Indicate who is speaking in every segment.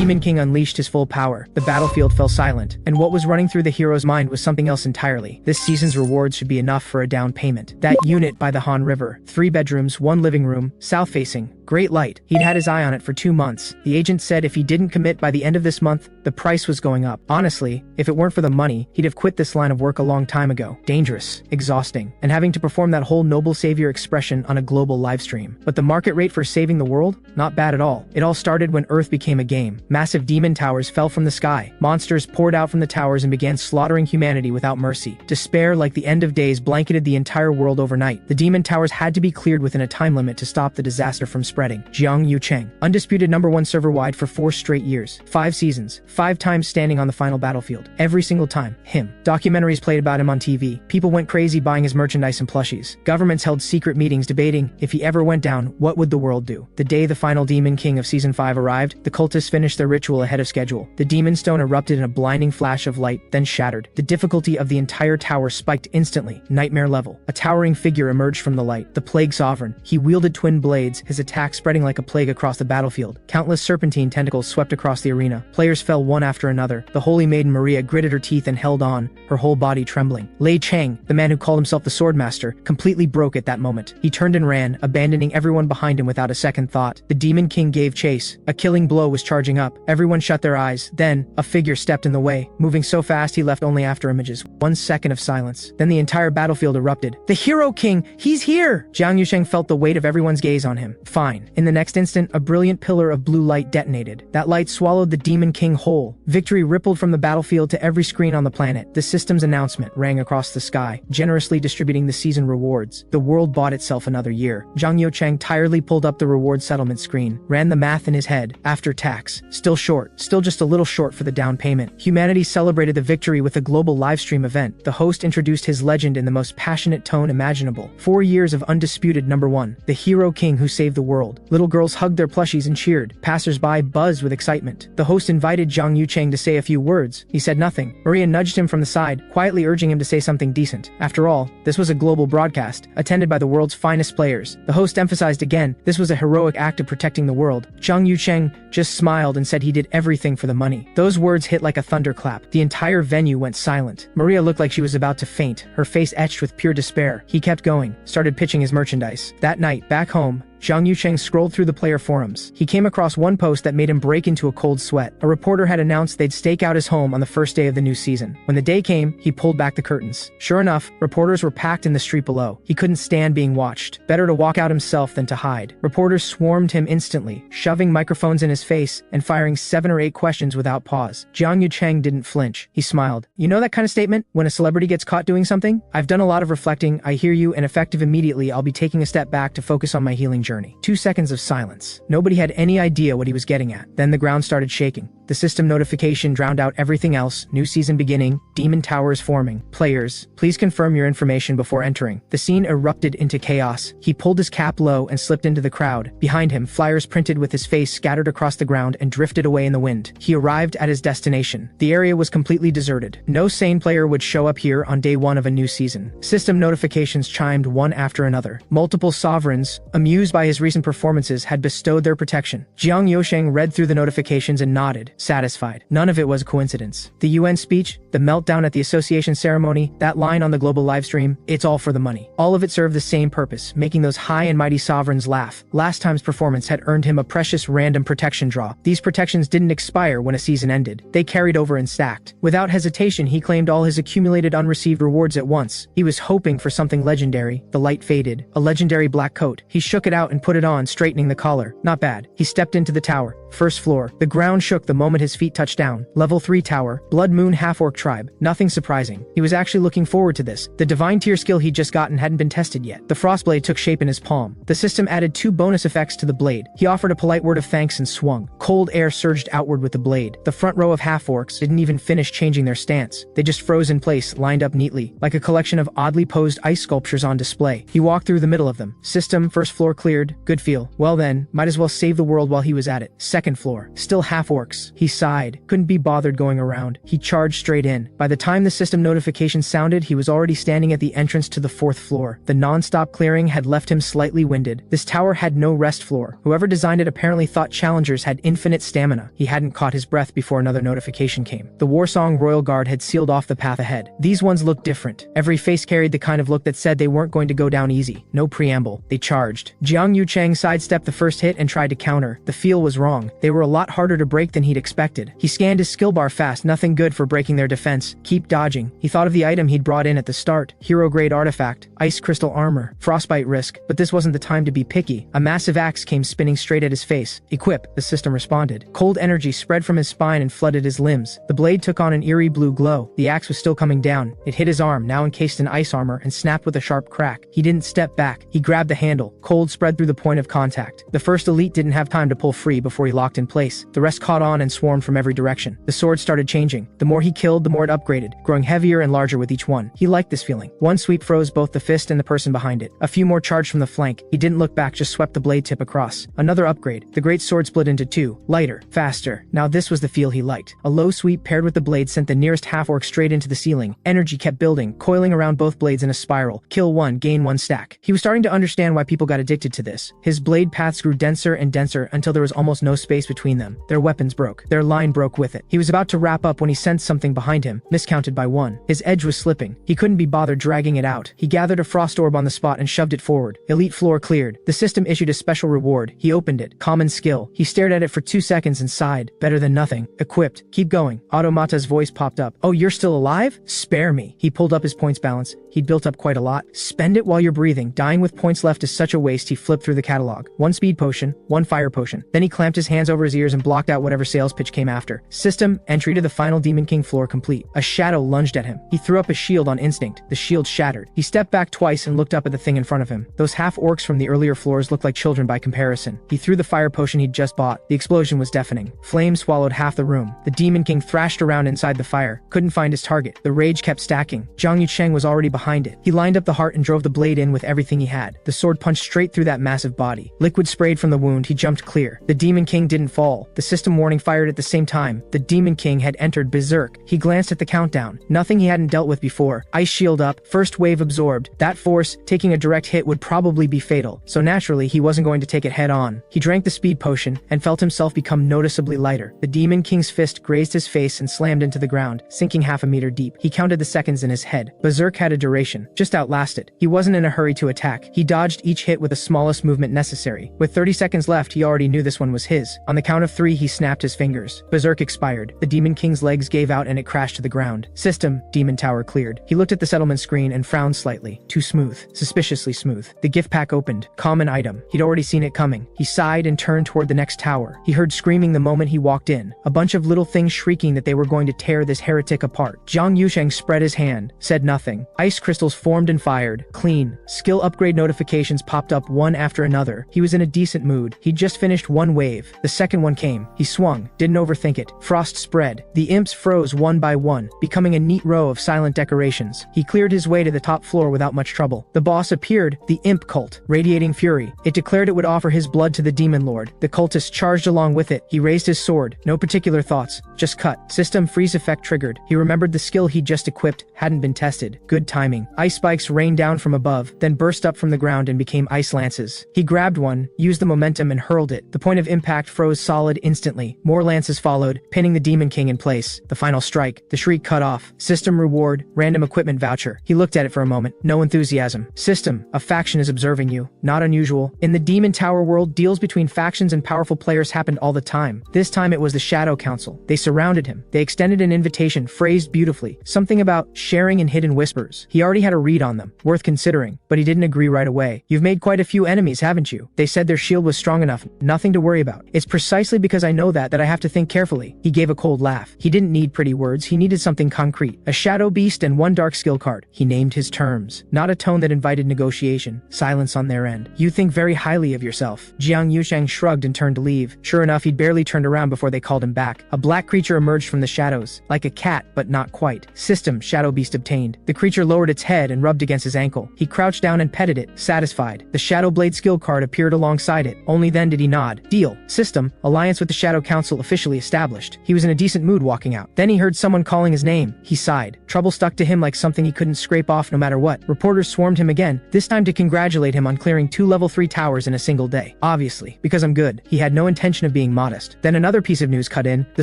Speaker 1: Demon King unleashed his full power. The battlefield fell silent, and what was running through the hero's mind was something else entirely. This season's rewards should be enough for a down payment. That unit by the Han River. 3 bedrooms, 1 living room, south-facing. Great light. He'd had his eye on it for 2 months. The agent said if he didn't commit by the end of this month, the price was going up. Honestly, if it weren't for the money, he'd have quit this line of work a long time ago. Dangerous, exhausting, and having to perform that whole noble savior expression on a global livestream. But the market rate for saving the world? Not bad at all. It all started when Earth became a game. Massive demon towers fell from the sky. Monsters poured out from the towers and began slaughtering humanity without mercy. Despair, like the end of days, blanketed the entire world overnight. The demon towers had to be cleared within a time limit to stop the disaster from spreading. Kang Yoo-seong, undisputed #1 server-wide for 4 straight years. 5 seasons. 5 times standing on the final battlefield. Every single time. Him. Documentaries played about him on TV. People went crazy buying his merchandise and plushies. Governments held secret meetings debating if he ever went down, what would the world do? The day the final Demon King of Season 5 arrived, the cultists finished their ritual ahead of schedule. The Demon Stone erupted in a blinding flash of light, then shattered. The difficulty of the entire tower spiked instantly. Nightmare level. A towering figure emerged from the light. The Plague Sovereign. He wielded twin blades, his attack spreading like a plague across the battlefield. Countless serpentine tentacles swept across the arena. Players fell one after another. The holy maiden Maria gritted her teeth and held on, her whole body trembling. Lei Chang, the man who called himself the swordmaster, completely broke at that moment. He turned and ran, abandoning everyone behind him without a second thought. The Demon King gave chase. A killing blow was charging up. Everyone shut their eyes. Then, a figure stepped in the way, moving so fast he left only after images. 1 second of silence. Then the entire battlefield erupted. The Hero King! He's here! Kang Yoo-seong felt the weight of everyone's gaze on him. Fine. In the next instant, a brilliant pillar of blue light detonated. That light swallowed the Demon King whole. Victory rippled from the battlefield to every screen on the planet. The system's announcement rang across the sky, generously distributing the season rewards. The world bought itself another year. Kang Yoo-seong tiredly pulled up the reward settlement screen, ran the math in his head. After tax, still short, still just a little short for the down payment. Humanity celebrated the victory with a global livestream event. The host introduced his legend in the most passionate tone imaginable. 4 years of undisputed #1, the Hero King who saved the world. Little girls hugged their plushies and cheered. Passers-by buzzed with excitement. The host invited Kang Yoo-seong to say a few words. He said nothing. Maria nudged him from the side, quietly urging him to say something decent. After all, this was a global broadcast, attended by the world's finest players. The host emphasized again, this was a heroic act of protecting the world. Kang Yoo-seong just smiled and said he did everything for the money. Those words hit like a thunderclap. The entire venue went silent. Maria looked like she was about to faint, her face etched with pure despair. He kept going, started pitching his merchandise. That night, back home, Kang Yoo-seong scrolled through the player forums. He came across one post that made him break into a cold sweat. A reporter had announced they'd stake out his home on the first day of the new season. When the day came, he pulled back the curtains. Sure enough, reporters were packed in the street below. He couldn't stand being watched. Better to walk out himself than to hide. Reporters swarmed him instantly, shoving microphones in his face and firing 7 or 8 questions without pause. Kang Yoo-seong didn't flinch. He smiled. You know that kind of statement? When a celebrity gets caught doing something? I've done a lot of reflecting, I hear you, and effective immediately I'll be taking a step back to focus on my healing journey. 2 seconds of silence. Nobody had any idea what he was getting at. Then the ground started shaking. The system notification drowned out everything else. New season beginning. Demon towers forming. Players, please confirm your information before entering. The scene erupted into chaos. He pulled his cap low and slipped into the crowd. Behind him, flyers printed with his face scattered across the ground and drifted away in the wind. He arrived at his destination. The area was completely deserted. No sane player would show up here on day 1 of a new season. System notifications chimed one after another. Multiple sovereigns, amused by his recent performances, had bestowed their protection. Kang Yoo-seong read through the notifications and nodded, satisfied. None of it was a coincidence. The UN speech, the meltdown at the association ceremony, that line on the global livestream, it's all for the money. All of it served the same purpose, making those high and mighty sovereigns laugh. Last time's performance had earned him a precious random protection draw. These protections didn't expire when a season ended. They carried over and stacked. Without hesitation, he claimed all his accumulated unreceived rewards at once. He was hoping for something legendary. The light faded. A legendary black coat. He shook it out and put it on, straightening the collar. Not bad. He stepped into the tower. First floor. The ground shook the moment his feet touched down. Level 3 tower. Blood Moon half-orc tribe. Nothing surprising. He was actually looking forward to this. The divine tier skill he'd just gotten hadn't been tested yet. The frostblade took shape in his palm. The system added 2 bonus effects to the blade. He offered a polite word of thanks and swung. Cold air surged outward with the blade. The front row of half-orcs didn't even finish changing their stance. They just froze in place, lined up neatly, like a collection of oddly posed ice sculptures on display. He walked through the middle of them. System, first floor cleared. Good feel. Well then, might as well save the world while he was at it. second floor. Still half orcs. He sighed. Couldn't be bothered going around. He charged straight in. By the time the system notification sounded, he was already standing at the entrance to the 4th floor. The non-stop clearing had left him slightly winded. This tower had no rest floor. Whoever designed it apparently thought challengers had infinite stamina. He hadn't caught his breath before another notification came. The Warsong Royal Guard had sealed off the path ahead. These ones looked different. Every face carried the kind of look that said they weren't going to go down easy. No preamble. They charged. Kang Yoo-seong sidestepped the first hit and tried to counter. The feel was wrong. They were a lot harder to break than he'd expected. He scanned his skill bar fast. Nothing good for breaking their defense. Keep dodging. He thought of the item he'd brought in at the start. Hero-grade artifact. Ice crystal armor. Frostbite risk. But this wasn't the time to be picky. A massive axe came spinning straight at his face. Equip. The system responded. Cold energy spread from his spine and flooded his limbs. The blade took on an eerie blue glow. The axe was still coming down. It hit his arm, now encased in ice armor, and snapped with a sharp crack. He didn't step back. He grabbed the handle. Cold spread through the point of contact. The first elite didn't have time to pull free before he locked in place. The rest caught on and swarmed from every direction. The sword started changing. The more he killed, the more it upgraded, growing heavier and larger with each one. He liked this feeling. One sweep froze both the fist and the person behind it. A few more charged from the flank. He didn't look back, just swept the blade tip across. Another upgrade. The great sword split into two. Lighter. Faster. Now this was the feel he liked. A low sweep paired with the blade sent the nearest half-orc straight into the ceiling. Energy kept building, coiling around both blades in a spiral. Kill one, gain one stack. He was starting to understand why people got addicted to this. His blade paths grew denser and denser until there was almost no space between them. Their weapons broke. Their line broke with it. He was about to wrap up when he sensed something behind him, miscounted by one. His edge was slipping. He couldn't be bothered dragging it out. He gathered a frost orb on the spot and shoved it forward. Elite floor cleared. The system issued a special reward. He opened it. Common skill. He stared at it for 2 seconds and sighed. Better than nothing. Equipped. Keep going. Automata's voice popped up. Oh, you're still alive? Spare me. He pulled up his points balance. He'd built up quite a lot. Spend it while you're breathing. Dying with points left is such a waste. He flipped through the catalog. One speed potion, one fire potion. Then he clamped his hands over his ears and blocked out whatever sales pitch came after. System, entry to the final Demon King floor complete. A shadow lunged at him. He threw up a shield on instinct. The shield shattered. He stepped back twice and looked up at the thing in front of him. Those half-orcs from the earlier floors looked like children by comparison. He threw the fire potion he'd just bought. The explosion was deafening. Flames swallowed half the room. The Demon King thrashed around inside the fire. Couldn't find his target. The rage kept stacking. Kang Yoo-seong was already behind it. He lined up the heart and drove the blade in with everything he had. The sword punched straight through that massive body. Liquid sprayed from the wound. He jumped clear. The Demon King didn't fall. The system warning fired at the same time. The Demon King had entered berserk. He glanced at the countdown. Nothing he hadn't dealt with before. Ice shield up. First wave absorbed. That force, taking a direct hit would probably be fatal. So naturally, he wasn't going to take it head on. He drank the speed potion and felt himself become noticeably lighter. The Demon King's fist grazed his face and slammed into the ground, sinking half a meter deep. He counted the seconds in his head. Berserk had a duration. Just outlast it. He wasn't in a hurry to attack. He dodged each hit with the smallest movement necessary. With 30 seconds left, he already knew this one was his. On the count of 3, he snapped his fingers. Berserk expired. The Demon King's legs gave out and it crashed to the ground. System, Demon Tower cleared. He looked at the settlement screen and frowned slightly. Too smooth. Suspiciously smooth. The gift pack opened. Common item. He'd already seen it coming. He sighed and turned toward the next tower. He heard screaming the moment he walked in. A bunch of little things shrieking that they were going to tear this heretic apart. Kang Yoo-seong spread his hand, said nothing. Ice crystals formed and fired. Clean. Skill upgrade notifications popped up one after another. He was in a decent mood. He'd just finished one wave. The second one came. He swung. Didn't overthink it. Frost spread. The imps froze one by one, becoming a neat row of silent decorations. He cleared his way to the top floor without much trouble. The boss appeared, the imp cult, radiating fury. It declared it would offer his blood to the demon lord. The cultist charged along with it. He raised his sword. No particular thoughts. Just cut. System freeze effect triggered. He remembered the skill he'd just equipped hadn't been tested. Good timing. Ice spikes rained down from above, then burst up from the ground and became ice lances. He grabbed one, used the momentum and hurled it. The point of impact froze solid instantly. More lances followed, pinning the Demon King in place. The final strike. The shriek cut off. System reward. Random equipment voucher. He looked at it for a moment. No enthusiasm. System. A faction is observing you. Not unusual. In the Demon Tower world, deals between factions and powerful players happened all the time. This time it was the Shadow Council. They surrounded him. They extended an invitation, phrased beautifully. Something about sharing in hidden whispers. He already had a read on them. Worth considering. But he didn't agree right away. You've made quite a few enemies, haven't you? They said their shield was strong enough. Nothing to worry about. It's precisely because I know that I have to think carefully. He gave a cold laugh. He didn't need pretty words. He needed something concrete. A shadow beast and one dark skill card. He named his terms. Not a tone that invited negotiation. Silence on their end. You think very highly of yourself. Kang Yoo-seong shrugged and turned to leave. Sure enough, he'd barely turned around before they called him back. A black creature emerged from the shadows. Like a cat, but not quite. System, shadow beast obtained. The creature lowered its head and rubbed against his ankle. He crouched down and petted it, satisfied. The shadow blade skill card appeared alongside it. Only then did he nod. Deal. System system, alliance with the Shadow Council officially established. He was in a decent mood walking out. Then he heard someone calling his name. He sighed. Trouble stuck to him like something he couldn't scrape off no matter what. Reporters swarmed him again, this time to congratulate him on clearing 2 level 3 towers in a single day. Obviously, because I'm good. He had no intention of being modest. Then another piece of news cut in. The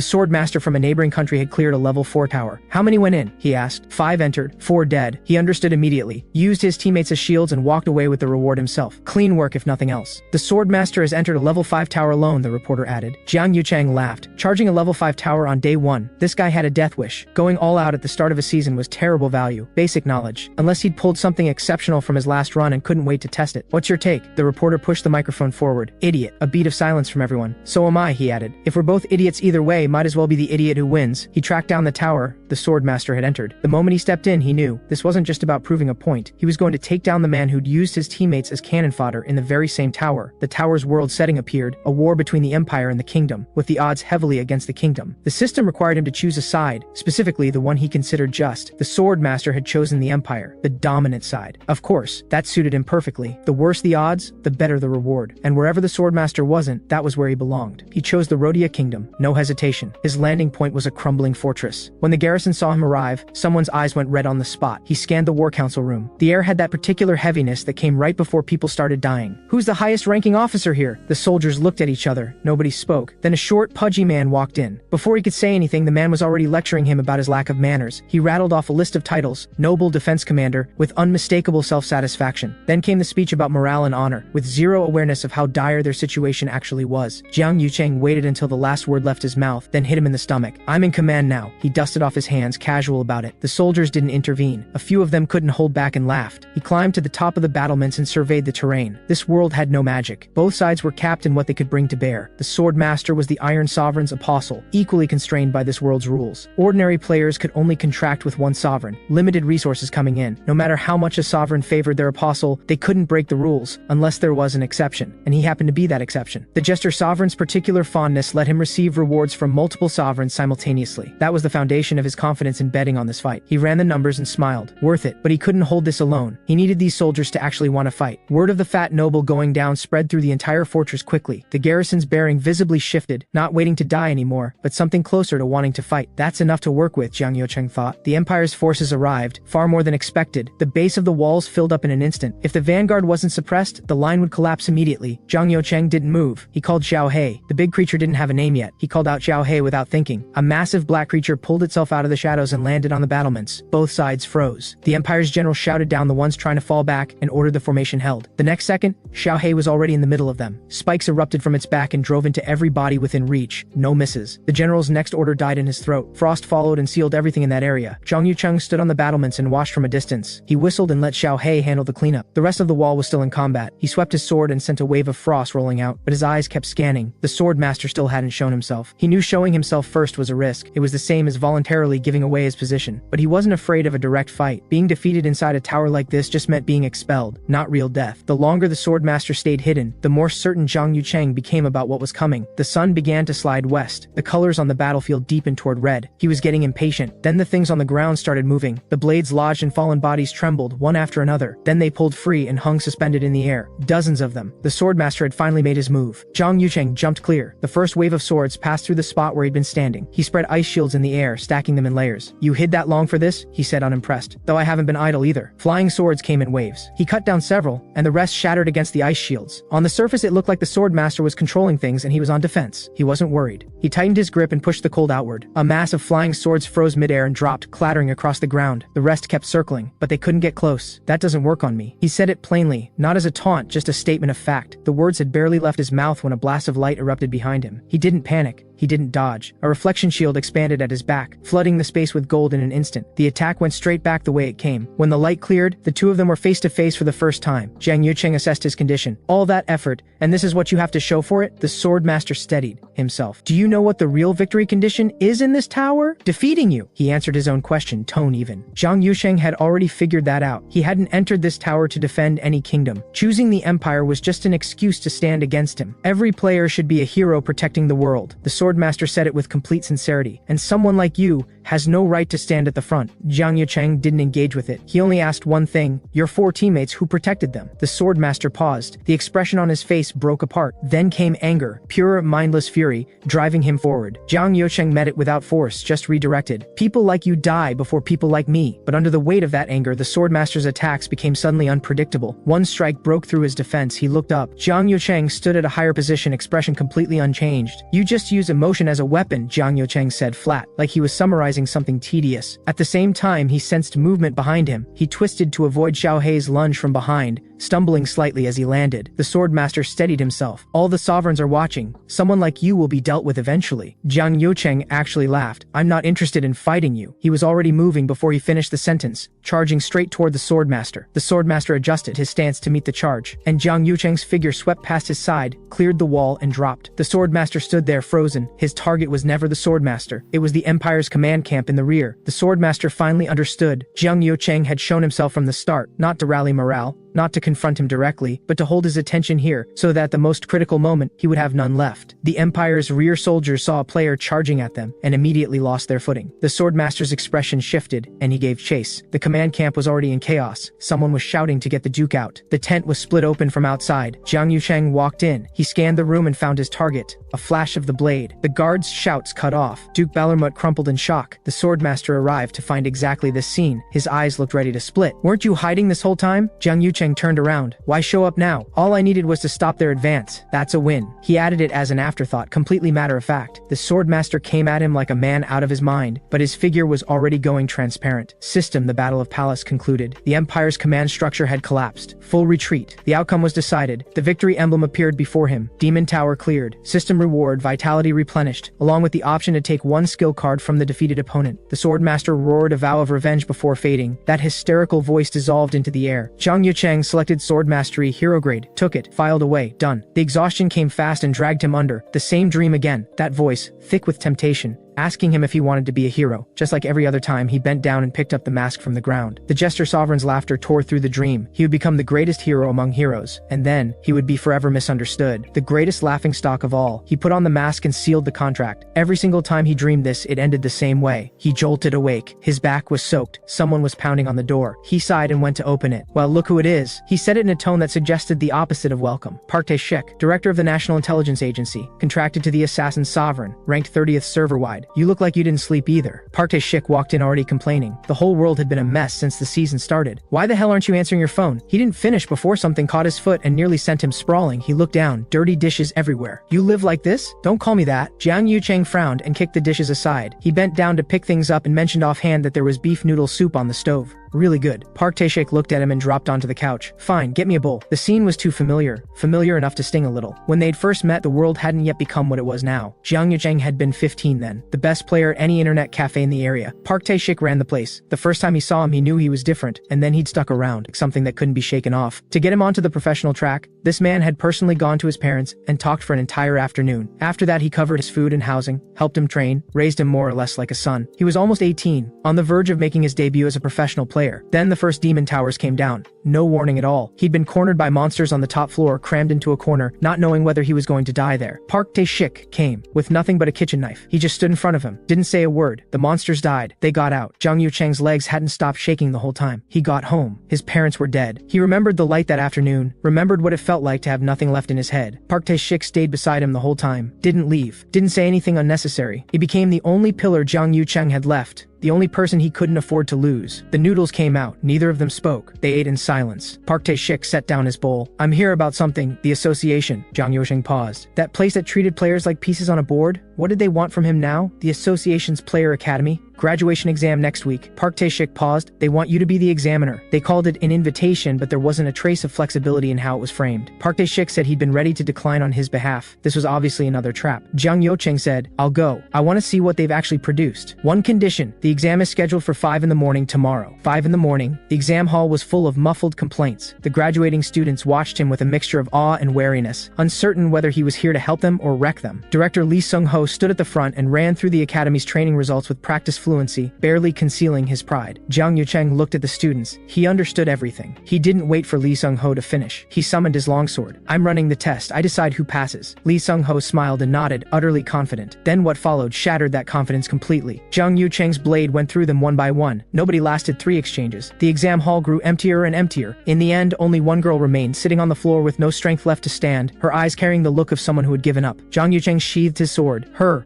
Speaker 1: swordmaster from a neighboring country had cleared a level 4 tower. How many went in? He asked. 5 entered, 4 dead. He understood immediately, used his teammates as shields and walked away with the reward himself. Clean work if nothing else. The swordmaster has entered a level 5 tower alone, the reporter added. Kang Yoo-seong laughed. Charging a level 5 tower on day 1. This guy had a death wish. Going all out at the start of a season was terrible value. Basic knowledge. Unless he'd pulled something exceptional from his last run and couldn't wait to test it. What's your take? The reporter pushed the microphone forward. Idiot. A beat of silence from everyone. So am I, he added. If we're both idiots either way, might as well be the idiot who wins. He tracked down the tower the swordmaster had entered. The moment he stepped in, he knew this wasn't just about proving a point. He was going to take down the man who'd used his teammates as cannon fodder in the very same tower. The tower's world setting appeared, a war between the Empire and the Kingdom, with the odds heavily against the Kingdom. The system required him to choose a side, specifically the one he considered just. The swordmaster had chosen the Empire, the dominant side. Of course, that suited him perfectly. The worse the odds, the better the reward. And wherever the swordmaster wasn't, that was where he belonged. He chose the Rodia Kingdom, no hesitation. His landing point was a crumbling fortress. When the garrison saw him arrive, someone's eyes went red on the spot. He scanned the war council room. The air had that particular heaviness that came right before people started dying. Who's the highest ranking officer here? The soldiers looked at each other. Nobody spoke. Then a short, pudgy man walked in. Before he could say anything, the man was already lecturing him about his lack of manners. He rattled off a list of titles: Noble Defense Commander, with unmistakable self-satisfaction. Then came the speech about morale and honor, with zero awareness of how dire their situation actually was. Kang Yoo-seong waited until the last word left his mouth, then hit him in the stomach. I'm in command now. He dusted off his hands, casual about it. The soldiers didn't intervene. A few of them couldn't hold back and laughed. He climbed to the top of the battlements and surveyed the terrain. This world had no magic. Both sides were capped in what they could bring to bear. The swordmaster was the Iron Sovereign's apostle, equally constrained by this world's rules. Ordinary players could only contract with one sovereign, limited resources coming in. No matter how much a sovereign favored their apostle, they couldn't break the rules, unless there was an exception, and he happened to be that exception. The Jester Sovereign's particular fondness let him receive rewards from multiple sovereigns simultaneously. That was the foundation of his confidence in betting on this fight. He ran the numbers and smiled. Worth it, but he couldn't hold this alone. He needed these soldiers to actually want to fight. Word of the fat noble going down spread through the entire fortress quickly. The garrison's bearing visibly shifted, not waiting to die anymore, but something closer to wanting to fight. That's enough to work with, Kang Yoo-seong thought. The Empire's forces arrived, far more than expected. The base of the walls filled up in an instant. If the vanguard wasn't suppressed, the line would collapse immediately. Kang Yoo-seong didn't move. He called Xiao He. The big creature didn't have a name yet. He called out Xiao He without thinking. A massive black creature pulled itself out of the shadows and landed on the battlements. Both sides froze. The Empire's general shouted down the ones trying to fall back and ordered the formation held. The next second, Xiao He was already in the middle of them. Spikes erupted from its back and drove into every body within reach. No misses. The general's next order died in his throat. Frost followed and sealed everything in that area. Kang Yoo-seong stood on the battlements and watched from a distance. He whistled and let Xiao He handle the cleanup. The rest of the wall was still in combat. He swept his sword and sent a wave of frost rolling out, but his eyes kept scanning. The swordmaster still hadn't shown himself. He knew showing himself first was a risk. It was the same as voluntarily giving away his position. But he wasn't afraid of a direct fight. Being defeated inside a tower like this just meant being expelled, not real death. The longer the swordmaster stayed hidden, the more certain Kang Yoo-seong became about what was coming. The sun began to slide west. The colors on the battlefield deepened toward red. He was getting impatient. Then the things on the ground started moving. The blades lodged in fallen bodies trembled, one after another. Then they pulled free and hung suspended in the air. Dozens of them. The swordmaster had finally made his move. Kang Yoo-seong jumped clear. The first wave of swords passed through the spot where he'd been standing. He spread ice shields in the air, stacking them in layers. You hid that long for this? He said, unimpressed. Though I haven't been idle either. Flying swords came in waves. He cut down several, and the rest shattered against the ice shields. On the surface it looked like the swordmaster was controlling things and he was on defense. He wasn't worried. He tightened his grip and pushed the cold outward. A mass of flying swords froze midair and dropped, clattering across the ground. The rest kept circling, but they couldn't get close. That doesn't work on me. He said it plainly, not as a taunt, just a statement of fact. The words had barely left his mouth when a blast of light erupted behind him. He didn't panic. He didn't dodge. A reflection shield expanded at his back, flooding the space with gold in an instant. The attack went straight back the way it came. When the light cleared, the two of them were face to face for the first time. Kang Yoo-seong assessed his condition. All that effort, and this is what you have to show for it? The swordmaster steadied himself. Do you know what the real victory condition is in this tower? Defeating you. He answered his own question, tone even. Kang Yoo-seong had already figured that out. He hadn't entered this tower to defend any kingdom. Choosing the Empire was just an excuse to stand against him. Every player should be a hero protecting the world. The swordmaster said it with complete sincerity. And someone like you has no right to stand at the front. Kang Yoo-seong didn't engage with it. He only asked one thing, your 4 teammates, who protected them? The swordmaster paused. The expression on his face broke apart. Then came anger, pure, mindless fury, driving him forward. Kang Yoo-seong met it without force, just redirected. People like you die before people like me. But under the weight of that anger, the swordmaster's attacks became suddenly unpredictable. One strike broke through his defense. He looked up. Kang Yoo-seong stood at a higher position, expression completely unchanged. You just use emotion as a weapon, Kang Yoo-seong said flat, like he was summarizing something tedious. At the same time, he sensed movement behind him. He twisted to avoid Xiao Hei's lunge from behind, stumbling slightly as he landed. The swordmaster steadied himself. All the sovereigns are watching. Someone like you will be dealt with eventually. Kang Yoo-seong actually laughed. I'm not interested in fighting you. He was already moving before he finished the sentence, charging straight toward the swordmaster. The swordmaster adjusted his stance to meet the charge, and Kang Yoo-seong's figure swept past his side, cleared the wall, and dropped. The swordmaster stood there frozen. His target was never the swordmaster. It was the Empire's command camp in the rear. The swordmaster finally understood. Kang Yoo-seong had shown himself from the start, not to rally morale, not to confront him directly, but to hold his attention here, so that at the most critical moment, he would have none left. The Empire's rear soldiers saw a player charging at them, and immediately lost their footing. The swordmaster's expression shifted, and he gave chase. The command camp was already in chaos. Someone was shouting to get the Duke out. The tent was split open from outside. Kang Yoo-seong walked in. He scanned the room and found his target. A flash of the blade. The guards' shouts cut off. Duke Ballermut crumpled in shock. The swordmaster arrived to find exactly this scene. His eyes looked ready to split. Weren't you hiding this whole time? Kang Yoo-seong turned around. Why show up now? All I needed was to stop their advance. That's a win. He added it as an afterthought, completely matter of fact. The swordmaster came at him like a man out of his mind, but his figure was already going transparent. System: the Battle of Palace concluded. The Empire's command structure had collapsed. Full retreat. The outcome was decided. The victory emblem appeared before him. Demon Tower cleared. System reward: vitality replenished, along with the option to take 1 skill card from the defeated opponent. The swordmaster roared a vow of revenge before fading. That hysterical voice dissolved into the air. Kang Yoo-seong selected Sword Mastery Hero Grade, took it, filed away, done. The exhaustion came fast and dragged him under. The same dream again. That voice, thick with temptation, asking him if he wanted to be a hero. Just like every other time, he bent down and picked up the mask from the ground. The Jester Sovereign's laughter tore through the dream. He would become the greatest hero among heroes, and then he would be forever misunderstood. The greatest laughingstock of all. He put on the mask and sealed the contract. Every single time he dreamed this, it ended the same way. He jolted awake. His back was soaked. Someone was pounding on the door. He sighed and went to open it. Well, look who it is. He said it in a tone that suggested the opposite of welcome. Park Tae-shik, director of the National Intelligence Agency, contracted to the Assassin Sovereign, ranked 30th server-wide. You look like you didn't sleep either. Park Tae-shik walked in already complaining. The whole world had been a mess since the season started. Why the hell aren't you answering your phone? He didn't finish before something caught his foot and nearly sent him sprawling. He looked down. Dirty dishes everywhere. You live like this? Don't call me that. Kang Yoo-seong frowned and kicked the dishes aside. He bent down to pick things up and mentioned offhand that there was beef noodle soup on the stove. Really good. Park Tae-shik looked at him and dropped onto the couch. Fine, get me a bowl. The scene was too familiar enough to sting a little. When they'd first met, the world hadn't yet become what it was now. Kang Yoo-seong had been 15 then, the best player at any internet cafe in the area. Park Tae-shik ran the place. The first time he saw him, he knew he was different, and then he'd stuck around, something that couldn't be shaken off. To get him onto the professional track, this man had personally gone to his parents and talked for an entire afternoon. After that, he covered his food and housing, helped him train, raised him more or less like a son. He was almost 18, on the verge of making his debut as a professional player. Then the first demon towers came down. No warning at all. He'd been cornered by monsters on the top floor, crammed into a corner, not knowing whether he was going to die there. Park Tae-shik came, with nothing but a kitchen knife. He just stood in front of him, didn't say a word. The monsters died. They got out. Kang Yoo-seong's legs hadn't stopped shaking the whole time. He got home. His parents were dead. He remembered the light that afternoon, remembered what it felt like to have nothing left in his head. Park Tae-shik stayed beside him the whole time, didn't leave, didn't say anything unnecessary. He became the only pillar Kang Yoo-seong had left. The only person he couldn't afford to lose. The noodles came out. Neither of them spoke. They ate in silence. Park Tae-shik set down his bowl. I'm here about something. The association. Kang Yoo-seong paused. That place that treated players like pieces on a board? What did they want from him now? The association's player academy? Graduation exam next week. Park Tae-shik paused. They want you to be the examiner. They called it an invitation, but there wasn't a trace of flexibility in how it was framed. Park Tae-shik said he'd been ready to decline on his behalf. This was obviously another trap. Kang Yoo-seong said, I'll go. I want to see what they've actually produced. One condition. The exam is scheduled for 5 in the morning tomorrow. 5 in the morning. The exam hall was full of muffled complaints. The graduating students watched him with a mixture of awe and wariness, uncertain whether he was here to help them or wreck them. Director Lee Sung-ho Ho stood at the front and ran through the academy's training results with practiced fluency, barely concealing his pride. Kang Yoo-seong looked at the students. He understood everything. He didn't wait for Lee Sung-ho to finish. He summoned his longsword. "I'm running the test. I decide who passes." Lee Sung-ho smiled and nodded, utterly confident. Then what followed shattered that confidence completely. Kang Yoo-seong's blade went through them one by one. Nobody lasted 3 exchanges. The exam hall grew emptier and emptier. In the end, only one girl remained, sitting on the floor with no strength left to stand, her eyes carrying the look of someone who had given up. Kang Yoo-seong sheathed his sword.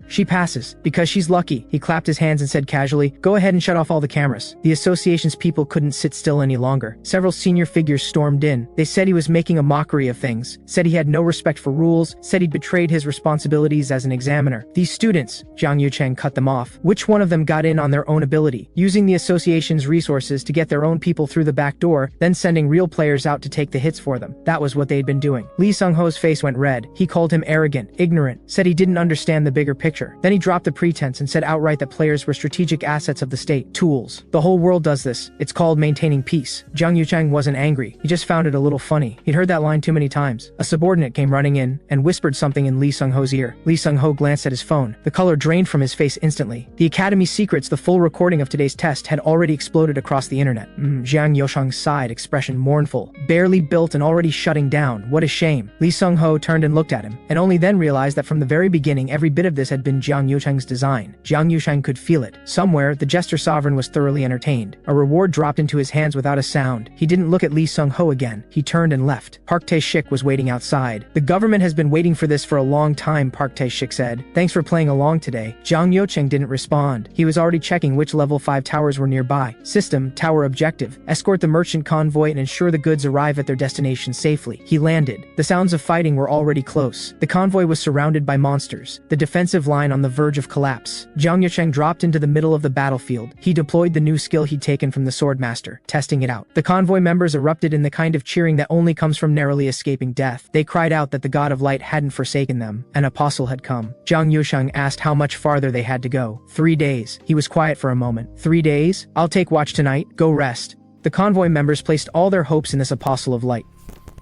Speaker 1: She passes. Because she's lucky. He clapped his hands and said casually, "Go ahead and shut off all the cameras." The association's people couldn't sit still any longer. Several senior figures stormed in. They said he was making a mockery of things, said he had no respect for rules, said he'd betrayed his responsibilities as an examiner. These students, Kang Yoo-seong cut them off. Which one of them got in on their own ability, using the association's resources to get their own people through the back door, then sending real players out to take the hits for them? That was what they'd been doing. Lee Sung-ho's face went red. He called him arrogant, ignorant, said he didn't understand the bigger picture. Then he dropped the pretense and said outright that players were strategic assets of the state, tools. The whole world does this. It's called maintaining peace. Kang Yoo-seong wasn't angry. He just found it a little funny. He'd heard that line too many times. A subordinate came running in and whispered something in Lee Sung-ho's ear. Lee Sung-ho glanced at his phone. The color drained from his face instantly. The Academy's secrets, the full recording of today's test, had already exploded across the internet. Kang Yoo-seong sighed, expression mournful. Barely built and already shutting down. What a shame. Lee Sung-ho turned and looked at him, and only then realized that from the very beginning every bit of this had been Kang Yoo-seong's design. Kang Yoo-seong could feel it. Somewhere, the Jester Sovereign was thoroughly entertained. A reward dropped into his hands without a sound. He didn't look at Lee Sung-ho again. He turned and left. Park Tae-shik was waiting outside. "The government has been waiting for this for a long time," Park Tae-shik said. "Thanks for playing along today." Kang Yoo-seong didn't respond. He was already checking which level 5 towers were nearby. System, tower objective. Escort the merchant convoy and ensure the goods arrive at their destination safely. He landed. The sounds of fighting were already close. The convoy was surrounded by monsters. The defensive line on the verge of collapse. Kang Yoo-seong dropped into the middle of the battlefield. He deployed the new skill he'd taken from the swordmaster, testing it out. The convoy members erupted in the kind of cheering that only comes from narrowly escaping death. They cried out that the god of light hadn't forsaken them. An apostle had come. Kang Yoo-seong asked how much farther they had to go. 3 days. He was quiet for a moment. 3 days? I'll take watch tonight. Go rest. The convoy members placed all their hopes in this apostle of light.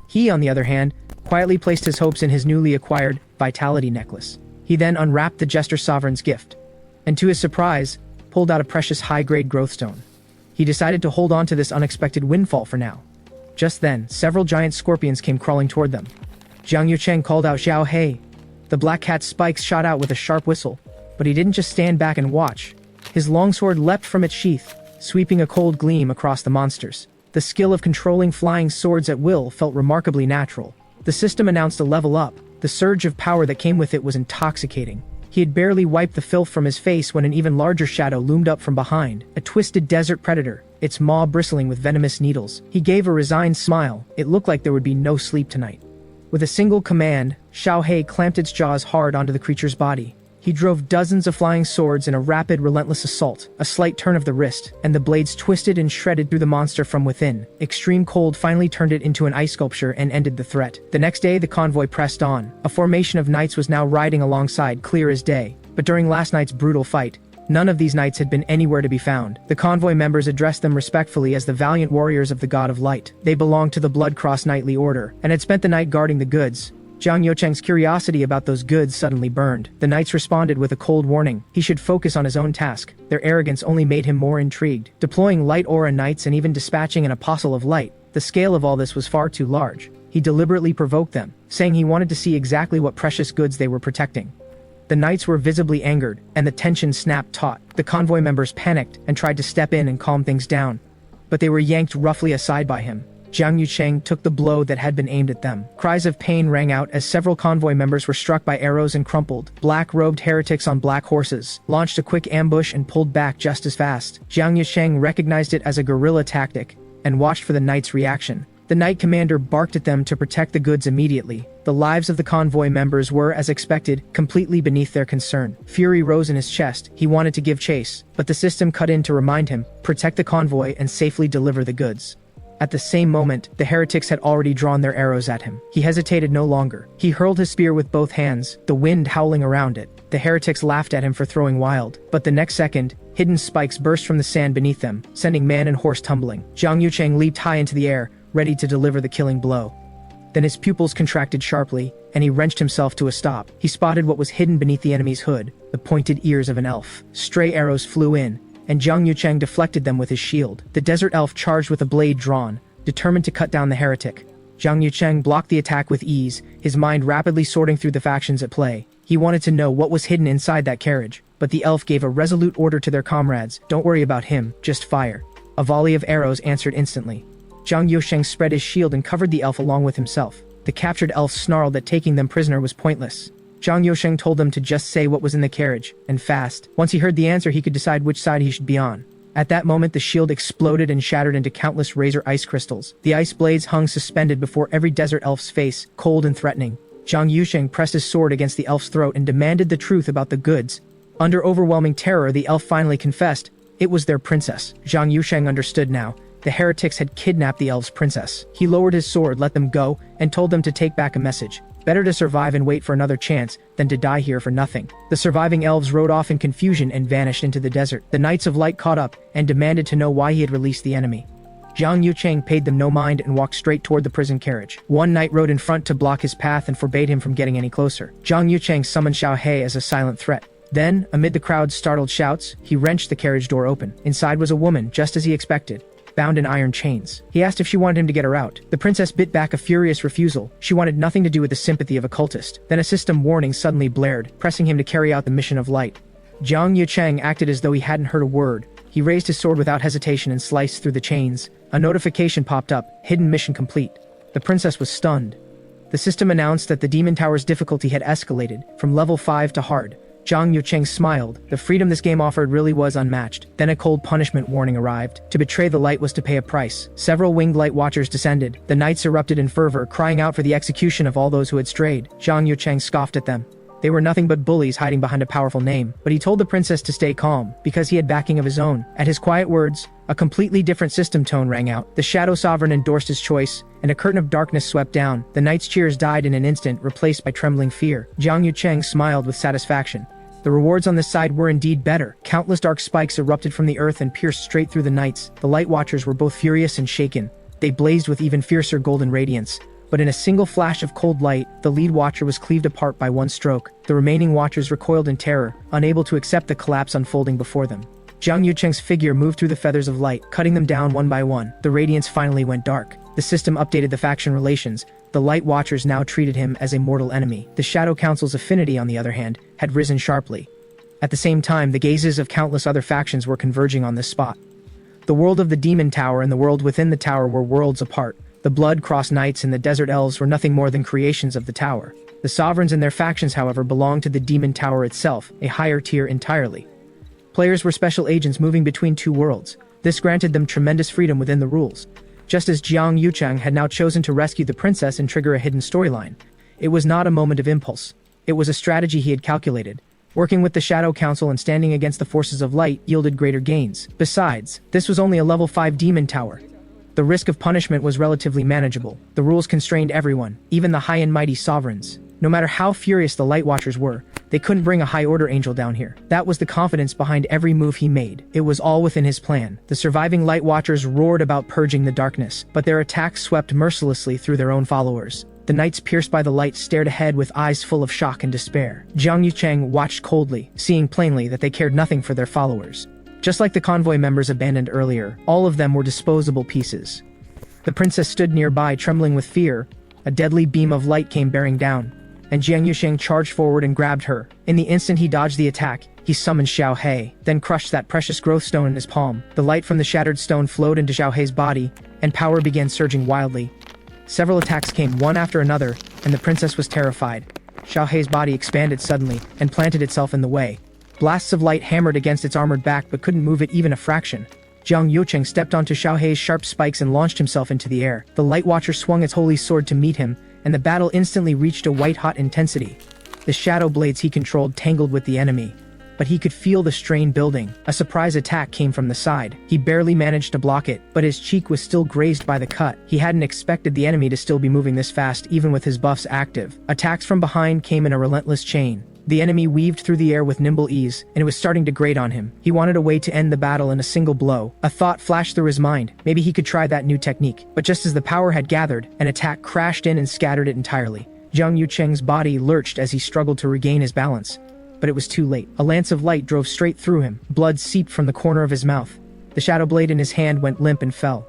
Speaker 1: He, on the other hand, quietly placed his hopes in his newly acquired vitality necklace. He then unwrapped the Jester Sovereign's gift, and to his surprise, pulled out a precious high-grade growth stone. He decided to hold on to this unexpected windfall for now. Just then, several giant scorpions came crawling toward them. Kang Yoo-seong called out, "Xiao Hei." The black cat's spikes shot out with a sharp whistle, but he didn't just stand back and watch. His longsword leapt from its sheath, sweeping a cold gleam across the monsters. The skill of controlling flying swords at will felt remarkably natural. The system announced a level up. The surge of power that came with it was intoxicating. He had barely wiped the filth from his face when an even larger shadow loomed up from behind, a twisted desert predator, its maw bristling with venomous needles. He gave a resigned smile. It looked like there would be no sleep tonight. With a single command, Xiao Hei clamped its jaws hard onto the creature's body. He drove dozens of flying swords in a rapid, relentless assault. A slight turn of the wrist, and the blades twisted and shredded through the monster from within. Extreme cold finally turned it into an ice sculpture and ended the threat. The next day, the convoy pressed on. A formation of knights was now riding alongside, clear as day. But during last night's brutal fight, none of these knights had been anywhere to be found. The convoy members addressed them respectfully as the valiant warriors of the God of Light. They belonged to the Blood Cross Knightly Order, and had spent the night guarding the goods. Kang Yoo-seong's curiosity about those goods suddenly burned. The knights responded with a cold warning. He should focus on his own task. Their arrogance only made him more intrigued. Deploying light aura knights and even dispatching an apostle of light, the scale of all this was far too large. He deliberately provoked them, saying he wanted to see exactly what precious goods they were protecting. The knights were visibly angered, and the tension snapped taut. The convoy members panicked and tried to step in and calm things down, but they were yanked roughly aside by him. Kang Yoo-seong took the blow that had been aimed at them. Cries of pain rang out as several convoy members were struck by arrows and crumpled. Black-robed heretics on black horses launched a quick ambush and pulled back just as fast. Kang Yoo-seong recognized it as a guerrilla tactic and watched for the knights' reaction. The knight commander barked at them to protect the goods immediately. The lives of the convoy members were, as expected, completely beneath their concern. Fury rose in his chest. He wanted to give chase, but the system cut in to remind him, protect the convoy and safely deliver the goods. At the same moment, the heretics had already drawn their arrows at him. He hesitated no longer. He hurled his spear with both hands, the wind howling around it. The heretics laughed at him for throwing wild, but the next second, hidden spikes burst from the sand beneath them, sending man and horse tumbling. Kang Yoo-seong leaped high into the air, ready to deliver the killing blow. Then his pupils contracted sharply, and he wrenched himself to a stop. He spotted what was hidden beneath the enemy's hood, the pointed ears of an elf. Stray arrows flew in, and Kang Yoo-seong deflected them with his shield. The desert elf charged with a blade drawn, determined to cut down the heretic. Kang Yoo-seong blocked the attack with ease, his mind rapidly sorting through the factions at play. He wanted to know what was hidden inside that carriage, but the elf gave a resolute order to their comrades, "Don't worry about him, just fire." A volley of arrows answered instantly. Kang Yoo-seong spread his shield and covered the elf along with himself. The captured elf snarled that taking them prisoner was pointless. Kang Yoo-seong told them to just say what was in the carriage, and fast. Once he heard the answer, he could decide which side he should be on. At that moment, the shield exploded and shattered into countless razor ice crystals. The ice blades hung suspended before every desert elf's face, cold and threatening. Kang Yoo-seong pressed his sword against the elf's throat and demanded the truth about the goods. Under overwhelming terror, the elf finally confessed. It was their princess. Kang Yoo-seong understood now. The heretics had kidnapped the elf's princess. He lowered his sword, let them go, and told them to take back a message. Better to survive and wait for another chance than to die here for nothing. The surviving elves rode off in confusion and vanished into the desert. The Knights of Light caught up and demanded to know why he had released the enemy. Kang Yoo-seong paid them no mind and walked straight toward the prison carriage. One knight rode in front to block his path and forbade him from getting any closer. Kang Yoo-seong summoned Xiao-hei as a silent threat. Then, amid the crowd's startled shouts, he wrenched the carriage door open. Inside was a woman, just as he expected, bound in iron chains. He asked if she wanted him to get her out. The princess bit back a furious refusal. She wanted nothing to do with the sympathy of a cultist. Then a system warning suddenly blared, pressing him to carry out the mission of light. Kang Yoo-seong acted as though he hadn't heard a word. He raised his sword without hesitation and sliced through the chains. A notification popped up, hidden mission complete. The princess was stunned. The system announced that the Demon Tower's difficulty had escalated, from level 5 to hard. Kang Yoo-seong smiled. The freedom this game offered really was unmatched. Then a cold punishment warning arrived. To betray the light was to pay a price. Several winged light watchers descended. The knights erupted in fervor, crying out for the execution of all those who had strayed. Kang Yoo-seong scoffed at them. They were nothing but bullies hiding behind a powerful name. But he told the princess to stay calm, because he had backing of his own. At his quiet words, a completely different system tone rang out. The Shadow Sovereign endorsed his choice, and a curtain of darkness swept down. The knights' cheers died in an instant, replaced by trembling fear. Kang Yoo-seong smiled with satisfaction. The rewards on this side were indeed better. Countless dark spikes erupted from the earth and pierced straight through the knights. The Light Watchers were both furious and shaken. They blazed with even fiercer golden radiance. But in a single flash of cold light, the lead watcher was cleaved apart by one stroke. The remaining watchers recoiled in terror, unable to accept the collapse unfolding before them. Kang Yoo-seong's figure moved through the feathers of light, cutting them down one by one. The radiance finally went dark. The system updated the faction relations. The Light Watchers now treated him as a mortal enemy. The Shadow Council's affinity, on the other hand, had risen sharply. At the same time, the gazes of countless other factions were converging on this spot. The world of the Demon Tower and the world within the tower were worlds apart. The Blood-Crossed Knights and the Desert Elves were nothing more than creations of the tower. The sovereigns and their factions, however, belonged to the Demon Tower itself, a higher tier entirely. Players were special agents moving between two worlds. This granted them tremendous freedom within the rules. Just as Kang Yoo-seong had now chosen to rescue the princess and trigger a hidden storyline. It was not a moment of impulse. It was a strategy he had calculated. Working with the Shadow Council and standing against the forces of light yielded greater gains. Besides, this was only a level 5 Demon Tower. The risk of punishment was relatively manageable. The rules constrained everyone, even the high and mighty sovereigns. No matter how furious the Light Watchers were, they couldn't bring a high-order angel down here. That was the confidence behind every move he made. It was all within his plan. The surviving Light Watchers roared about purging the darkness, but their attacks swept mercilessly through their own followers. The knights pierced by the light stared ahead with eyes full of shock and despair. Kang Yoo-seong watched coldly, seeing plainly that they cared nothing for their followers. Just like the convoy members abandoned earlier, all of them were disposable pieces. The princess stood nearby, trembling with fear. A deadly beam of light came bearing down, and Kang Yoo-seong charged forward and grabbed her. In the instant he dodged the attack, he summoned Xiao-hei, then crushed that precious growth stone in his palm. The light from the shattered stone flowed into Xiao-hei's body, and power began surging wildly. Several attacks came one after another, and the princess was terrified. Xiao-hei's body expanded suddenly, and planted itself in the way. Blasts of light hammered against its armored back but couldn't move it even a fraction. Kang Yoo-seong stepped onto Xiao-hei's sharp spikes and launched himself into the air. The Light Watcher swung its holy sword to meet him, and the battle instantly reached a white-hot intensity. The shadow blades he controlled tangled with the enemy, but he could feel the strain building. A surprise attack came from the side. He barely managed to block it, but his cheek was still grazed by the cut. He hadn't expected the enemy to still be moving this fast even with his buffs active. Attacks from behind came in a relentless chain. The enemy weaved through the air with nimble ease, and it was starting to grate on him. He wanted a way to end the battle in a single blow. A thought flashed through his mind, maybe he could try that new technique. But just as the power had gathered, an attack crashed in and scattered it entirely. Kang Yoo-seong's body lurched as he struggled to regain his balance. But it was too late. A lance of light drove straight through him. Blood seeped from the corner of his mouth. The shadow blade in his hand went limp and fell.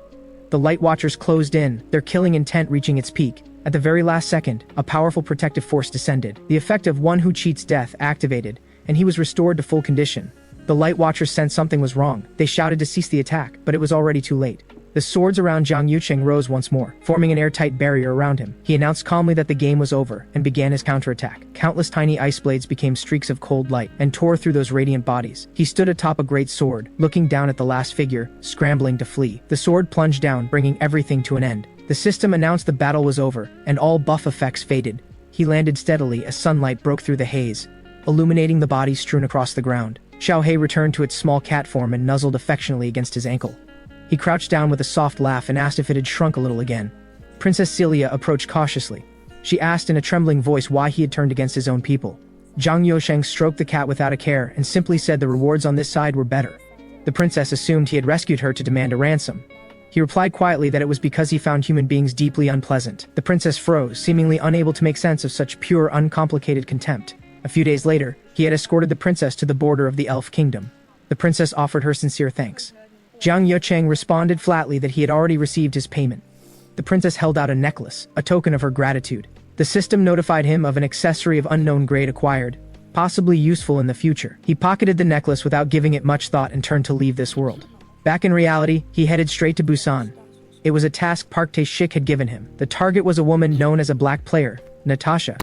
Speaker 1: The Light Watchers closed in, their killing intent reaching its peak. At the very last second, a powerful protective force descended. The effect of one who cheats death activated, and he was restored to full condition. The Light Watchers sensed something was wrong. They shouted to cease the attack, but it was already too late. The swords around Kang Yoo-seong rose once more, forming an airtight barrier around him. He announced calmly that the game was over, and began his counterattack. Countless tiny ice blades became streaks of cold light, and tore through those radiant bodies. He stood atop a great sword, looking down at the last figure, scrambling to flee. The sword plunged down, bringing everything to an end. The system announced the battle was over, and all buff effects faded. He landed steadily as sunlight broke through the haze, illuminating the bodies strewn across the ground. Xiaohei returned to its small cat form and nuzzled affectionately against his ankle. He crouched down with a soft laugh and asked if it had shrunk a little again. Princess Celia approached cautiously. She asked in a trembling voice why he had turned against his own people. Kang Yoo-seong stroked the cat without a care and simply said the rewards on this side were better. The princess assumed he had rescued her to demand a ransom. He replied quietly that it was because he found human beings deeply unpleasant. The princess froze, seemingly unable to make sense of such pure, uncomplicated contempt. A few days later, he had escorted the princess to the border of the elf kingdom. The princess offered her sincere thanks. Kang Yoo-seong responded flatly that he had already received his payment. The princess held out a necklace, a token of her gratitude. The system notified him of an accessory of unknown grade acquired, possibly useful in the future. He pocketed the necklace without giving it much thought and turned to leave this world. Back in reality, he headed straight to Busan. It was a task Park Tae-shik had given him. The target was a woman known as a black player, Natasha.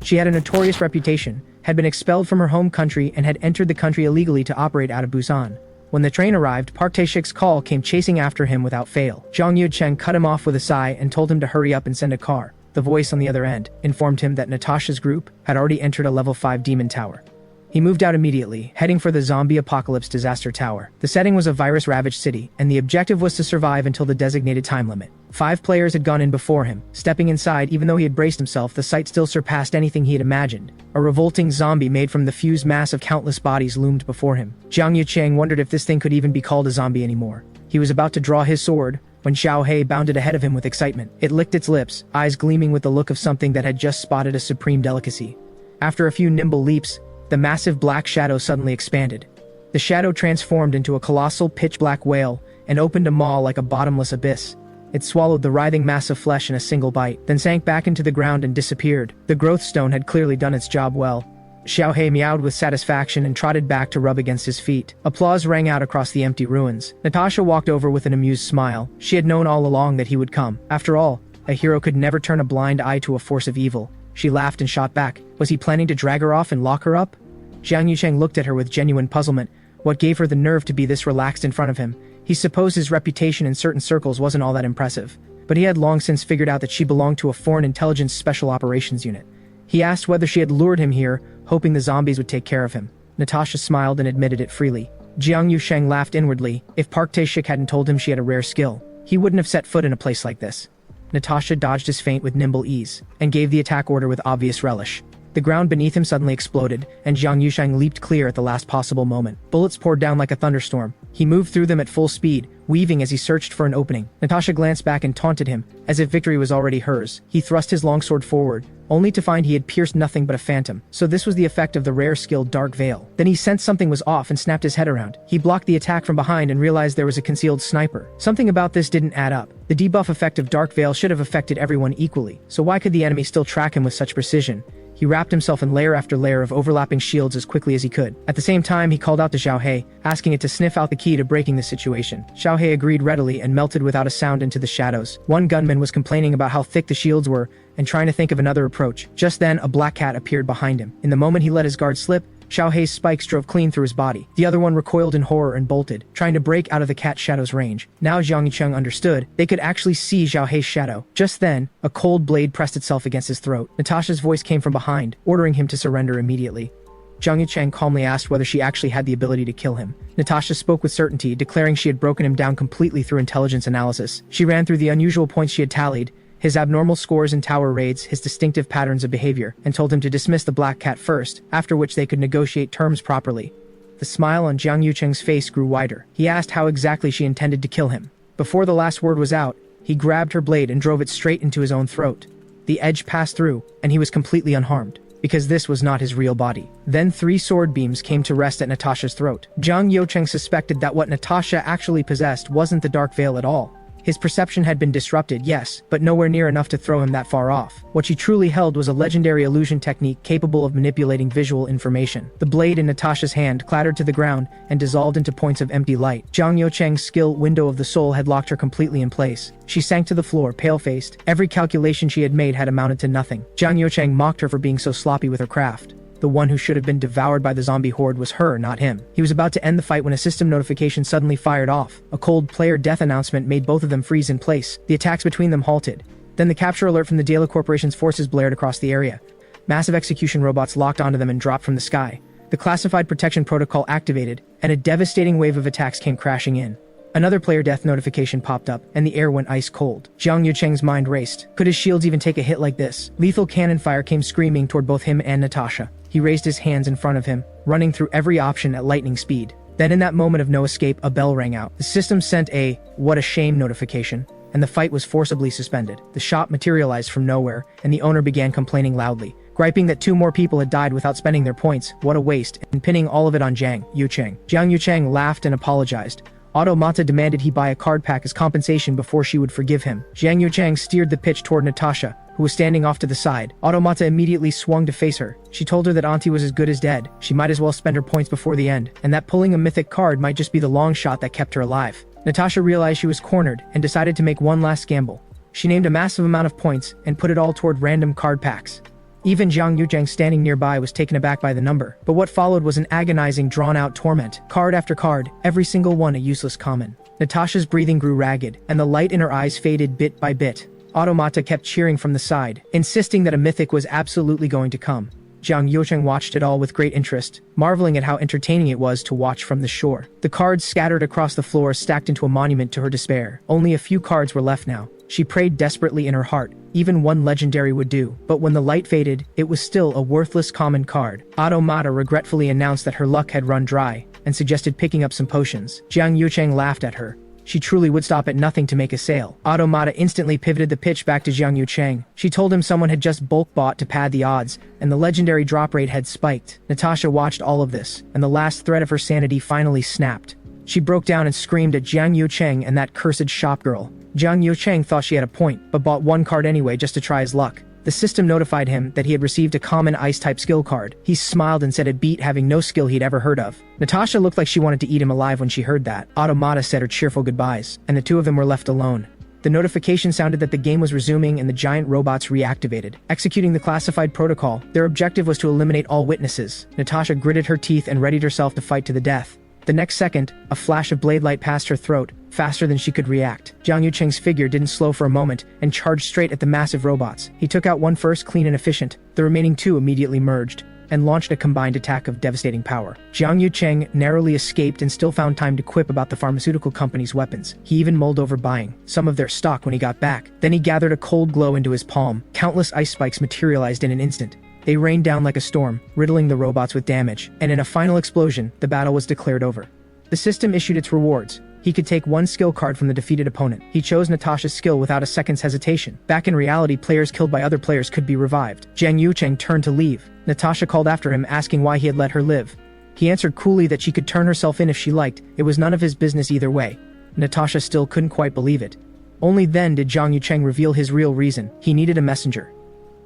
Speaker 1: She had a notorious reputation, had been expelled from her home country and had entered the country illegally to operate out of Busan. When the train arrived, Park Tae-shik's call came chasing after him without fail. Kang Yoo-seong cut him off with a sigh and told him to hurry up and send a car. The voice on the other end informed him that Natasha's group had already entered a level 5 demon tower. He moved out immediately, heading for the zombie apocalypse disaster tower. The setting was a virus-ravaged city, and the objective was to survive until the designated time limit. 5 players had gone in before him. Stepping inside, even though he had braced himself, the sight still surpassed anything he had imagined. A revolting zombie made from the fused mass of countless bodies loomed before him. Kang Yoo-seong wondered if this thing could even be called a zombie anymore. He was about to draw his sword, when Xiaohei bounded ahead of him with excitement. It licked its lips, eyes gleaming with the look of something that had just spotted a supreme delicacy. After a few nimble leaps, the massive black shadow suddenly expanded. The shadow transformed into a colossal pitch-black whale and opened a maw like a bottomless abyss. It swallowed the writhing mass of flesh in a single bite, then sank back into the ground and disappeared. The growth stone had clearly done its job well. Xiaohei meowed with satisfaction and trotted back to rub against his feet. Applause rang out across the empty ruins. Natasha walked over with an amused smile. She had known all along that he would come. After all, a hero could never turn a blind eye to a force of evil. She laughed and shot back. Was he planning to drag her off and lock her up? Kang Yoo-seong looked at her with genuine puzzlement. What gave her the nerve to be this relaxed in front of him? He supposed his reputation in certain circles wasn't all that impressive, but he had long since figured out that she belonged to a foreign intelligence special operations unit. He asked whether she had lured him here, hoping the zombies would take care of him. Natasha smiled and admitted it freely. Kang Yoo-seong laughed inwardly. If Park Tae-shik hadn't told him she had a rare skill, he wouldn't have set foot in a place like this. Natasha dodged his feint with nimble ease, and gave the attack order with obvious relish. The ground beneath him suddenly exploded, and Kang Yoo-seong leaped clear at the last possible moment. Bullets poured down like a thunderstorm. He moved through them at full speed, weaving as he searched for an opening. Natasha glanced back and taunted him, as if victory was already hers. He thrust his longsword forward, only to find he had pierced nothing but a phantom. So this was the effect of the rare skill Dark Veil. Then he sensed something was off and snapped his head around. He blocked the attack from behind and realized there was a concealed sniper. Something about this didn't add up. The debuff effect of Dark Veil should have affected everyone equally, so why could the enemy still track him with such precision? He wrapped himself in layer after layer of overlapping shields as quickly as he could. At the same time, he called out to Xiaohei, asking it to sniff out the key to breaking the situation. Xiaohei agreed readily and melted without a sound into the shadows. One gunman was complaining about how thick the shields were and trying to think of another approach. Just then, a black cat appeared behind him. In the moment he let his guard slip, Xiaohei's spikes drove clean through his body. The other one recoiled in horror and bolted, trying to break out of the cat's shadow's range. Now Kang Yoo-seong understood. They could actually see Xiaohei's shadow. Just then, a cold blade pressed itself against his throat. Natasha's voice came from behind, ordering him to surrender immediately. Kang Yoo-seong calmly asked whether she actually had the ability to kill him. Natasha spoke with certainty, declaring she had broken him down completely through intelligence analysis. She ran through the unusual points she had tallied, his abnormal scores in tower raids, his distinctive patterns of behavior, and told him to dismiss the Black Cat first, after which they could negotiate terms properly. The smile on Kang Yoo-seong's face grew wider. He asked how exactly she intended to kill him. Before the last word was out, he grabbed her blade and drove it straight into his own throat. The edge passed through, and he was completely unharmed, because this was not his real body. Then 3 sword beams came to rest at Natasha's throat. Kang Yoo-seong suspected that what Natasha actually possessed wasn't the dark veil at all. His perception had been disrupted, yes, but nowhere near enough to throw him that far off. What she truly held was a legendary illusion technique capable of manipulating visual information. The blade in Natasha's hand clattered to the ground and dissolved into points of empty light. Kang Yoo-seong's skill window of the soul had locked her completely in place. She sank to the floor, pale-faced. Every calculation she had made had amounted to nothing. Kang Yoo-seong mocked her for being so sloppy with her craft. The one who should have been devoured by the zombie horde was her, not him. He was about to end the fight when a system notification suddenly fired off. A cold player death announcement made both of them freeze in place. The attacks between them halted. Then the capture alert from the Duel Corporation's forces blared across the area. Massive execution robots locked onto them and dropped from the sky. The classified protection protocol activated, and a devastating wave of attacks came crashing in. Another player death notification popped up, and the air went ice cold. Kang Yoo-seong's mind raced. Could his shields even take a hit like this? Lethal cannon fire came screaming toward both him and Natasha. He raised his hands in front of him, running through every option at lightning speed. Then in that moment of no escape, a bell rang out. The system sent a "what a shame" notification, and the fight was forcibly suspended. The shop materialized from nowhere, and the owner began complaining loudly, griping that 2 more people had died without spending their points, what a waste, and pinning all of it on Kang Yoo-seong. Kang Yoo-seong laughed and apologized. Automata demanded he buy a card pack as compensation before she would forgive him. Kang Yoo-seong steered the pitch toward Natasha, who was standing off to the side. Automata immediately swung to face her. She told her that Auntie was as good as dead. She might as well spend her points before the end, and that pulling a mythic card might just be the long shot that kept her alive. Natasha realized she was cornered and decided to make one last gamble. She named a massive amount of points and put it all toward random card packs. Even Kang Yoo-seong standing nearby was taken aback by the number, but what followed was an agonizing, drawn-out torment. Card after card, every single one a useless common. Natasha's breathing grew ragged, and the light in her eyes faded bit by bit. Automata kept cheering from the side, insisting that a mythic was absolutely going to come. Kang Yoo-seong watched it all with great interest, marveling at how entertaining it was to watch from the shore. The cards scattered across the floor stacked into a monument to her despair. Only a few cards were left now. She prayed desperately in her heart. Even one legendary would do. But when the light faded, it was still a worthless common card. Automata regretfully announced that her luck had run dry, and suggested picking up some potions. Kang Yoo-seong laughed at her. She truly would stop at nothing to make a sale. Automata instantly pivoted the pitch back to Kang Yoo-seong. She told him someone had just bulk bought to pad the odds, and the legendary drop rate had spiked. Natasha watched all of this, and the last thread of her sanity finally snapped. She broke down and screamed at Kang Yoo-seong and that cursed shop girl. Kang Yoo-seong thought she had a point, but bought one card anyway just to try his luck. The system notified him that he had received a common ice-type skill card. He smiled and said it beat having no skill he'd ever heard of. Natasha looked like she wanted to eat him alive when she heard that. Automata said her cheerful goodbyes, and the two of them were left alone. The notification sounded that the game was resuming and the giant robots reactivated. Executing the classified protocol, their objective was to eliminate all witnesses. Natasha gritted her teeth and readied herself to fight to the death. The next second, a flash of blade light passed her throat, faster than she could react. Kang Yoo-seong's figure didn't slow for a moment, and charged straight at the massive robots. He took out one first, clean and efficient. The remaining 2 immediately merged, and launched a combined attack of devastating power. Kang Yoo-seong narrowly escaped and still found time to quip about the pharmaceutical company's weapons. He even mulled over buying some of their stock when he got back. Then he gathered a cold glow into his palm. Countless ice spikes materialized in an instant. They rained down like a storm, riddling the robots with damage, and in a final explosion, the battle was declared over. The system issued its rewards. He could take one skill card from the defeated opponent. He chose Natasha's skill without a second's hesitation. Back in reality, players killed by other players could be revived. Kang Yoo-seong turned to leave. Natasha called after him, asking why he had let her live. He answered coolly that she could turn herself in if she liked. It was none of his business either way. Natasha still couldn't quite believe it. Only then did Kang Yoo-seong reveal his real reason. He needed a messenger.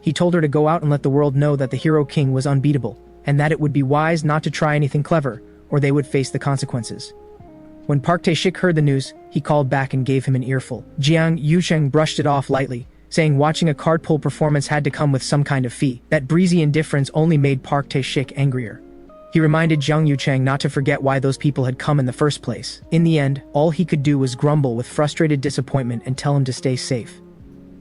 Speaker 1: He told her to go out and let the world know that the Hero King was unbeatable, and that it would be wise not to try anything clever, or they would face the consequences. When Park Tae-shik heard the news, he called back and gave him an earful. Kang Yoo-seong brushed it off lightly, saying watching a card pull performance had to come with some kind of fee. That breezy indifference only made Park Tae-shik angrier. He reminded Kang Yoo-seong not to forget why those people had come in the first place. In the end, all he could do was grumble with frustrated disappointment and tell him to stay safe.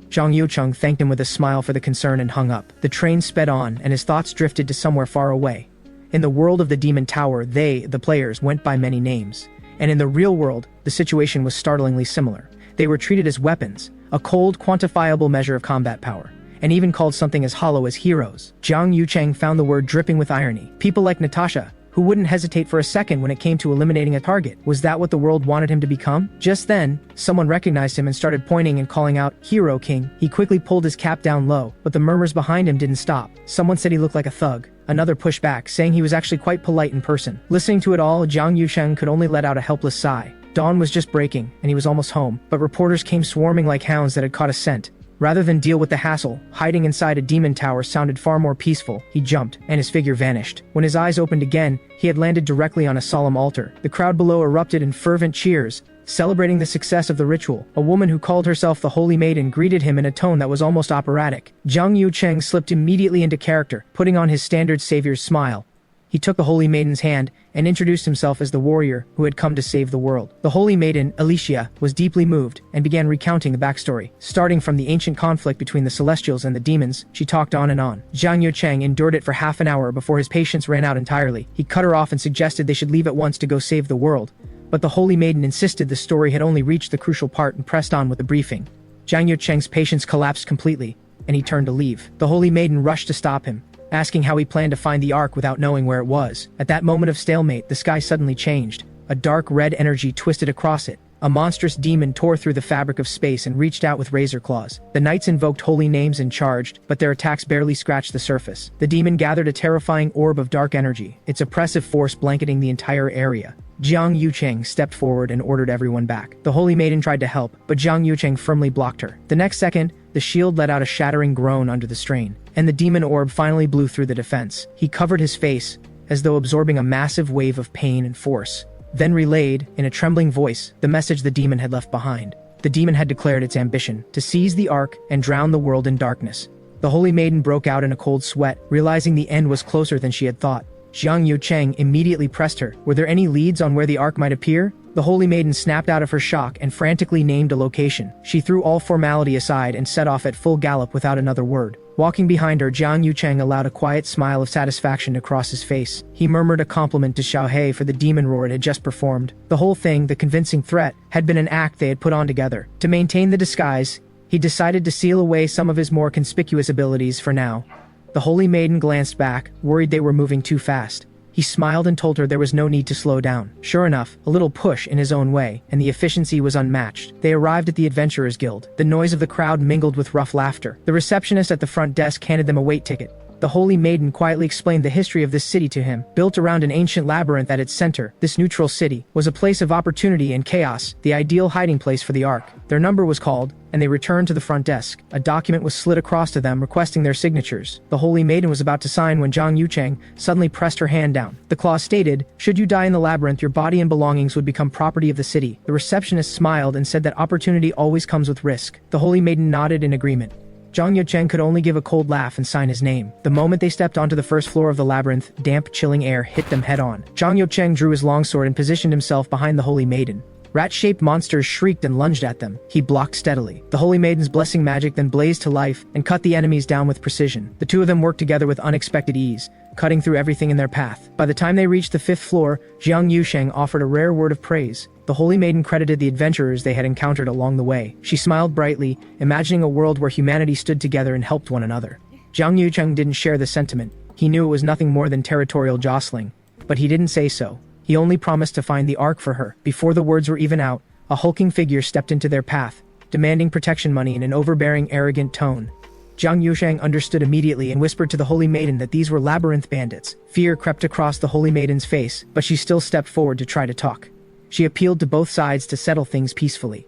Speaker 1: Kang Yoo-seong thanked him with a smile for the concern and hung up. The train sped on, and his thoughts drifted to somewhere far away. In the world of the Demon Tower, they, the players, went by many names. And in the real world, the situation was startlingly similar. They were treated as weapons, a cold, quantifiable measure of combat power, and even called something as hollow as heroes. Kang Yoo-seong found the word dripping with irony. People like Natasha, who wouldn't hesitate for a second when it came to eliminating a target. Was that what the world wanted him to become? Just then, someone recognized him and started pointing and calling out, "Hero King." He quickly pulled his cap down low, but the murmurs behind him didn't stop. Someone said he looked like a thug. Another pushed back, saying he was actually quite polite in person. Listening to it all, Kang Yoo-seong could only let out a helpless sigh. Dawn was just breaking, and he was almost home, but reporters came swarming like hounds that had caught a scent. Rather than deal with the hassle, hiding inside a demon tower sounded far more peaceful. He jumped, and his figure vanished. When his eyes opened again, he had landed directly on a solemn altar. The crowd below erupted in fervent cheers, celebrating the success of the ritual. A woman who called herself the Holy Maiden greeted him in a tone that was almost operatic. Kang Yoo-seong slipped immediately into character, putting on his standard savior's smile. He took the Holy Maiden's hand and introduced himself as the warrior who had come to save the world. The Holy Maiden, Alicia, was deeply moved and began recounting the backstory. Starting from the ancient conflict between the Celestials and the demons, she talked on and on. Kang Yoo-seong endured it for half an hour before his patience ran out entirely. He cut her off and suggested they should leave at once to go save the world, but the Holy Maiden insisted the story had only reached the crucial part and pressed on with the briefing. Kang Yoo-seong's patience collapsed completely, and he turned to leave. The Holy Maiden rushed to stop him, asking how he planned to find the Ark without knowing where it was. At that moment of stalemate, the sky suddenly changed. A dark red energy twisted across it. A monstrous demon tore through the fabric of space and reached out with razor claws. The knights invoked holy names and charged, but their attacks barely scratched the surface. The demon gathered a terrifying orb of dark energy, its oppressive force blanketing the entire area. Kang Yoo-seong stepped forward and ordered everyone back. The Holy Maiden tried to help, but Kang Yoo-seong firmly blocked her. The next second, the shield let out a shattering groan under the strain, and the demon orb finally blew through the defense. He covered his face, as though absorbing a massive wave of pain and force, then relayed, in a trembling voice, the message the demon had left behind. The demon had declared its ambition, to seize the Ark and drown the world in darkness. The Holy Maiden broke out in a cold sweat, realizing the end was closer than she had thought. Kang Yoo-seong immediately pressed her. Were there any leads on where the Ark might appear? The Holy Maiden snapped out of her shock and frantically named a location. She threw all formality aside and set off at full gallop without another word. Walking behind her, Kang Yoo-seong allowed a quiet smile of satisfaction to cross his face. He murmured a compliment to Xiaohei for the demon roar it had just performed. The whole thing, the convincing threat, had been an act they had put on together. To maintain the disguise, he decided to seal away some of his more conspicuous abilities for now. The Holy Maiden glanced back, worried they were moving too fast. He smiled and told her there was no need to slow down. Sure enough, a little push in his own way, and the efficiency was unmatched. They arrived at the Adventurers Guild. The noise of the crowd mingled with rough laughter. The receptionist at the front desk handed them a wait ticket. The Holy Maiden quietly explained the history of this city to him. Built around an ancient labyrinth at its center, this neutral city was a place of opportunity and chaos, the ideal hiding place for the Ark. Their number was called, and they returned to the front desk. A document was slid across to them requesting their signatures. The Holy Maiden was about to sign when Kang Yoo-seong suddenly pressed her hand down. The clause stated, "Should you die in the labyrinth, your body and belongings would become property of the city." The receptionist smiled and said that opportunity always comes with risk. The Holy Maiden nodded in agreement. Kang Yoo-seong could only give a cold laugh and sign his name. The moment they stepped onto the first floor of the labyrinth, damp, chilling air hit them head-on. Kang Yoo-seong drew his longsword and positioned himself behind the Holy Maiden. Rat-shaped monsters shrieked and lunged at them. He blocked steadily. The Holy Maiden's blessing magic then blazed to life and cut the enemies down with precision. The two of them worked together with unexpected ease, cutting through everything in their path. By the time they reached the fifth floor, Kang Yoo-seong offered a rare word of praise. The Holy Maiden credited the adventurers they had encountered along the way. She smiled brightly, imagining a world where humanity stood together and helped one another. Kang Yoo-seong didn't share the sentiment. He knew it was nothing more than territorial jostling, but he didn't say so. He only promised to find the Ark for her. Before the words were even out, a hulking figure stepped into their path, demanding protection money in an overbearing, arrogant tone. Kang Yoo-seong understood immediately and whispered to the Holy Maiden that these were Labyrinth bandits. Fear crept across the Holy Maiden's face, but she still stepped forward to try to talk. She appealed to both sides to settle things peacefully.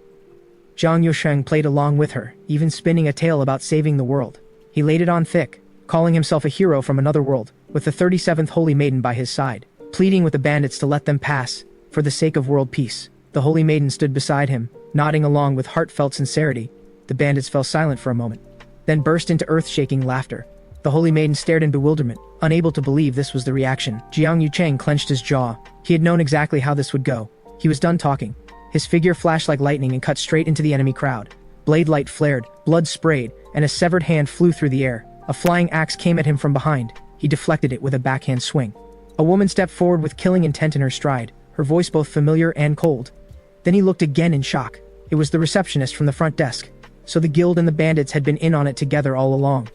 Speaker 1: Kang Yoo-seong played along with her, even spinning a tale about saving the world. He laid it on thick, calling himself a hero from another world, with the 37th Holy Maiden by his side, pleading with the bandits to let them pass, for the sake of world peace. The Holy Maiden stood beside him, nodding along with heartfelt sincerity. The bandits fell silent for a moment, then burst into earth-shaking laughter. The Holy Maiden stared in bewilderment, unable to believe this was the reaction. Kang Yoo-seong clenched his jaw. He had known exactly how this would go. He was done talking. His figure flashed like lightning and cut straight into the enemy crowd. Blade light flared, blood sprayed, and a severed hand flew through the air. A flying axe came at him from behind. He deflected it with a backhand swing. A woman stepped forward with killing intent in her stride, her voice both familiar and cold. Then he looked again in shock. It It was the receptionist from the front desk. So the guild and the bandits had been in on it together all along.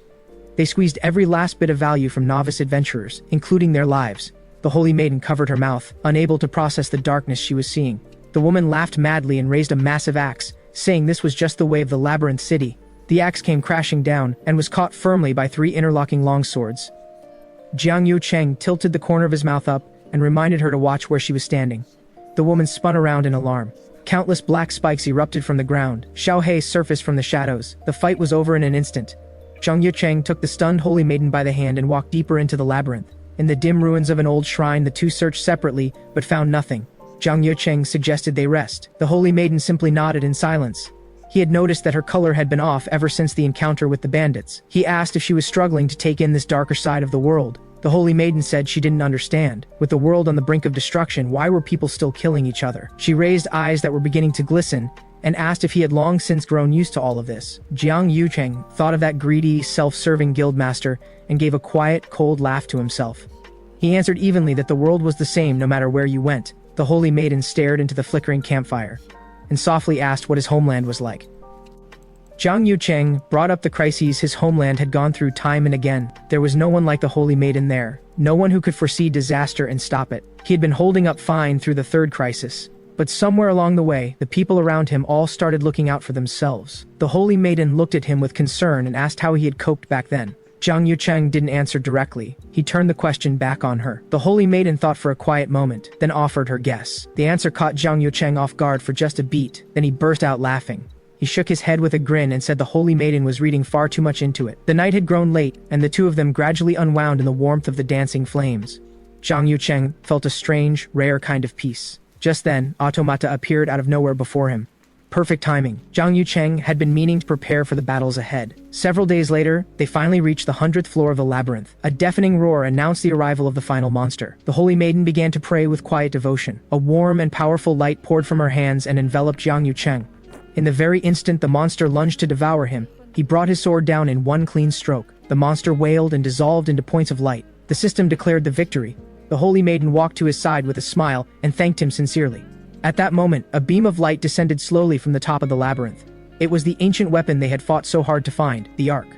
Speaker 1: They squeezed every last bit of value from novice adventurers, including their lives. The holy maiden covered her mouth, unable to process the darkness she was seeing. The woman laughed madly and raised a massive axe, saying this was just the way of the Labyrinth city. The axe came crashing down, and was caught firmly by 3 interlocking longswords. Kang Yoo-seong tilted the corner of his mouth up, and reminded her to watch where she was standing. The woman spun around in alarm. Countless black spikes erupted from the ground. Xiao He surfaced from the shadows. The fight was over in an instant. Kang Yoo-seong took the stunned holy maiden by the hand and walked deeper into the labyrinth. In the dim ruins of an old shrine, the two searched separately, but found nothing. Kang Yoo-seong suggested they rest. The holy maiden simply nodded in silence. He had noticed that her color had been off ever since the encounter with the bandits. He asked if she was struggling to take in this darker side of the world. The holy maiden said she didn't understand. With the world on the brink of destruction, why were people still killing each other? She raised eyes that were beginning to glisten, and asked if he had long since grown used to all of this. Kang Yoo-seong thought of that greedy, self-serving guildmaster, and gave a quiet, cold laugh to himself. He answered evenly that the world was the same no matter where you went. The holy maiden stared into the flickering campfire, and softly asked what his homeland was like. Kang Yoo-seong brought up the crises his homeland had gone through time and again. There was no one like the holy maiden there, no one who could foresee disaster and stop it. He had been holding up fine through the 3rd crisis, but somewhere along the way, the people around him all started looking out for themselves. The holy maiden looked at him with concern and asked how he had coped back then. Kang Yoo-seong didn't answer directly. He turned the question back on her. The holy maiden thought for a quiet moment, then offered her guess. The answer caught Kang Yoo-seong off guard for just a beat, then he burst out laughing. He shook his head with a grin and said the holy maiden was reading far too much into it. The night had grown late, and the two of them gradually unwound in the warmth of the dancing flames. Kang Yoo-seong felt a strange, rare kind of peace. Just then, automata appeared out of nowhere before him. Perfect timing. Kang Yoo-seong had been meaning to prepare for the battles ahead. Several days later, they finally reached the 100th floor of the Labyrinth. A deafening roar announced the arrival of the final monster. The holy maiden began to pray with quiet devotion. A warm and powerful light poured from her hands and enveloped Kang Yoo-seong. In the very instant the monster lunged to devour him, he brought his sword down in one clean stroke. The monster wailed and dissolved into points of light. The system declared the victory. The holy maiden walked to his side with a smile and thanked him sincerely. At that moment, a beam of light descended slowly from the top of the labyrinth. It was the ancient weapon they had fought so hard to find, the Ark.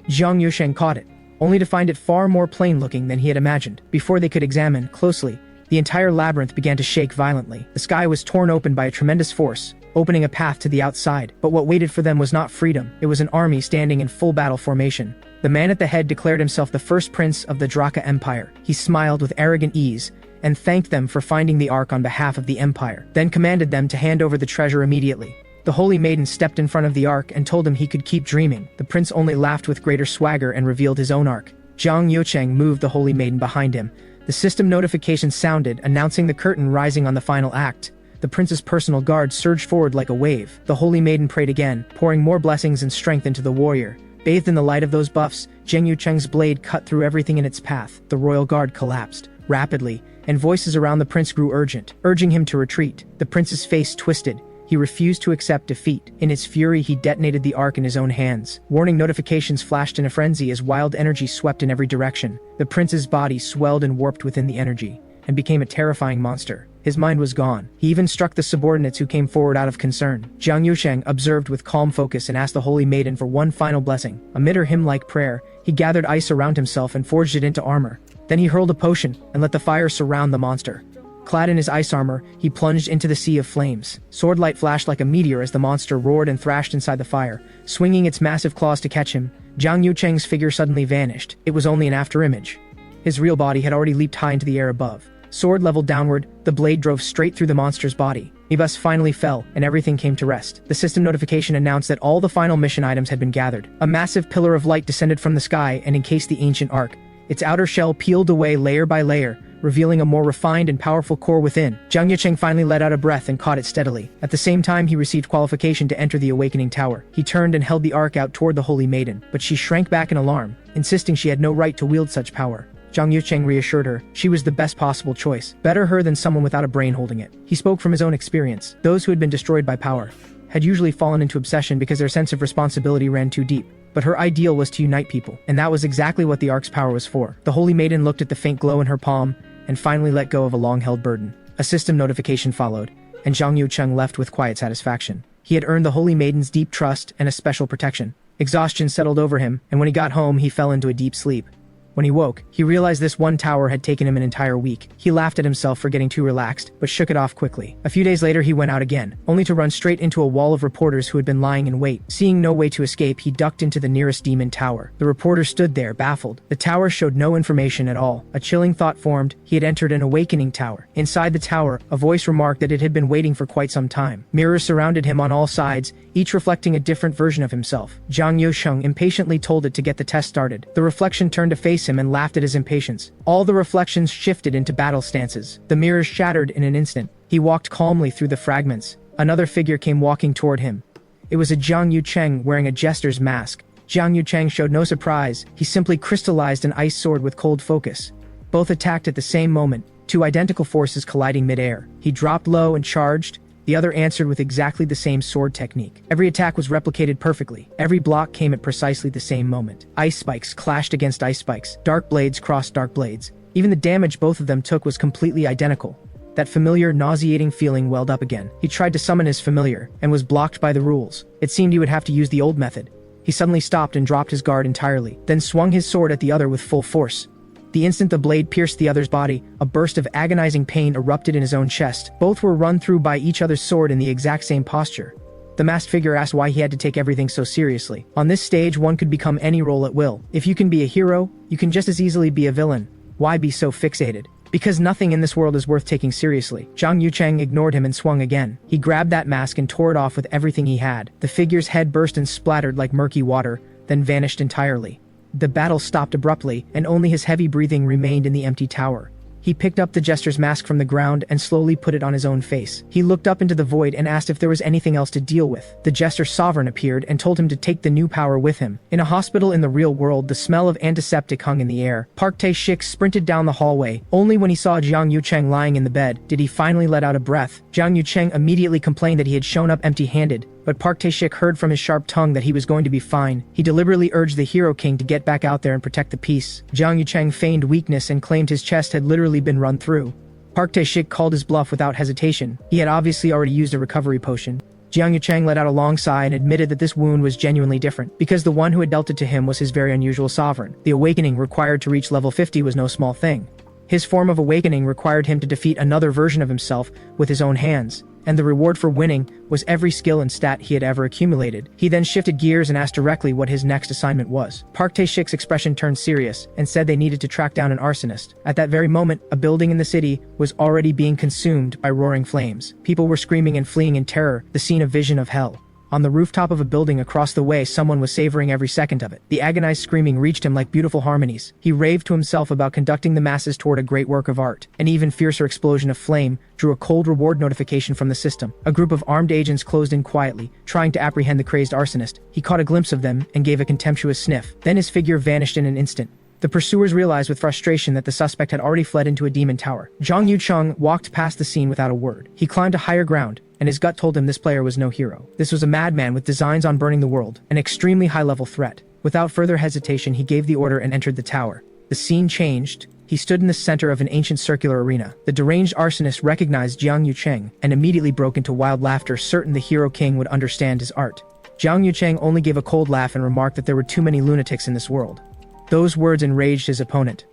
Speaker 1: Kang Yoo-seong caught it, only to find it far more plain-looking than he had imagined. Before they could examine closely, the entire labyrinth began to shake violently. The sky was torn open by a tremendous force, opening a path to the outside. But what waited for them was not freedom. It was an army standing in full battle formation. The man at the head declared himself the first prince of the Draka Empire. He smiled with arrogant ease, and thanked them for finding the Ark on behalf of the Empire, then commanded them to hand over the treasure immediately. The holy maiden stepped in front of the Ark and told him he could keep dreaming. The prince only laughed with greater swagger and revealed his own Ark. Kang Yoo-seong moved the holy maiden behind him. The system notification sounded, announcing the curtain rising on the final act. The prince's personal guard surged forward like a wave. The holy maiden prayed again, pouring more blessings and strength into the warrior. Bathed in the light of those buffs, Kang Yoo-seong's blade cut through everything in its path. The royal guard collapsed rapidly, and voices around the prince grew urgent, urging him to retreat. The prince's face twisted. He refused to accept defeat. In his fury, he detonated the Ark in his own hands. Warning notifications flashed in a frenzy as wild energy swept in every direction. The prince's body swelled and warped within the energy, and became a terrifying monster. His mind was gone. He even struck the subordinates who came forward out of concern. Kang Yoo-seong observed with calm focus and asked the holy maiden for one final blessing. Amid her hymn-like prayer, he gathered ice around himself and forged it into armor. Then he hurled a potion and let the fire surround the monster. Clad in his ice armor, he plunged into the sea of flames. Swordlight flashed like a meteor as the monster roared and thrashed inside the fire, swinging its massive claws to catch him. Kang Yoo-seong's figure suddenly vanished. It was only an afterimage. His real body had already leaped high into the air above. Sword leveled downward, the blade drove straight through the monster's body. Mibus finally fell, and everything came to rest. The system notification announced that all the final mission items had been gathered. A massive pillar of light descended from the sky and encased the ancient Ark. Its outer shell peeled away layer by layer, revealing a more refined and powerful core within. Kang Yoo-seong finally let out a breath and caught it steadily. At the same time, he received qualification to enter the Awakening Tower. He turned and held the Ark out toward the Holy Maiden, but she shrank back in alarm, insisting she had no right to wield such power. Kang Yoo-seong reassured her she was the best possible choice, better her than someone without a brain holding it. He spoke from his own experience. Those who had been destroyed by power had usually fallen into obsession because their sense of responsibility ran too deep. But her ideal was to unite people, and that was exactly what the Ark's power was for. The Holy Maiden looked at the faint glow in her palm, and finally let go of a long-held burden. A system notification followed, and Kang Yoo-seong left with quiet satisfaction. He had earned the Holy Maiden's deep trust and a special protection. Exhaustion settled over him, and when he got home he fell into a deep sleep. When he woke, he realized this one tower had taken him an entire week. He laughed at himself for getting too relaxed, but shook it off quickly. A few days later he went out again, only to run straight into a wall of reporters who had been lying in wait. Seeing no way to escape, he ducked into the nearest demon tower. The reporter stood there, baffled. The tower showed no information at all. A chilling thought formed. He had entered an awakening tower. Inside the tower, a voice remarked that it had been waiting for quite some time. Mirrors surrounded him on all sides, each reflecting a different version of himself. Kang Yoo-seong impatiently told it to get the test started. The reflection turned to face him and laughed at his impatience. All the reflections shifted into battle stances. The mirrors shattered in an instant. He walked calmly through the fragments. Another figure came walking toward him. It was a Kang Yoo-seong wearing a jester's mask. Kang Yoo-seong showed no surprise. He simply crystallized an ice sword with cold focus. Both attacked at the same moment, two identical forces colliding mid-air. He dropped low and charged. The other answered with exactly the same sword technique. Every attack was replicated perfectly. Every block came at precisely the same moment. Ice spikes clashed against ice spikes. Dark blades crossed dark blades. Even the damage both of them took was completely identical. That familiar, nauseating feeling welled up again. He tried to summon his familiar, and was blocked by the rules. It seemed he would have to use the old method. He suddenly stopped and dropped his guard entirely, then swung his sword at the other with full force. The instant the blade pierced the other's body, a burst of agonizing pain erupted in his own chest. Both were run through by each other's sword in the exact same posture. The masked figure asked why he had to take everything so seriously. On this stage, one could become any role at will. If you can be a hero, you can just as easily be a villain. Why be so fixated? Because nothing in this world is worth taking seriously. Kang Yoo-seong ignored him and swung again. He grabbed that mask and tore it off with everything he had. The figure's head burst and splattered like murky water, then vanished entirely. The battle stopped abruptly, and only his heavy breathing remained in the empty tower. He picked up the jester's mask from the ground and slowly put it on his own face. He looked up into the void and asked if there was anything else to deal with. The jester's sovereign appeared and told him to take the new power with him. In a hospital in the real world, the smell of antiseptic hung in the air. Park Tae-shik sprinted down the hallway. Only when he saw Kang Yoo-seong lying in the bed did he finally let out a breath. Kang Yoo-seong immediately complained that he had shown up empty-handed, but Park Tae-shik heard from his sharp tongue that he was going to be fine. He deliberately urged the Hero King to get back out there and protect the peace. Kang Yoo-seong feigned weakness and claimed his chest had literally been run through. Park Tae-shik called his bluff without hesitation. He had obviously already used a recovery potion. Kang Yoo-seong let out a long sigh and admitted that this wound was genuinely different, because the one who had dealt it to him was his very unusual sovereign. The awakening required to reach level 50 was no small thing. His form of awakening required him to defeat another version of himself with his own hands, and the reward for winning was every skill and stat he had ever accumulated. He then shifted gears and asked directly what his next assignment was. Park Tae-shik's expression turned serious and said they needed to track down an arsonist. At that very moment, a building in the city was already being consumed by roaring flames. People were screaming and fleeing in terror, the scene a vision of hell. On the rooftop of a building across the way, someone was savoring every second of it. The agonized screaming reached him like beautiful harmonies. He raved to himself about conducting the masses toward a great work of art. An even fiercer explosion of flame drew a cold reward notification from the system. A group of armed agents closed in quietly, trying to apprehend the crazed arsonist. He caught a glimpse of them and gave a contemptuous sniff. Then his figure vanished in an instant. The pursuers realized with frustration that the suspect had already fled into a demon tower. Kang Yoo-seong walked past the scene without a word. He climbed to higher ground, and his gut told him this player was no hero. This was a madman with designs on burning the world, an extremely high-level threat. Without further hesitation, he gave the order and entered the tower. The scene changed. He stood in the center of an ancient circular arena. The deranged arsonist recognized Kang Yoo-seong and immediately broke into wild laughter, certain the Hero King would understand his art. Kang Yoo-seong only gave a cold laugh and remarked that there were too many lunatics in this world. Those words enraged his opponent.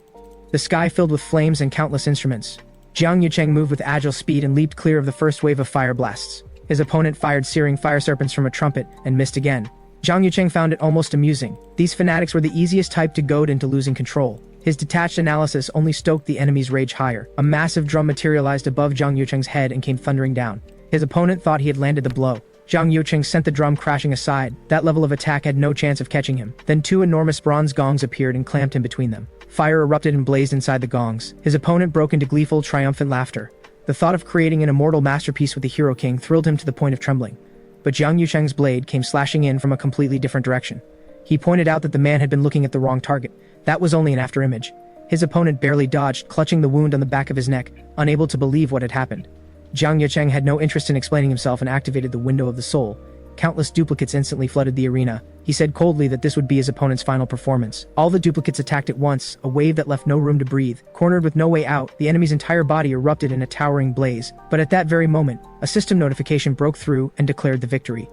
Speaker 1: The sky filled with flames and countless instruments. Kang Yoo-seong moved with agile speed and leaped clear of the first wave of fire blasts. His opponent fired searing fire serpents from a trumpet and missed again. Kang Yoo-seong found it almost amusing. These fanatics were the easiest type to goad into losing control. His detached analysis only stoked the enemy's rage higher. A massive drum materialized above Kang Yoo-seong's head and came thundering down. His opponent thought he had landed the blow. Kang Yoo-seong sent the drum crashing aside. That level of attack had no chance of catching him. Then two enormous bronze gongs appeared and clamped him between them. Fire erupted and blazed inside the gongs. His opponent broke into gleeful, triumphant laughter. The thought of creating an immortal masterpiece with the Hero King thrilled him to the point of trembling. But Kang Yoo-seong's blade came slashing in from a completely different direction. He pointed out that the man had been looking at the wrong target. That was only an afterimage. His opponent barely dodged, clutching the wound on the back of his neck, unable to believe what had happened. Kang Yoo-seong had no interest in explaining himself and activated the window of the soul. countless duplicates instantly flooded the arena. He said coldly that this would be his opponent's final performance. All the duplicates attacked at once, a wave that left no room to breathe. Cornered with no way out, the enemy's entire body erupted in a towering blaze. But at that very moment, a system notification broke through and declared the victory.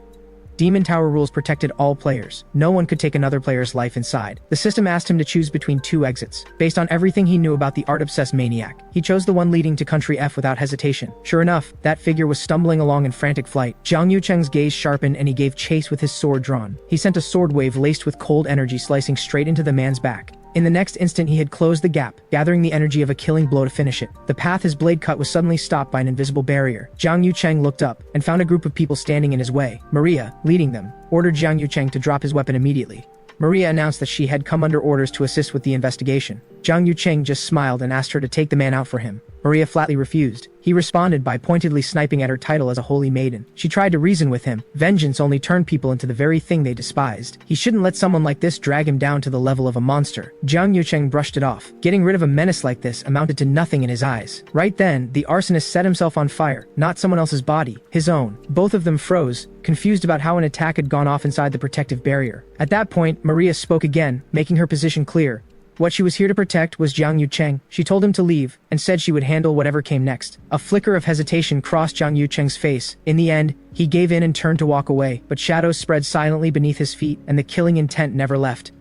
Speaker 1: Demon Tower rules protected all players. No one could take another player's life inside. The system asked him to choose between two exits. Based on everything he knew about the art-obsessed maniac, he chose the one leading to Country F without hesitation. Sure enough, that figure was stumbling along in frantic flight. Kang Yoo-seong's gaze sharpened and he gave chase with his sword drawn. He sent a sword wave laced with cold energy slicing straight into the man's back. In the next instant he had closed the gap, gathering the energy of a killing blow to finish it. The path his blade cut was suddenly stopped by an invisible barrier. Kang Yoo-seong looked up, and found a group of people standing in his way. Maria, leading them, ordered Kang Yoo-seong to drop his weapon immediately. Maria announced that she had come under orders to assist with the investigation. Kang Yoo-seong just smiled and asked her to take the man out for him. Maria flatly refused. He responded by pointedly sniping at her title as a holy maiden. She tried to reason with him. Vengeance only turned people into the very thing they despised. He shouldn't let someone like this drag him down to the level of a monster. Kang Yoo-seong brushed it off. Getting rid of a menace like this amounted to nothing in his eyes. Right then, the arsonist set himself on fire, not someone else's body, his own. Both of them froze, confused about how an attack had gone off inside the protective barrier. At that point, Maria spoke again, making her position clear. What she was here to protect was Kang Yoo-seong. She told him to leave, and said she would handle whatever came next. A flicker of hesitation crossed Kang Yoo-seong's face. In the end, he gave in and turned to walk away, but shadows spread silently beneath his feet, and the killing intent never left.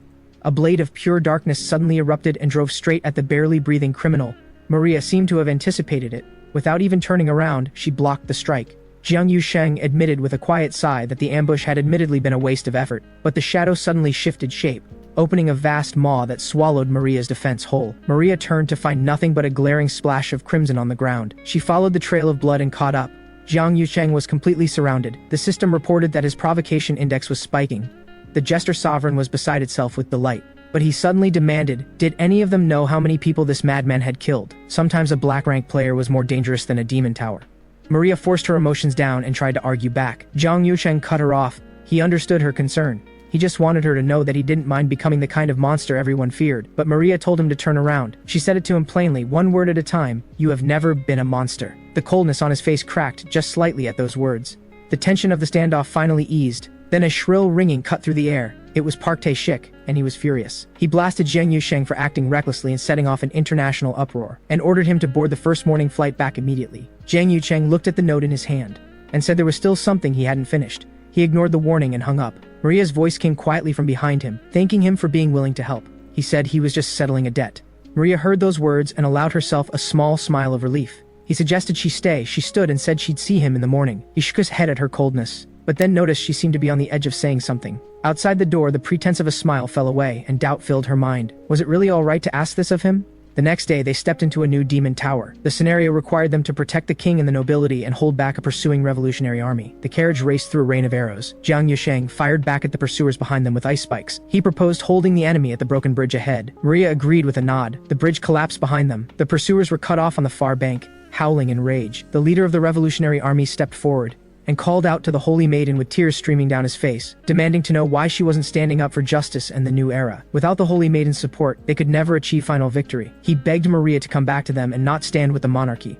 Speaker 1: A blade of pure darkness suddenly erupted and drove straight at the barely breathing criminal. Maria seemed to have anticipated it. Without even turning around, she blocked the strike. Kang Yoo-seong admitted with a quiet sigh that the ambush had admittedly been a waste of effort, but the shadow suddenly shifted shape, opening a vast maw that swallowed Maria's defense whole. Maria turned to find nothing but a glaring splash of crimson on the ground. She followed the trail of blood and caught up. Kang Yoo-seong was completely surrounded. The system reported that his provocation index was spiking. The Jester Sovereign was beside itself with delight. But he suddenly demanded, did any of them know how many people this madman had killed? Sometimes a black rank player was more dangerous than a demon tower. Maria forced her emotions down and tried to argue back. Kang Yoo-seong cut her off. He understood her concern. He just wanted her to know that he didn't mind becoming the kind of monster everyone feared. But Maria told him to turn around. She said it to him plainly, one word at a time. You have never been a monster. The coldness on his face cracked just slightly at those words. The tension of the standoff finally eased. Then a shrill ringing cut through the air. It was Park Tae-shik, and he was furious. He blasted Kang Yoo-seong for acting recklessly and setting off an international uproar, and ordered him to board the first morning flight back immediately. Kang Yoo-seong looked at the note in his hand, and said there was still something he hadn't finished. He ignored the warning and hung up. Maria's voice came quietly from behind him, thanking him for being willing to help. He said he was just settling a debt. Maria heard those words and allowed herself a small smile of relief. He suggested she stay. She stood and said she'd see him in the morning. He shook his head at her coldness, but then noticed she seemed to be on the edge of saying something. Outside the door, the pretense of a smile fell away, and doubt filled her mind. Was it really all right to ask this of him? The next day, they stepped into a new demon tower. The scenario required them to protect the king and the nobility and hold back a pursuing revolutionary army. The carriage raced through a rain of arrows. Kang Yoo-seong fired back at the pursuers behind them with ice spikes. He proposed holding the enemy at the broken bridge ahead. Maria agreed with a nod. The bridge collapsed behind them. The pursuers were cut off on the far bank, howling in rage. The leader of the revolutionary army stepped forward and called out to the holy maiden with tears streaming down his face, demanding to know why she wasn't standing up for justice and the new era. Without the holy maiden's support, they could never achieve final victory. He begged Maria to come back to them and not stand with the monarchy.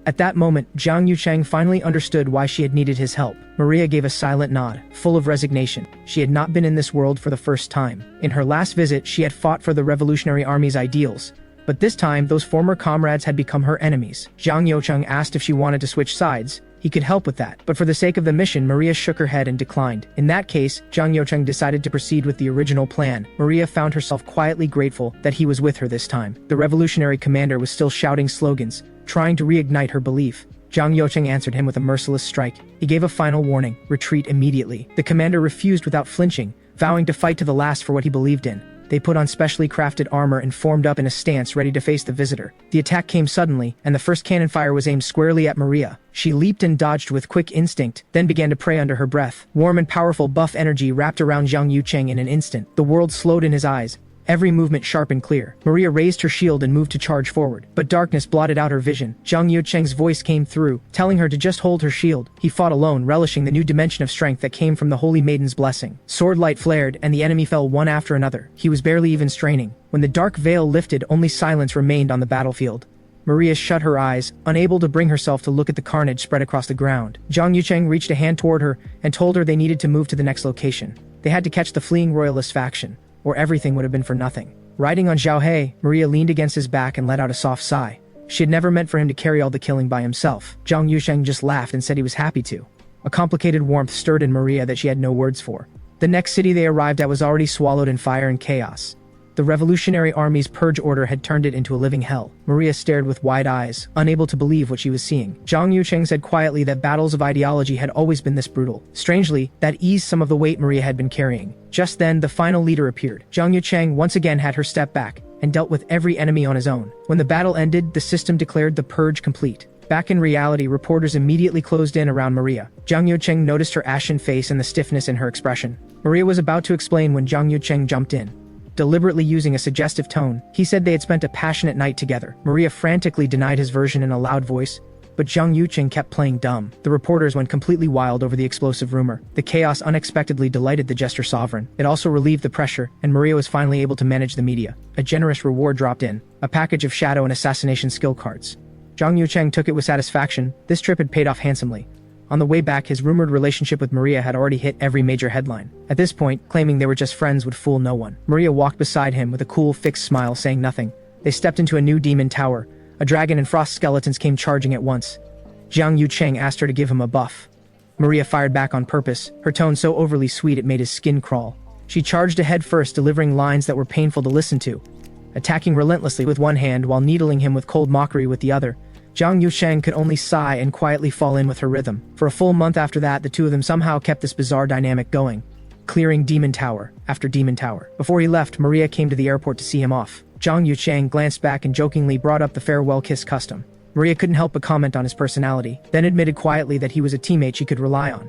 Speaker 1: At that moment, Kang Yoo-seong finally understood why she had needed his help. Maria gave a silent nod, full of resignation. She had not been in this world for the first time. In her last visit, she had fought for the revolutionary army's ideals, but this time, those former comrades had become her enemies. Kang Yoo-seong asked if she wanted to switch sides. He could help with that, but for the sake of the mission, Maria shook her head and declined. In that case, Kang Yoo-seong decided to proceed with the original plan. Maria found herself quietly grateful that he was with her this time. The revolutionary commander was still shouting slogans, trying to reignite her belief. Kang Yoo-seong answered him with a merciless strike. He gave a final warning, retreat immediately. The commander refused without flinching, vowing to fight to the last for what he believed in. They put on specially crafted armor and formed up in a stance ready to face the visitor. The attack came suddenly, and the first cannon fire was aimed squarely at Maria. She leaped and dodged with quick instinct, then began to pray under her breath. Warm and powerful buff energy wrapped around Kang Yoo-seong in an instant. The world slowed in his eyes, every movement sharp and clear. Maria raised her shield and moved to charge forward, but darkness blotted out her vision. Kang Yoo-seong's voice came through, telling her to just hold her shield. He fought alone, relishing the new dimension of strength that came from the Holy Maiden's blessing. Sword light flared, and the enemy fell one after another. He was barely even straining. When the dark veil lifted, only silence remained on the battlefield. Maria shut her eyes, unable to bring herself to look at the carnage spread across the ground. Zhang Yucheng reached a hand toward her and told her they needed to move to the next location. They had to catch the fleeing royalist faction, or everything would have been for nothing. Riding on Zhao He, Maria leaned against his back and let out a soft sigh. She had never meant for him to carry all the killing by himself. Zhang Yucheng just laughed and said he was happy to. A complicated warmth stirred in Maria that she had no words for. The next city they arrived at was already swallowed in fire and chaos. The Revolutionary Army's purge order had turned it into a living hell. Maria stared with wide eyes, unable to believe what she was seeing. Zhang Yucheng said quietly that battles of ideology had always been this brutal. Strangely, that eased some of the weight Maria had been carrying. Just then, the final leader appeared. Zhang Yucheng once again had her step back and dealt with every enemy on his own. When the battle ended, the system declared the purge complete. Back in reality, reporters immediately closed in around Maria. Zhang Yucheng noticed her ashen face and the stiffness in her expression. Maria was about to explain when Zhang Yucheng jumped in. Deliberately using a suggestive tone, he said they had spent a passionate night together. Maria frantically denied his version in a loud voice, but Zhang Yucheng kept playing dumb. The reporters went completely wild over the explosive rumor. The chaos unexpectedly delighted the Jester Sovereign. It also relieved the pressure, and Maria was finally able to manage the media. A generous reward dropped in, a package of shadow and assassination skill cards. Zhang Yucheng took it with satisfaction. This trip had paid off handsomely. On the way back, his rumored relationship with Maria had already hit every major headline. At this point, claiming they were just friends would fool no one. Maria walked beside him with a cool, fixed smile, saying nothing. They stepped into a new demon tower. A dragon and frost skeletons came charging at once. Zhang Yucheng asked her to give him a buff. Maria fired back on purpose, her tone so overly sweet it made his skin crawl. She charged ahead first, delivering lines that were painful to listen to, attacking relentlessly with one hand while needling him with cold mockery with the other. Zhang Yucheng could only sigh and quietly fall in with her rhythm. For a full month after that, the two of them somehow kept this bizarre dynamic going, clearing demon tower after demon tower. Before he left, Maria came to the airport to see him off. Zhang Yucheng glanced back and jokingly brought up the farewell kiss custom. Maria couldn't help but comment on his personality, then admitted quietly that he was a teammate she could rely on.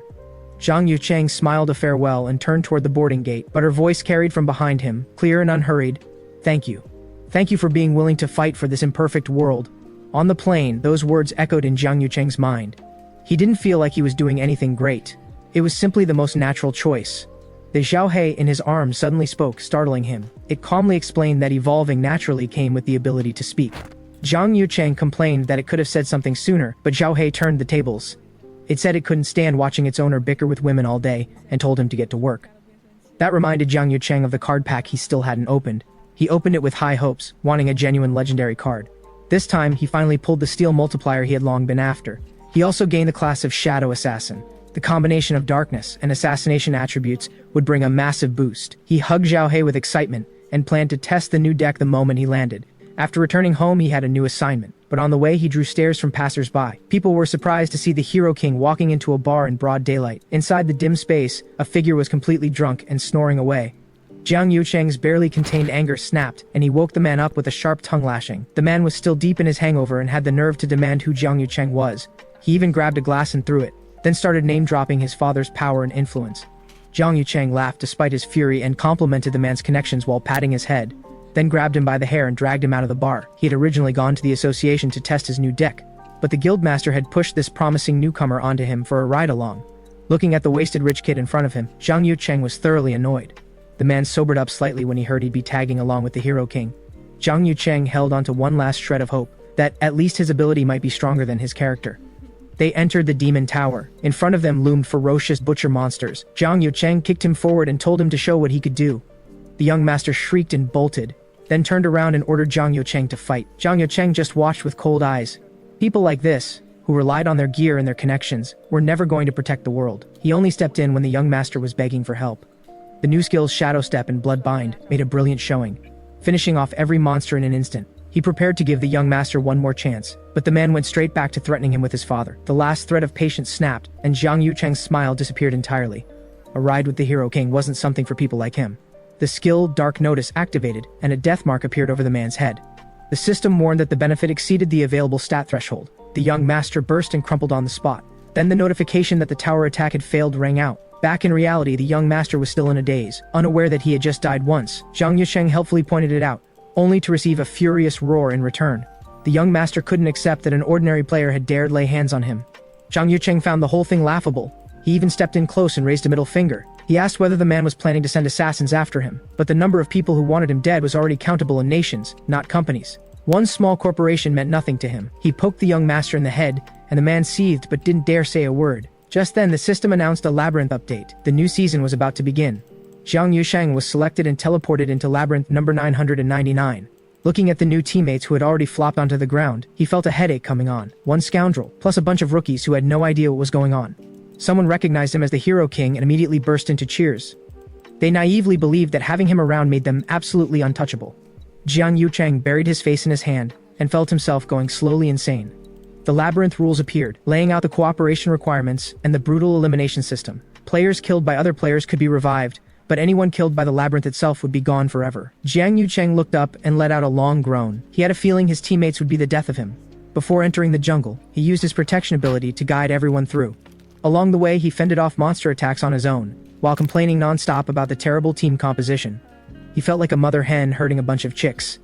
Speaker 1: Zhang Yucheng smiled a farewell and turned toward the boarding gate, but her voice carried from behind him, clear and unhurried. Thank you. Thank you for being willing to fight for this imperfect world. On the plane, those words echoed in Zhang Yucheng's mind. He didn't feel like he was doing anything great. It was simply the most natural choice. The Zhao He in his arms suddenly spoke, startling him. It calmly explained that evolving naturally came with the ability to speak. Zhang Yucheng complained that it could have said something sooner, but Zhao He turned the tables. It said it couldn't stand watching its owner bicker with women all day, and told him to get to work. That reminded Zhang Yucheng of the card pack he still hadn't opened. He opened it with high hopes, wanting a genuine legendary card. This time, he finally pulled the steel multiplier he had long been after. He also gained the class of Shadow Assassin. The combination of darkness and assassination attributes would bring a massive boost. He hugged Zhao He with excitement and planned to test the new deck the moment he landed. After returning home, he had a new assignment, but on the way he drew stares from passers-by. People were surprised to see the Hero King walking into a bar in broad daylight. Inside the dim space, a figure was completely drunk and snoring away. Zhang Yucheng's barely contained anger snapped, and he woke the man up with a sharp tongue lashing. The man was still deep in his hangover and had the nerve to demand who Zhang Yucheng was. He even grabbed a glass and threw it, then started name-dropping his father's power and influence. Zhang Yucheng laughed despite his fury and complimented the man's connections while patting his head, then grabbed him by the hair and dragged him out of the bar. He had originally gone to the association to test his new deck, but the guildmaster had pushed this promising newcomer onto him for a ride-along. Looking at the wasted rich kid in front of him, Zhang Yucheng was thoroughly annoyed. The man sobered up slightly when he heard he'd be tagging along with the Hero King. Zhang Yucheng held onto one last shred of hope, that at least his ability might be stronger than his character. They entered the demon tower. In front of them loomed ferocious butcher monsters. Zhang Yucheng kicked him forward and told him to show what he could do. The young master shrieked and bolted, then turned around and ordered Zhang Yucheng to fight. Zhang Yucheng just watched with cold eyes. People like this, who relied on their gear and their connections, were never going to protect the world. He only stepped in when the young master was begging for help. The new skills Shadow Step and Blood Bind made a brilliant showing, finishing off every monster in an instant. He prepared to give the young master one more chance, but the man went straight back to threatening him with his father. The last thread of patience snapped, and Zhang Yucheng's smile disappeared entirely. A ride with the Hero King wasn't something for people like him. The skill Dark Notice activated, and a death mark appeared over the man's head. The system warned that the benefit exceeded the available stat threshold. The young master burst and crumpled on the spot. Then the notification that the tower attack had failed rang out. Back in reality, the young master was still in a daze, unaware that he had just died once. Zhang Yucheng helpfully pointed it out, only to receive a furious roar in return. The young master couldn't accept that an ordinary player had dared lay hands on him. Zhang Yucheng found the whole thing laughable. He even stepped in close and raised a middle finger. He asked whether the man was planning to send assassins after him, but the number of people who wanted him dead was already countable in nations, not companies. One small corporation meant nothing to him. He poked the young master in the head, and the man seethed but didn't dare say a word. Just then, the system announced a Labyrinth update. The new season was about to begin. Kang Yoo-seong was selected and teleported into Labyrinth number 999. Looking at the new teammates who had already flopped onto the ground, he felt a headache coming on. One scoundrel, plus a bunch of rookies who had no idea what was going on. Someone recognized him as the Hero King and immediately burst into cheers. They naively believed that having him around made them absolutely untouchable. Kang Yoo-seong buried his face in his hand and felt himself going slowly insane. The Labyrinth rules appeared, laying out the cooperation requirements and the brutal elimination system. Players killed by other players could be revived, but anyone killed by the Labyrinth itself would be gone forever. Kang Yoo-seong looked up and let out a long groan. He had a feeling his teammates would be the death of him. Before entering the jungle, he used his protection ability to guide everyone through. Along the way, he fended off monster attacks on his own, while complaining non-stop about the terrible team composition. He felt like a mother hen herding a bunch of chicks.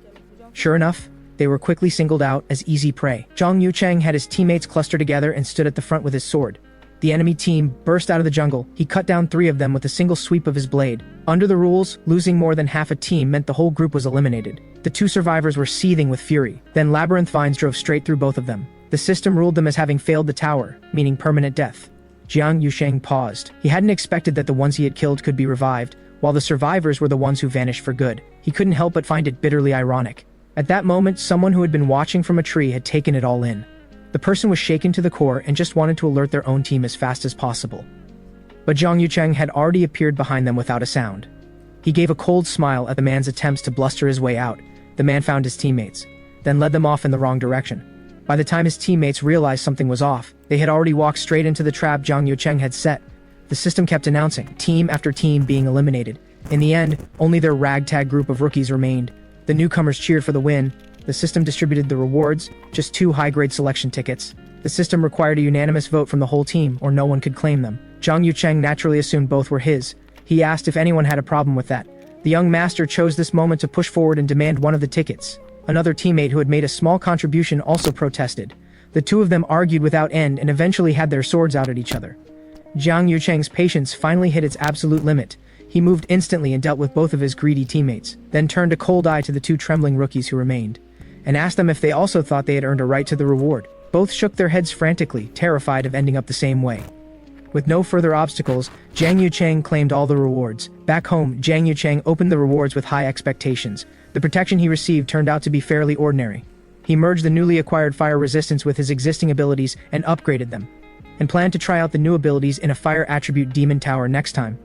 Speaker 1: Sure enough, they were quickly singled out as easy prey. Kang Yoo-seong had his teammates cluster together and stood at the front with his sword. The enemy team burst out of the jungle. He cut down 3 of them with a single sweep of his blade. Under the rules, losing more than half a team meant the whole group was eliminated. The 2 survivors were seething with fury. Then Labyrinth vines drove straight through both of them. The system ruled them as having failed the tower, meaning permanent death. Kang Yoo-seong paused. He hadn't expected that the ones he had killed could be revived, while the survivors were the ones who vanished for good. He couldn't help but find it bitterly ironic. At that moment, someone who had been watching from a tree had taken it all in. The person was shaken to the core and just wanted to alert their own team as fast as possible. But Kang Yoo-seong had already appeared behind them without a sound. He gave a cold smile at the man's attempts to bluster his way out. The man found his teammates, then led them off in the wrong direction. By the time his teammates realized something was off, they had already walked straight into the trap Kang Yoo-seong had set. The system kept announcing, team after team being eliminated. In the end, only their ragtag group of rookies remained. The newcomers cheered for the win. The system distributed the rewards, just 2 high-grade selection tickets. The system required a unanimous vote from the whole team, or no one could claim them. Kang Yoo-seong naturally assumed both were his. He asked if anyone had a problem with that. The young master chose this moment to push forward and demand one of the tickets. Another teammate who had made a small contribution also protested. The 2 of them argued without end and eventually had their swords out at each other. Kang Yoo-seong's patience finally hit its absolute limit. He moved instantly and dealt with both of his greedy teammates, then turned a cold eye to the 2 trembling rookies who remained, and asked them if they also thought they had earned a right to the reward. Both shook their heads frantically, terrified of ending up the same way. With no further obstacles, Kang Yoo-seong claimed all the rewards. Back home, Kang Yoo-seong opened the rewards with high expectations. The protection he received turned out to be fairly ordinary. He merged the newly acquired fire resistance with his existing abilities and upgraded them, and planned to try out the new abilities in a fire attribute demon tower next time.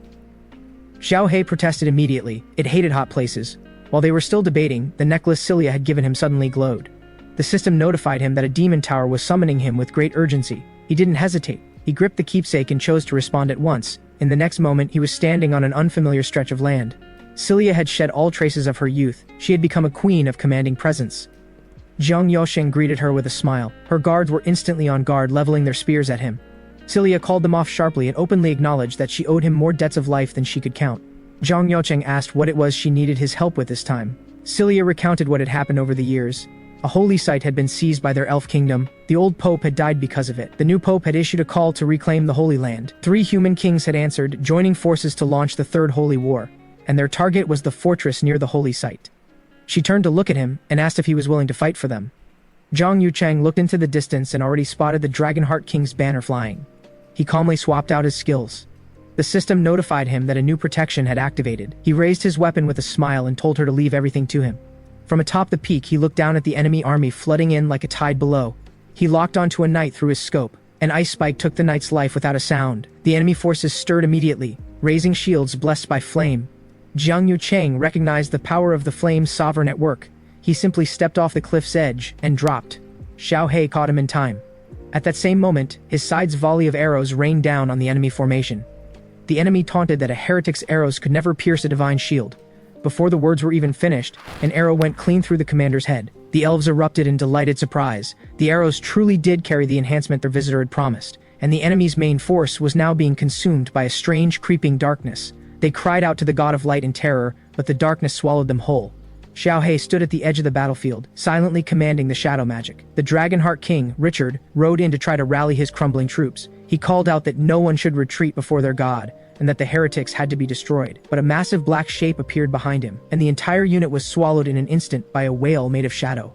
Speaker 1: Xiaohei protested immediately. It hated hot places. While they were still debating, the necklace Celia had given him suddenly glowed. The system notified him that a demon tower was summoning him with great urgency. He didn't hesitate. He gripped the keepsake and chose to respond at once. In the next moment, he was standing on an unfamiliar stretch of land. Celia had shed all traces of her youth. She had become a queen of commanding presence. Kang Yoo-seong greeted her with a smile. Her guards were instantly on guard, leveling their spears at him. Celia called them off sharply and openly acknowledged that she owed him more debts of life than she could count. Kang Yoo-seong asked what it was she needed his help with this time. Celia recounted what had happened over the years. A holy site had been seized by their elf kingdom. The old pope had died because of it. The new pope had issued a call to reclaim the Holy Land. 3 human kings had answered, joining forces to launch the Third Holy War, and their target was the fortress near the holy site. She turned to look at him and asked if he was willing to fight for them. Kang Yoo-seong looked into the distance and already spotted the Dragonheart King's banner flying. He calmly swapped out his skills. The system notified him that a new protection had activated. He raised his weapon with a smile and told her to leave everything to him. From atop the peak, he looked down at the enemy army flooding in like a tide below. He locked onto a knight through his scope. An ice spike took the knight's life without a sound. The enemy forces stirred immediately, raising shields blessed by flame. Kang Yoo-seong recognized the power of the flame's sovereign at work. He simply stepped off the cliff's edge and dropped. Xiaohei caught him in time. At that same moment, his side's volley of arrows rained down on the enemy formation. The enemy taunted that a heretic's arrows could never pierce a divine shield. Before the words were even finished, an arrow went clean through the commander's head. The elves erupted in delighted surprise. The arrows truly did carry the enhancement their visitor had promised, and the enemy's main force was now being consumed by a strange, creeping darkness. They cried out to the god of light in terror, but the darkness swallowed them whole. Xiaohei stood at the edge of the battlefield, silently commanding the shadow magic. The Dragonheart King, Richard, rode in to try to rally his crumbling troops. He called out that no one should retreat before their god, and that the heretics had to be destroyed. But a massive black shape appeared behind him, and the entire unit was swallowed in an instant by a whale made of shadow.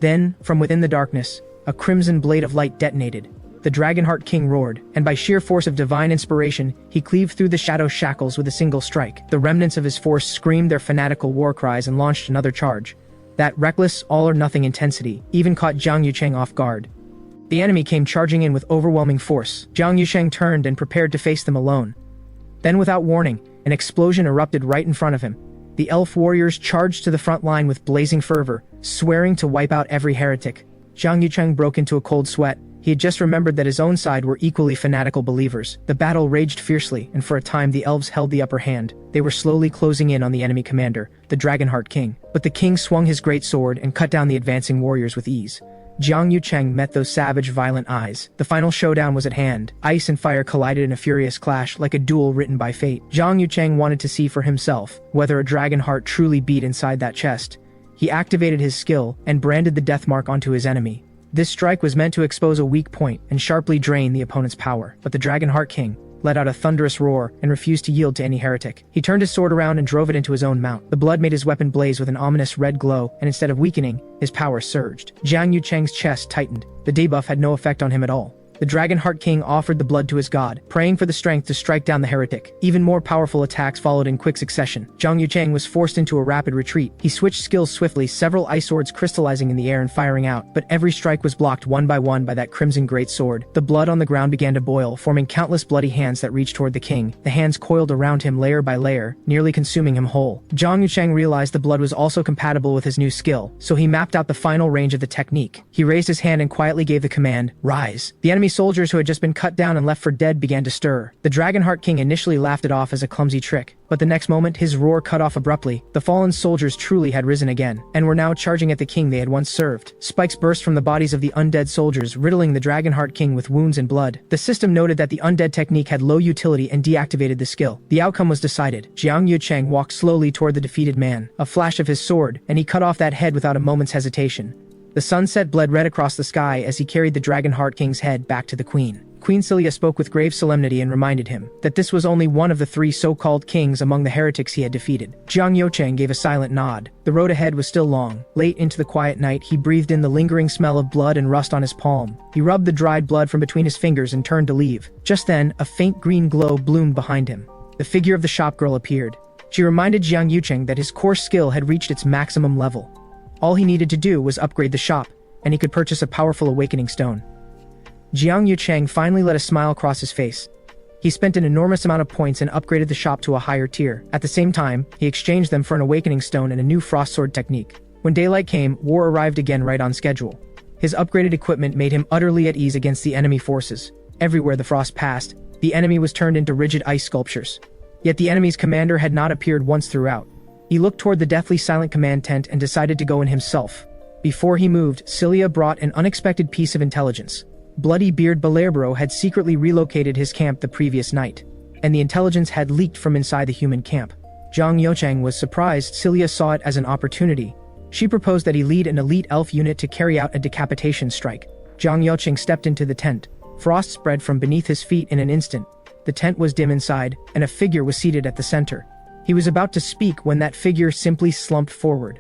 Speaker 1: Then, from within the darkness, a crimson blade of light detonated. The Dragonheart King roared, and by sheer force of divine inspiration, he cleaved through the shadow shackles with a single strike. The remnants of his force screamed their fanatical war cries and launched another charge. That reckless, all-or-nothing intensity even caught Kang Yoo-seong off guard. The enemy came charging in with overwhelming force. Kang Yoo-seong turned and prepared to face them alone. Then, without warning, an explosion erupted right in front of him. The elf warriors charged to the front line with blazing fervor, swearing to wipe out every heretic. Kang Yoo-seong broke into a cold sweat. He had just remembered that his own side were equally fanatical believers. The battle raged fiercely, and for a time the elves held the upper hand. They were slowly closing in on the enemy commander, the Dragonheart King. But the king swung his great sword and cut down the advancing warriors with ease. Kang Yoo-seong met those savage, violent eyes. The final showdown was at hand. Ice and fire collided in a furious clash, like a duel written by fate. Kang Yoo-seong wanted to see for himself whether a dragon heart truly beat inside that chest. He activated his skill and branded the death mark onto his enemy. This strike was meant to expose a weak point and sharply drain the opponent's power, but the Dragonheart King let out a thunderous roar and refused to yield to any heretic. He turned his sword around and drove it into his own mount. The blood made his weapon blaze with an ominous red glow, and instead of weakening, his power surged. Kang Yoo-seong's chest tightened. The debuff had no effect on him at all. The Dragonheart King offered the blood to his god, praying for the strength to strike down the heretic. Even more powerful attacks followed in quick succession. Kang Yoo-seong was forced into a rapid retreat. He switched skills swiftly, several ice swords crystallizing in the air and firing out, but every strike was blocked one by one by that crimson great sword. The blood on the ground began to boil, forming countless bloody hands that reached toward the king. The hands coiled around him layer by layer, nearly consuming him whole. Kang Yoo-seong realized the blood was also compatible with his new skill, so he mapped out the final range of the technique. He raised his hand and quietly gave the command, "Rise." The enemy soldiers who had just been cut down and left for dead began to stir. The Dragonheart King initially laughed it off as a clumsy trick, but the next moment his roar cut off abruptly. The fallen soldiers truly had risen again, and were now charging at the king they had once served. Spikes burst from the bodies of the undead soldiers, riddling the Dragonheart King with wounds and blood. The system noted that the undead technique had low utility and deactivated the skill. The outcome was decided. Kang Yoo-seong walked slowly toward the defeated man. A flash of his sword, and he cut off that head without a moment's hesitation. The sunset bled red across the sky as he carried the Dragonheart King's head back to the queen. Queen Celia spoke with grave solemnity and reminded him that this was only one of the three so-called kings among the heretics he had defeated. Kang Yoo-seong gave a silent nod. The road ahead was still long. Late into the quiet night, he breathed in the lingering smell of blood and rust on his palm. He rubbed the dried blood from between his fingers and turned to leave. Just then, a faint green glow bloomed behind him. The figure of the shopgirl appeared. She reminded Kang Yoo-seong that his core skill had reached its maximum level. All he needed to do was upgrade the shop, and he could purchase a powerful awakening stone. Kang Yoo-seong finally let a smile cross his face. He spent an enormous amount of points and upgraded the shop to a higher tier. At the same time, he exchanged them for an awakening stone and a new frost sword technique. When daylight came, war arrived again right on schedule. His upgraded equipment made him utterly at ease against the enemy forces. Everywhere the frost passed, the enemy was turned into rigid ice sculptures. Yet the enemy's commander had not appeared once throughout. He looked toward the deathly silent command tent and decided to go in himself. Before he moved, Celia brought an unexpected piece of intelligence. Bloody Beard Balebro had secretly relocated his camp the previous night, and the intelligence had leaked from inside the human camp. Kang Yoo-seong was surprised Celia saw it as an opportunity. She proposed that he lead an elite elf unit to carry out a decapitation strike. Kang Yoo-seong stepped into the tent. Frost spread from beneath his feet in an instant. The tent was dim inside, and a figure was seated at the center. He was about to speak when that figure simply slumped forward.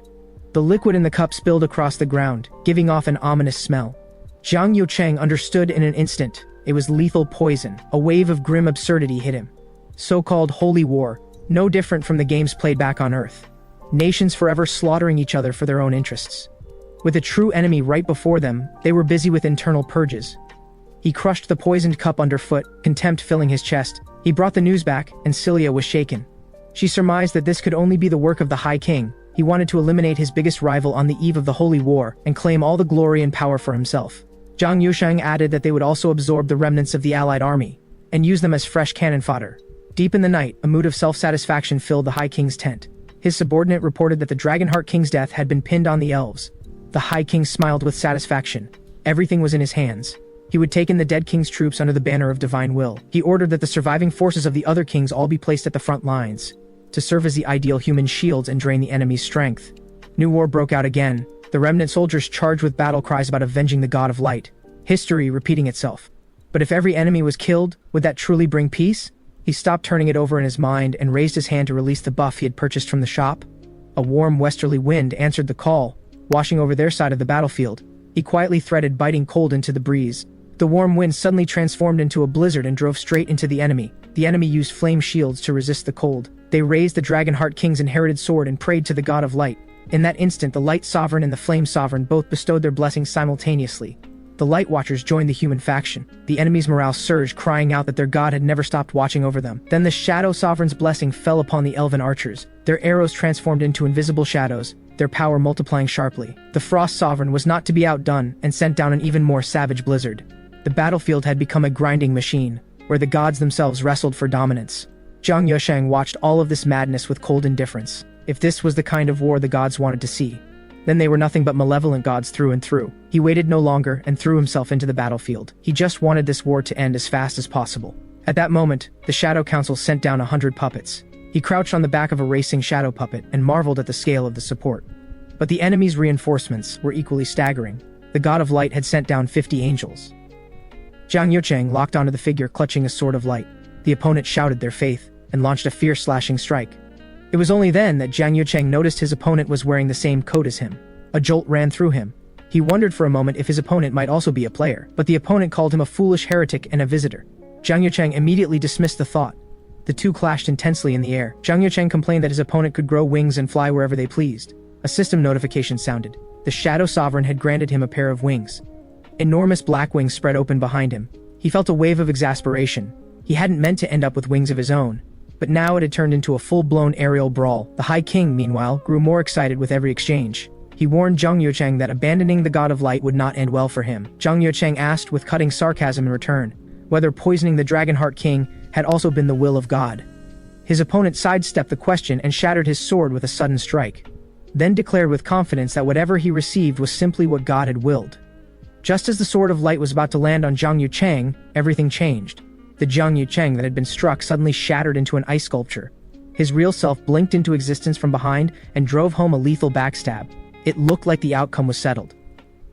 Speaker 1: The liquid in the cup spilled across the ground, giving off an ominous smell. Kang Yoo-seong understood in an instant. It was lethal poison. A wave of grim absurdity hit him. So-called holy war, no different from the games played back on Earth. Nations forever slaughtering each other for their own interests. With a true enemy right before them, they were busy with internal purges. He crushed the poisoned cup underfoot, contempt filling his chest. He brought the news back, and Celia was shaken. She surmised that this could only be the work of the High King. He wanted to eliminate his biggest rival on the eve of the Holy War and claim all the glory and power for himself. Kang Yoo-seong added that they would also absorb the remnants of the allied army and use them as fresh cannon fodder. Deep in the night, a mood of self-satisfaction filled the High King's tent. His subordinate reported that the Dragonheart King's death had been pinned on the elves. The High King smiled with satisfaction. Everything was in his hands. He would take in the dead king's troops under the banner of divine will. He ordered that the surviving forces of the other kings all be placed at the front lines to serve as the ideal human shields and drain the enemy's strength. New war broke out again. The remnant soldiers charged with battle cries about avenging the god of light. History repeating itself. But if every enemy was killed, would that truly bring peace? He stopped turning it over in his mind and raised his hand to release the buff he had purchased from the shop. A warm westerly wind answered the call, washing over their side of the battlefield. He quietly threaded biting cold into the breeze. The warm wind suddenly transformed into a blizzard and drove straight into the enemy. The enemy used flame shields to resist the cold. They raised the Dragonheart King's inherited sword and prayed to the god of light. In that instant, the Light Sovereign and the Flame Sovereign both bestowed their blessings simultaneously. The Light Watchers joined the human faction. The enemy's morale surged, crying out that their god had never stopped watching over them. Then the Shadow Sovereign's blessing fell upon the Elven archers. Their arrows transformed into invisible shadows, their power multiplying sharply. The Frost Sovereign was not to be outdone and sent down an even more savage blizzard. The battlefield had become a grinding machine, where the gods themselves wrestled for dominance. Kang Yoo-seong watched all of this madness with cold indifference. If this was the kind of war the gods wanted to see, then they were nothing but malevolent gods through and through. He waited no longer and threw himself into the battlefield. He just wanted this war to end as fast as possible. At that moment, the Shadow Council sent down 100 puppets. He crouched on the back of a racing shadow puppet and marveled at the scale of the support. But the enemy's reinforcements were equally staggering. The god of light had sent down 50 angels. Kang Yoo-seong locked onto the figure clutching a sword of light. The opponent shouted their faith and launched a fierce slashing strike. It was only then that Kang Yoo-seong noticed his opponent was wearing the same coat as him. A jolt ran through him. He wondered for a moment if his opponent might also be a player, but the opponent called him a foolish heretic and a visitor. Kang Yoo-seong immediately dismissed the thought. The two clashed intensely in the air. Kang Yoo-seong complained that his opponent could grow wings and fly wherever they pleased. A system notification sounded. The Shadow Sovereign had granted him a pair of wings. Enormous black wings spread open behind him. He felt a wave of exasperation. He hadn't meant to end up with wings of his own, but now it had turned into a full-blown aerial brawl. The High King, meanwhile, grew more excited with every exchange. He warned Kang Yoo-seong that abandoning the god of light would not end well for him. Kang Yoo-seong asked with cutting sarcasm in return whether poisoning the Dragonheart King had also been the will of God. His opponent sidestepped the question and shattered his sword with a sudden strike, then declared with confidence that whatever he received was simply what God had willed. Just as the sword of light was about to land on Kang Yoo-seong, everything changed. The Kang Yoo-seong that had been struck suddenly shattered into an ice sculpture. His real self blinked into existence from behind and drove home a lethal backstab. It looked like the outcome was settled.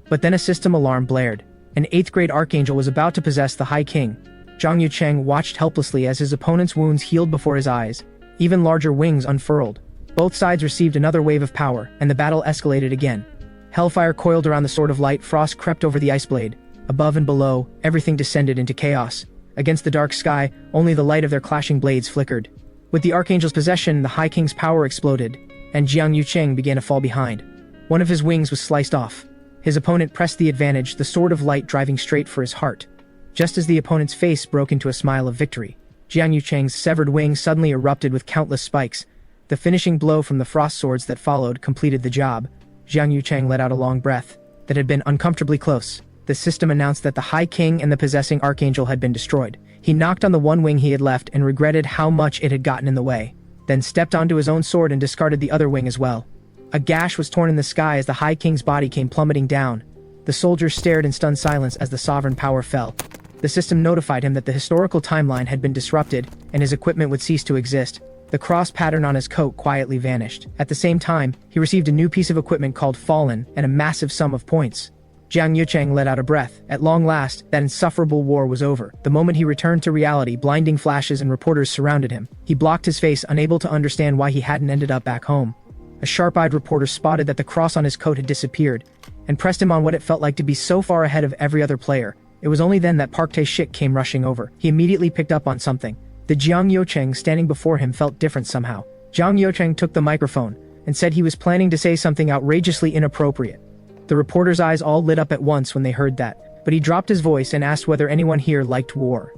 Speaker 1: But then a system alarm blared. An 8th grade archangel was about to possess the High King. Kang Yoo-seong watched helplessly as his opponent's wounds healed before his eyes. Even larger wings unfurled. Both sides received another wave of power, and the battle escalated again. Hellfire coiled around the sword of light, frost crept over the ice blade. Above and below, everything descended into chaos. Against the dark sky, only the light of their clashing blades flickered. With the Archangel's possession, the High King's power exploded, and Kang Yoo-seong began to fall behind. One of his wings was sliced off. His opponent pressed the advantage, the sword of light driving straight for his heart. Just as the opponent's face broke into a smile of victory, Kang Yoo-seong's severed wing suddenly erupted with countless spikes. The finishing blow from the frost swords that followed completed the job. Kang Yoo-seong let out a long breath that had been uncomfortably close. The system announced that the High King and the possessing Archangel had been destroyed. He knocked on the one wing he had left and regretted how much it had gotten in the way, then stepped onto his own sword and discarded the other wing as well. A gash was torn in the sky as the High King's body came plummeting down. The soldiers stared in stunned silence as the sovereign power fell. The system notified him that the historical timeline had been disrupted and his equipment would cease to exist. The cross pattern on his coat quietly vanished. At the same time, he received a new piece of equipment called Fallen and a massive sum of points. Kang Yoo-seong let out a breath. At long last, that insufferable war was over. The moment he returned to reality, blinding flashes and reporters surrounded him. He blocked his face, unable to understand why he hadn't ended up back home. A sharp-eyed reporter spotted that the cross on his coat had disappeared, and pressed him on what it felt like to be so far ahead of every other player. It was only then that Park Tae-shik came rushing over. He immediately picked up on something. The Kang Yoo-seong standing before him felt different somehow. Kang Yoo-seong took the microphone and said he was planning to say something outrageously inappropriate. The reporter's eyes all lit up at once when they heard that, but he dropped his voice and asked whether anyone here liked war.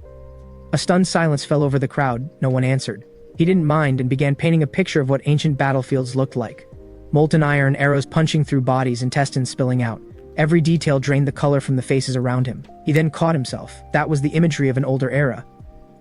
Speaker 1: A stunned silence fell over the crowd. No one answered. He didn't mind and began painting a picture of what ancient battlefields looked like. Molten iron, arrows punching through bodies, intestines spilling out. Every detail drained the color from the faces around him. He then caught himself. That was the imagery of an older era.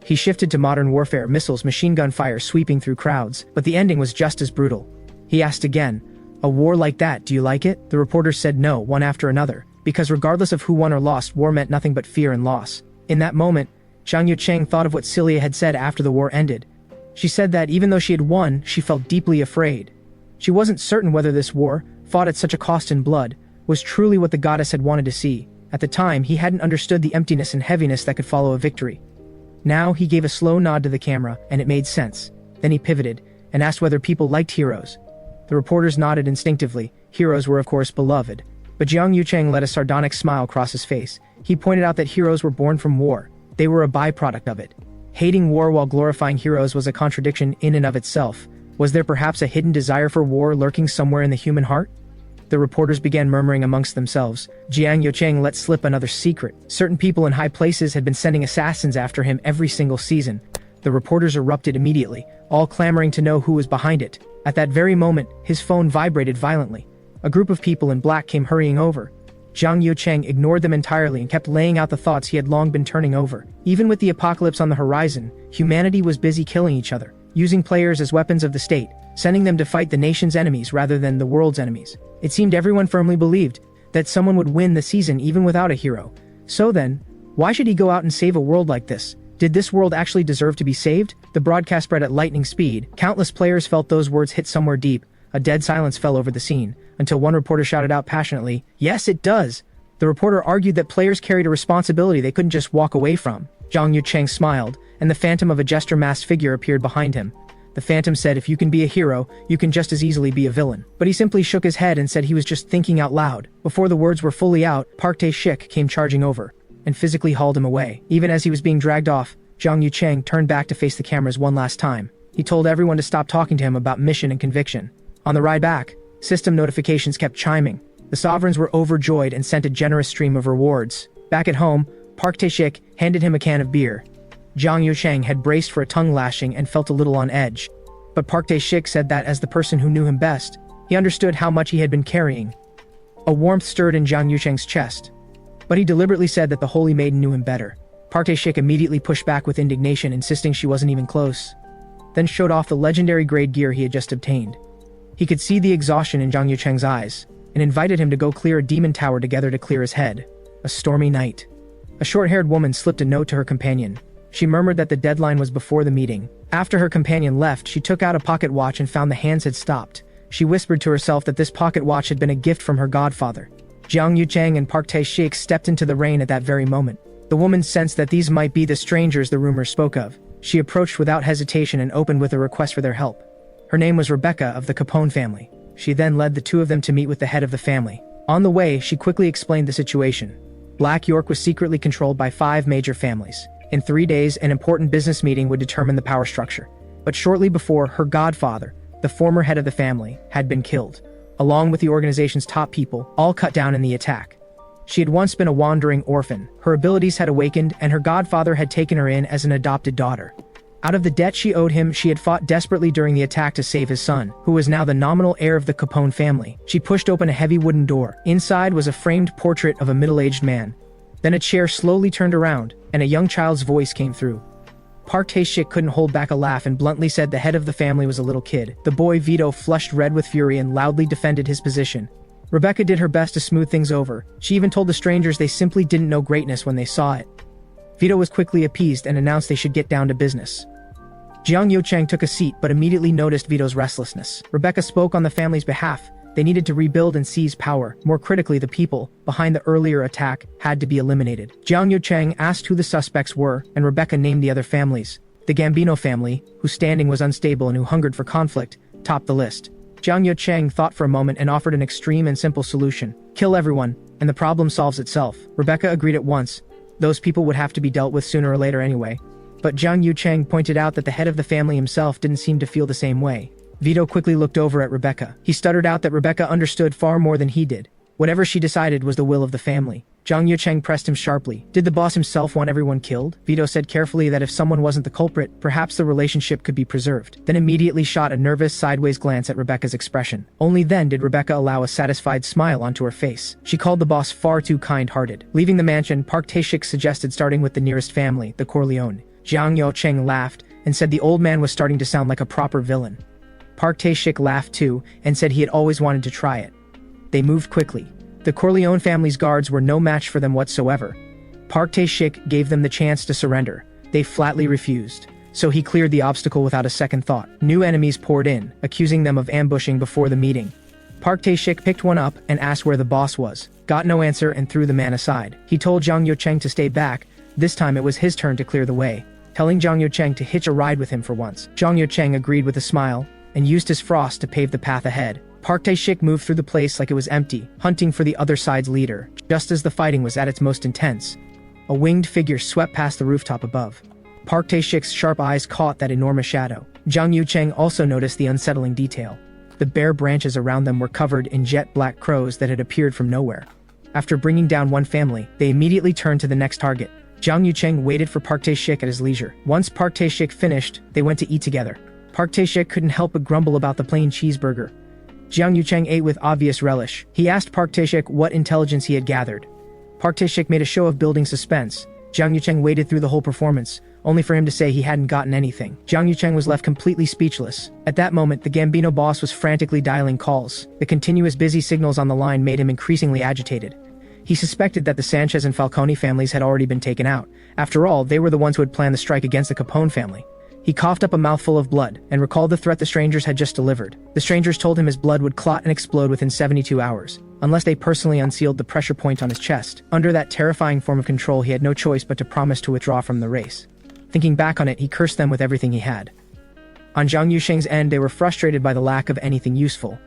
Speaker 1: He shifted to modern warfare, missiles, machine gun fire sweeping through crowds, but the ending was just as brutal. He asked again, "A war like that, do you like it?" The reporters said no, one after another, because regardless of who won or lost, war meant nothing but fear and loss. In that moment, Kang Yoo-seong thought of what Celia had said after the war ended. She said that even though she had won, she felt deeply afraid. She wasn't certain whether this war, fought at such a cost in blood, was truly what the goddess had wanted to see. At the time, he hadn't understood the emptiness and heaviness that could follow a victory. Now, he gave a slow nod to the camera, and it made sense. Then he pivoted, and asked whether people liked heroes. The reporters nodded instinctively. Heroes were of course beloved. But Kang Yoo-seong let a sardonic smile cross his face. He pointed out that heroes were born from war. They were a byproduct of it. Hating war while glorifying heroes was a contradiction in and of itself. Was there perhaps a hidden desire for war lurking somewhere in the human heart? The reporters began murmuring amongst themselves. Kang Yoo-seong let slip another secret. Certain people in high places had been sending assassins after him every single season. The reporters erupted immediately, all clamoring to know who was behind it. At that very moment, his phone vibrated violently. A group of people in black came hurrying over. Kang Yoo-seong ignored them entirely and kept laying out the thoughts he had long been turning over. Even with the apocalypse on the horizon, humanity was busy killing each other, using players as weapons of the state, sending them to fight the nation's enemies rather than the world's enemies. It seemed everyone firmly believed that someone would win the season even without a hero. So then, why should he go out and save a world like this? Did this world actually deserve to be saved? The broadcast spread at lightning speed. Countless players felt those words hit somewhere deep. A dead silence fell over the scene, until one reporter shouted out passionately, "Yes, it does!" The reporter argued that players carried a responsibility they couldn't just walk away from. Kang Yoo-seong smiled, and the phantom of a jester-masked figure appeared behind him. The phantom said if you can be a hero, you can just as easily be a villain. But he simply shook his head and said he was just thinking out loud. Before the words were fully out, Park Tae-shik came charging over, and physically hauled him away. Even as he was being dragged off, Kang Yoo-seong turned back to face the cameras one last time. He told everyone to stop talking to him about mission and conviction. On the ride back, system notifications kept chiming. The sovereigns were overjoyed and sent a generous stream of rewards. Back at home, Park Tae-shik handed him a can of beer. Kang Yoo-seong had braced for a tongue lashing and felt a little on edge. But Park Tae-shik said that as the person who knew him best, he understood how much he had been carrying. A warmth stirred in Kang Yoo-seong's chest. But he deliberately said that the holy maiden knew him better. Park Tae-shik immediately pushed back with indignation, insisting she wasn't even close. Then showed off the legendary grade gear he had just obtained. He could see the exhaustion in Kang Yoo-seong's eyes, and invited him to go clear a demon tower together to clear his head. A stormy night. A short-haired woman slipped a note to her companion. She murmured that the deadline was before the meeting. After her companion left, she took out a pocket watch and found the hands had stopped. She whispered to herself that this pocket watch had been a gift from her godfather. Kang Yoo-seong and Park Tae-shik stepped into the rain at that very moment. The woman sensed that these might be the strangers the rumors spoke of. She approached without hesitation and opened with a request for their help. Her name was Rebecca of the Capone family. She then led the two of them to meet with the head of the family. On the way, she quickly explained the situation. Black York was secretly controlled by 5 major families. In 3 days, an important business meeting would determine the power structure. But shortly before, her godfather, the former head of the family, had been killed, along with the organization's top people, all cut down in the attack. She had once been a wandering orphan. Her abilities had awakened, and her godfather had taken her in as an adopted daughter. Out of the debt she owed him, she had fought desperately during the attack to save his son, who was now the nominal heir of the Capone family. She pushed open a heavy wooden door. Inside was a framed portrait of a middle-aged man. Then a chair slowly turned around, and a young child's voice came through. Park Tae-shik couldn't hold back a laugh and bluntly said the head of the family was a little kid. The boy Vito flushed red with fury and loudly defended his position. Rebecca did her best to smooth things over. She even told the strangers they simply didn't know greatness when they saw it. Vito was quickly appeased and announced they should get down to business. Kang Yoo-seong took a seat but immediately noticed Vito's restlessness. Rebecca spoke on the family's behalf. They needed to rebuild and seize power. More critically, the people behind the earlier attack had to be eliminated. Kang Yoo-seong asked who the suspects were, and Rebecca named the other families. The Gambino family, whose standing was unstable and who hungered for conflict, topped the list. Kang Yoo-seong thought for a moment and offered an extreme and simple solution. Kill everyone, and the problem solves itself. Rebecca agreed at once. Those people would have to be dealt with sooner or later anyway. But Kang Yoo-seong pointed out that the head of the family himself didn't seem to feel the same way. Vito quickly looked over at Rebecca. He stuttered out that Rebecca understood far more than he did. Whatever she decided was the will of the family. Kang Yoo-seong pressed him sharply. Did the boss himself want everyone killed? Vito said carefully that if someone wasn't the culprit, perhaps the relationship could be preserved. Then immediately shot a nervous, sideways glance at Rebecca's expression. Only then did Rebecca allow a satisfied smile onto her face. She called the boss far too kind-hearted. Leaving the mansion, Park Tae-shik suggested starting with the nearest family, the Corleone. Kang Yoo-seong laughed and said the old man was starting to sound like a proper villain. Park Tae-shik laughed too and said he had always wanted to try it. They moved quickly. The Corleone family's guards were no match for them whatsoever. Park Tae-shik gave them the chance to surrender. They flatly refused. So he cleared the obstacle without a second thought. New enemies poured in, accusing them of ambushing before the meeting. Park Tae-shik picked one up and asked where the boss was. Got no answer and threw the man aside. He told Kang Yoo-seong to stay back. This time it was his turn to clear the way, telling Kang Yoo-seong to hitch a ride with him for once. Kang Yoo-seong agreed with a smile and used his frost to pave the path ahead. Park Tae-shik moved through the place like it was empty, hunting for the other side's leader. Just as the fighting was at its most intense, a winged figure swept past the rooftop above. Park Tae-shik's sharp eyes caught that enormous shadow. Jang Yoo-seong also noticed the unsettling detail. The bare branches around them were covered in jet black crows that had appeared from nowhere. After bringing down one family, they immediately turned to the next target. Jang Yoo-seong waited for Park Tae-shik at his leisure. Once Park Tae-shik finished, they went to eat together. Park Tae-shik couldn't help but grumble about the plain cheeseburger. Jang Yoo-seong ate with obvious relish. He asked Park Tae-shik what intelligence he had gathered. Park Tae-shik made a show of building suspense. Jang Yoo-seong waited through the whole performance, only for him to say he hadn't gotten anything. Jang Yoo-seong was left completely speechless. At that moment, the Gambino boss was frantically dialing calls. The continuous busy signals on the line made him increasingly agitated. He suspected that the Sanchez and Falcone families had already been taken out. After all, they were the ones who had planned the strike against the Capone family. He coughed up a mouthful of blood and recalled the threat the strangers had just delivered. The strangers told him his blood would clot and explode within 72 hours, unless they personally unsealed the pressure point on his chest. Under that terrifying form of control, he had no choice but to promise to withdraw from the race. Thinking back on it, he cursed them with everything he had. On Jang Yoo-seong's end, they were frustrated by the lack of anything useful.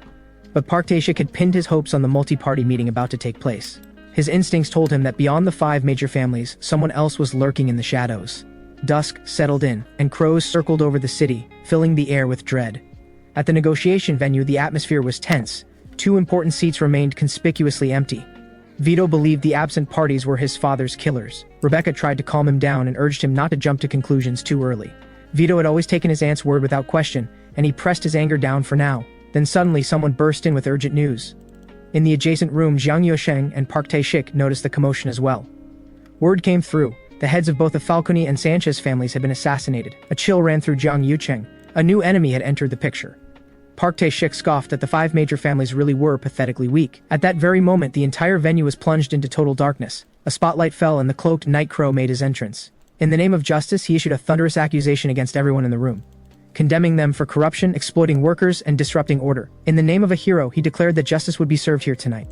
Speaker 1: But Park Tae-shik had pinned his hopes on the multi-party meeting about to take place. His instincts told him that beyond the 5 major families, someone else was lurking in the shadows. Dusk settled in, and crows circled over the city, filling the air with dread. At the negotiation venue, the atmosphere was tense. 2 important seats remained conspicuously empty. Vito believed the absent parties were his father's killers. Rebecca tried to calm him down and urged him not to jump to conclusions too early. Vito had always taken his aunt's word without question, and he pressed his anger down for now. Then suddenly someone burst in with urgent news. In the adjacent room, Jang Yoo-seong and Park Tae-shik noticed the commotion as well. Word came through. The heads of both the Falcone and Sanchez families had been assassinated. A chill ran through Jang Yoo-seong. A new enemy had entered the picture. Park Tae-shik scoffed that the 5 major families really were pathetically weak. At that very moment, the entire venue was plunged into total darkness. A spotlight fell and the cloaked Night Crow made his entrance. In the name of justice, he issued a thunderous accusation against everyone in the room, condemning them for corruption, exploiting workers, and disrupting order. In the name of a hero, he declared that justice would be served here tonight.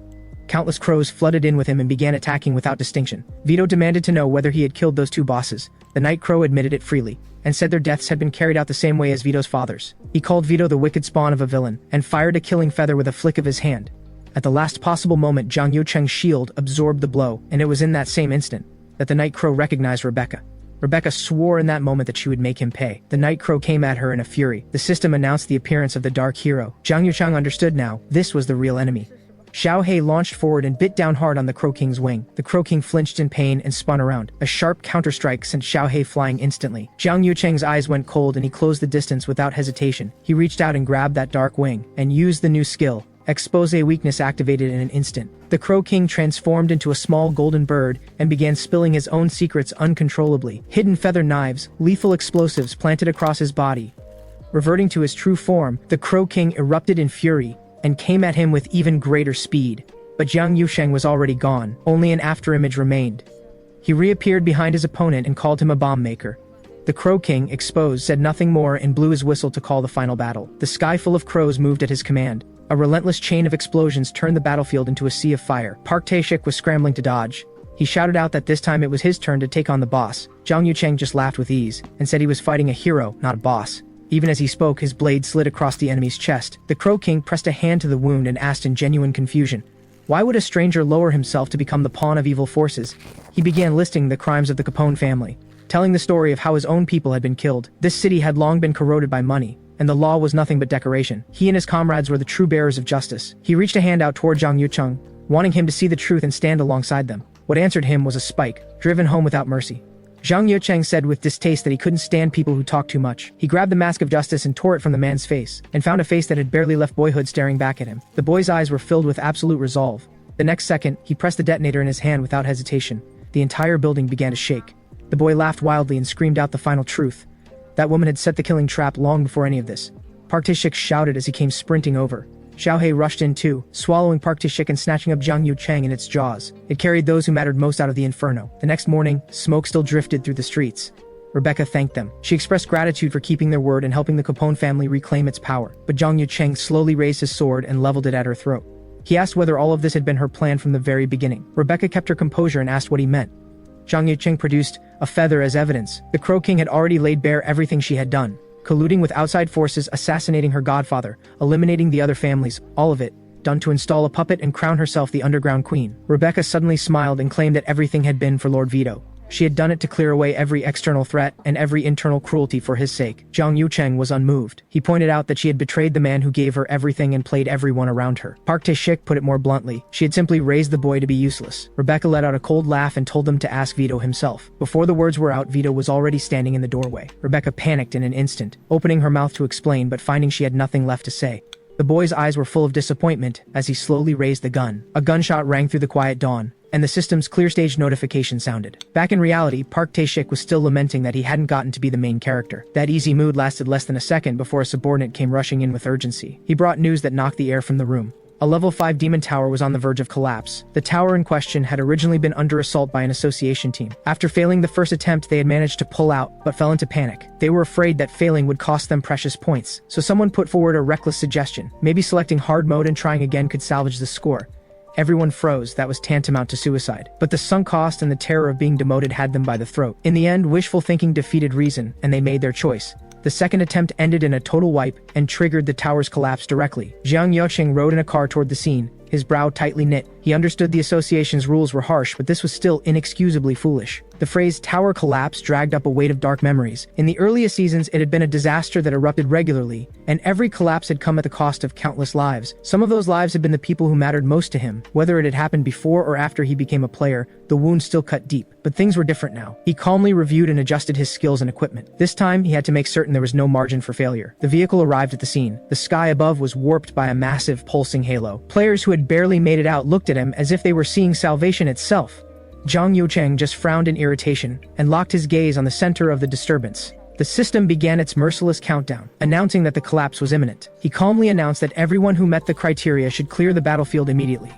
Speaker 1: Countless crows flooded in with him and began attacking without distinction. Vito demanded to know whether he had killed those 2 bosses. The Night Crow admitted it freely, and said their deaths had been carried out the same way as Vito's father's. He called Vito the wicked spawn of a villain, and fired a killing feather with a flick of his hand. At the last possible moment, Jang Yoo-seong's shield absorbed the blow, and it was in that same instant that the Night Crow recognized Rebecca. Rebecca swore in that moment that she would make him pay. The Night Crow came at her in a fury. The system announced the appearance of the Dark Hero. Jang Yoo-seong understood now. This was the real enemy. Xiao Hei launched forward and bit down hard on the Crow King's wing. The Crow King flinched in pain and spun around. A sharp counterstrike sent Xiao Hei flying instantly. Jang Yoo-seong's eyes went cold and he closed the distance without hesitation. He reached out and grabbed that dark wing, and used the new skill. Expose weakness activated in an instant. The Crow King transformed into a small golden bird and began spilling his own secrets uncontrollably. Hidden feather knives, lethal explosives planted across his body. Reverting to his true form, the Crow King erupted in fury and came at him with even greater speed. But Jang Yoo-seong was already gone. Only an afterimage remained. He reappeared behind his opponent and called him a bomb maker. The Crow King, exposed, said nothing more and blew his whistle to call the final battle. The sky full of crows moved at his command. A relentless chain of explosions turned the battlefield into a sea of fire. Park Tae-shik was scrambling to dodge. He shouted out that this time it was his turn to take on the boss. Jang Yoo-seong just laughed with ease and said he was fighting a hero, not a boss. Even as he spoke, his blade slid across the enemy's chest. The Crow King pressed a hand to the wound and asked in genuine confusion, why would a stranger lower himself to become the pawn of evil forces? He began listing the crimes of the Capone family, telling the story of how his own people had been killed. This city had long been corroded by money, and the law was nothing but decoration. He and his comrades were the true bearers of justice. He reached a hand out toward Jang Yoo-seong, wanting him to see the truth and stand alongside them. What answered him was a spike, driven home without mercy. Jang Yoo-seong said with distaste that he couldn't stand people who talked too much. He grabbed the mask of justice and tore it from the man's face, and found a face that had barely left boyhood staring back at him. The boy's eyes were filled with absolute resolve. The next second, he pressed the detonator in his hand without hesitation. The entire building began to shake. The boy laughed wildly and screamed out the final truth. That woman had set the killing trap long before any of this. Park Tae-shik shouted as he came sprinting over. Xiao Hei rushed in too, swallowing Park Tae-shik and snatching up Jang Yoo-seong in its jaws. It carried those who mattered most out of the inferno. The next morning, smoke still drifted through the streets. Rebecca thanked them. She expressed gratitude for keeping their word and helping the Capone family reclaim its power. But Jang Yoo-seong slowly raised his sword and leveled it at her throat. He asked whether all of this had been her plan from the very beginning. Rebecca kept her composure and asked what he meant. Jang Yoo-seong produced a feather as evidence. The Crow King had already laid bare everything she had done. colluding with outside forces, assassinating her godfather, eliminating the other families, all of it done to install a puppet and crown herself the underground queen. Rebecca suddenly smiled and claimed that everything had been for Lord Vito. She had done it to clear away every external threat and every internal cruelty for his sake. Kang Yoo-seong was unmoved. He pointed out that she had betrayed the man who gave her everything and played everyone around her. Park Tae-shik put it more bluntly. She had simply raised the boy to be useless. Rebecca let out a cold laugh and told them to ask Vito himself. Before the words were out, Vito was already standing in the doorway. Rebecca panicked in an instant, opening her mouth to explain but finding she had nothing left to say. The boy's eyes were full of disappointment as he slowly raised the gun. A gunshot rang through the quiet dawn, and the system's clear stage notification sounded. Back in reality, Park Tae-shik was still lamenting that he hadn't gotten to be the main character. That easy mood lasted less than a second before a subordinate came rushing in with urgency. He brought news that knocked the air from the room. A level 5 demon tower was on the verge of collapse. The tower in question had originally been under assault by an association team. After failing the first attempt, they had managed to pull out, but fell into panic. They were afraid that failing would cost them precious points, so someone put forward a reckless suggestion. Maybe selecting hard mode and trying again could salvage the score. Everyone froze. That was tantamount to suicide. But the sunk cost and the terror of being demoted had them by the throat. In the end, wishful thinking defeated reason, and they made their choice. The second attempt ended in a total wipe and triggered the tower's collapse directly. Kang Yoo-seong rode in a car toward the scene, his brow tightly knit. He understood the association's rules were harsh, but this was still inexcusably foolish. The phrase tower collapse dragged up a weight of dark memories. In the earliest seasons, it had been a disaster that erupted regularly, and every collapse had come at the cost of countless lives. Some of those lives had been the people who mattered most to him. Whether it had happened before or after he became a player, the wound still cut deep. But things were different now. He calmly reviewed and adjusted his skills and equipment. This time, he had to make certain there was no margin for failure. The vehicle arrived at the scene. The sky above was warped by a massive, pulsing halo. Players who had barely made it out looked at him as if they were seeing salvation itself. Kang Yoo-seong just frowned in irritation and locked his gaze on the center of the disturbance. The system began its merciless countdown, announcing that the collapse was imminent. He calmly announced that everyone who met the criteria should clear the battlefield immediately.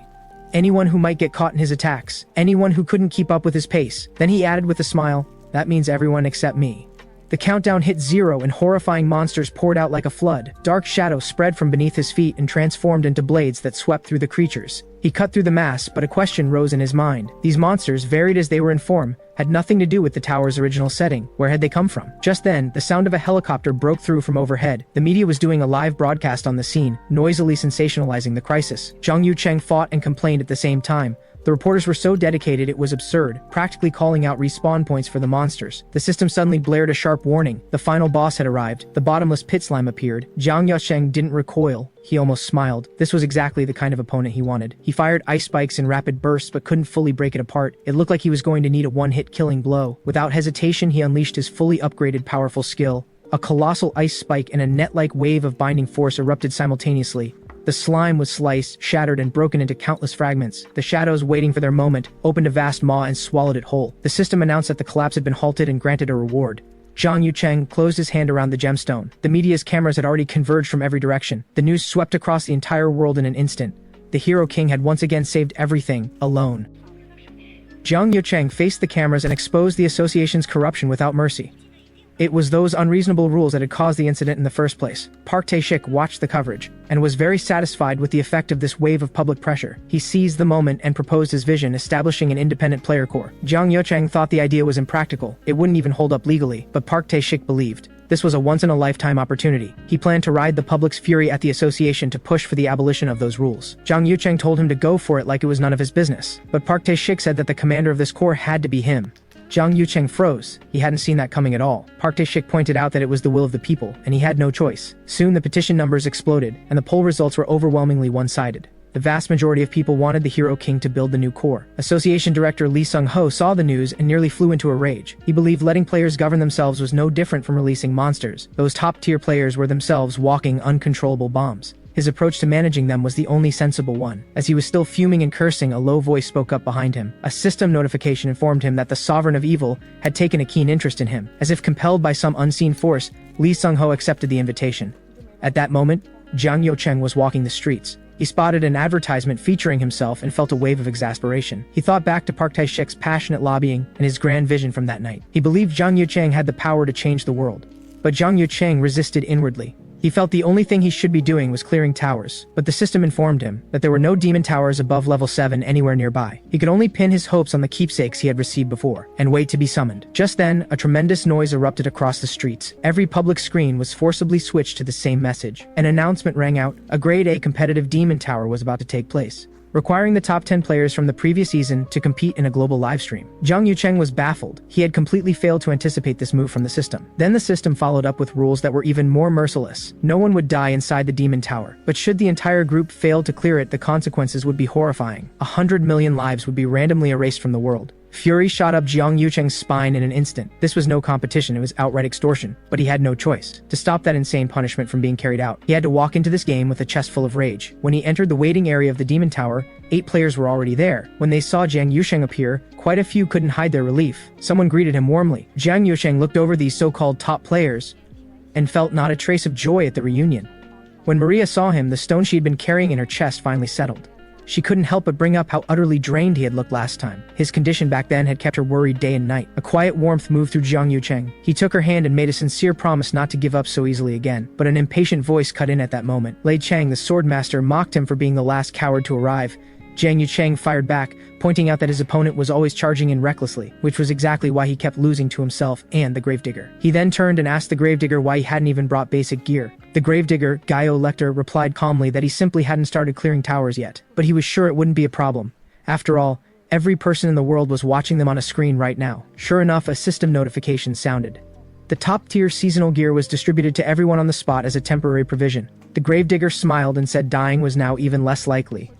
Speaker 1: Anyone who might get caught in his attacks, anyone who couldn't keep up with his pace. Then he added with a smile, "That means everyone except me." The countdown hit 0 and horrifying monsters poured out like a flood. Dark shadows spread from beneath his feet and transformed into blades that swept through the creatures. He cut through the mass, but a question rose in his mind. These monsters, varied as they were in form, had nothing to do with the tower's original setting. Where had they come from? Just then, the sound of a helicopter broke through from overhead. The media was doing a live broadcast on the scene, noisily sensationalizing the crisis. Kang Yoo-seong fought and complained at the same time. The reporters were so dedicated it was absurd, practically calling out respawn points for the monsters. The system suddenly blared a sharp warning. The final boss had arrived. The bottomless pit slime appeared. Kang Yoo-seong didn't recoil. He almost smiled. This was exactly the kind of opponent he wanted. He fired ice spikes in rapid bursts but couldn't fully break it apart. It looked like he was going to need a one-hit killing blow. Without hesitation, he unleashed his fully upgraded powerful skill. A colossal ice spike and a net-like wave of binding force erupted simultaneously. The slime was sliced, shattered, and broken into countless fragments. The shadows, waiting for their moment, opened a vast maw and swallowed it whole. The system announced that the collapse had been halted and granted a reward. Kang Yoo-seong closed his hand around the gemstone. The media's cameras had already converged from every direction. The news swept across the entire world in an instant. The Hero King had once again saved everything, alone. Kang Yoo-seong faced the cameras and exposed the association's corruption without mercy. It was those unreasonable rules that had caused the incident in the first place. Park Tae-shik watched the coverage, and was very satisfied with the effect of this wave of public pressure. He seized the moment and proposed his vision, establishing an independent player corps. Kang Yoo-seong thought the idea was impractical. It wouldn't even hold up legally, but Park Tae-shik believed. This was a once-in-a-lifetime opportunity. He planned to ride the public's fury at the association to push for the abolition of those rules. Kang Yoo-seong told him to go for it like it was none of his business. But Park Tae-shik said that the commander of this corps had to be him. Kang Yoo-seong froze. He hadn't seen that coming at all. Park Tae-shik pointed out that it was the will of the people, and he had no choice. Soon the petition numbers exploded, and the poll results were overwhelmingly one-sided. The vast majority of people wanted the Hero King to build the new core. Association Director Lee Sung-ho saw the news and nearly flew into a rage. He believed letting players govern themselves was no different from releasing monsters. Those top-tier players were themselves walking uncontrollable bombs. His approach to managing them was the only sensible one. As he was still fuming and cursing, a low voice spoke up behind him. A system notification informed him that the Sovereign of Evil had taken a keen interest in him. As if compelled by some unseen force, Lee Sung-ho accepted the invitation. At that moment, Kang Yoo-seong was walking the streets. He spotted an advertisement featuring himself and felt a wave of exasperation. He thought back to Park Tae-shik's passionate lobbying and his grand vision from that night. He believed Kang Yoo-seong had the power to change the world. But Kang Yoo-seong resisted inwardly. He felt the only thing he should be doing was clearing towers, but the system informed him that there were no demon towers above level 7 anywhere nearby. He could only pin his hopes on the keepsakes he had received before, and wait to be summoned. Just then, a tremendous noise erupted across the streets. Every public screen was forcibly switched to the same message. An announcement rang out: a Grade A competitive demon tower was about to take place, requiring the top 10 players from the previous season to compete in a global livestream. Kang Yoo-seong was baffled. He had completely failed to anticipate this move from the system. Then the system followed up with rules that were even more merciless. No one would die inside the demon tower, but should the entire group fail to clear it, the consequences would be horrifying. 100 million lives would be randomly erased from the world. Fury shot up Kang Yoo-seong's spine in an instant. This was no competition, it was outright extortion, but he had no choice. To stop that insane punishment from being carried out, he had to walk into this game with a chest full of rage. When he entered the waiting area of the demon tower, 8 players were already there. When they saw Kang Yoo-seong appear, quite a few couldn't hide their relief. Someone greeted him warmly. Kang Yoo-seong looked over these so-called top players and felt not a trace of joy at the reunion. When Maria saw him, the stone she had been carrying in her chest finally settled. She couldn't help but bring up how utterly drained he had looked last time. His condition back then had kept her worried day and night. A quiet warmth moved through Kang Yoo-seong. He took her hand and made a sincere promise not to give up so easily again. But an impatient voice cut in at that moment. Lei Chang, the swordmaster, mocked him for being the last coward to arrive. Kang Yoo-seong fired back, pointing out that his opponent was always charging in recklessly, which was exactly why he kept losing to himself and the gravedigger. He then turned and asked the gravedigger why he hadn't even brought basic gear. The gravedigger, Gaio Lecter, replied calmly that he simply hadn't started clearing towers yet, but he was sure it wouldn't be a problem. After all, every person in the world was watching them on a screen right now. Sure enough, a system notification sounded. The top-tier seasonal gear was distributed to everyone on the spot as a temporary provision. The gravedigger smiled and said dying was now even less likely.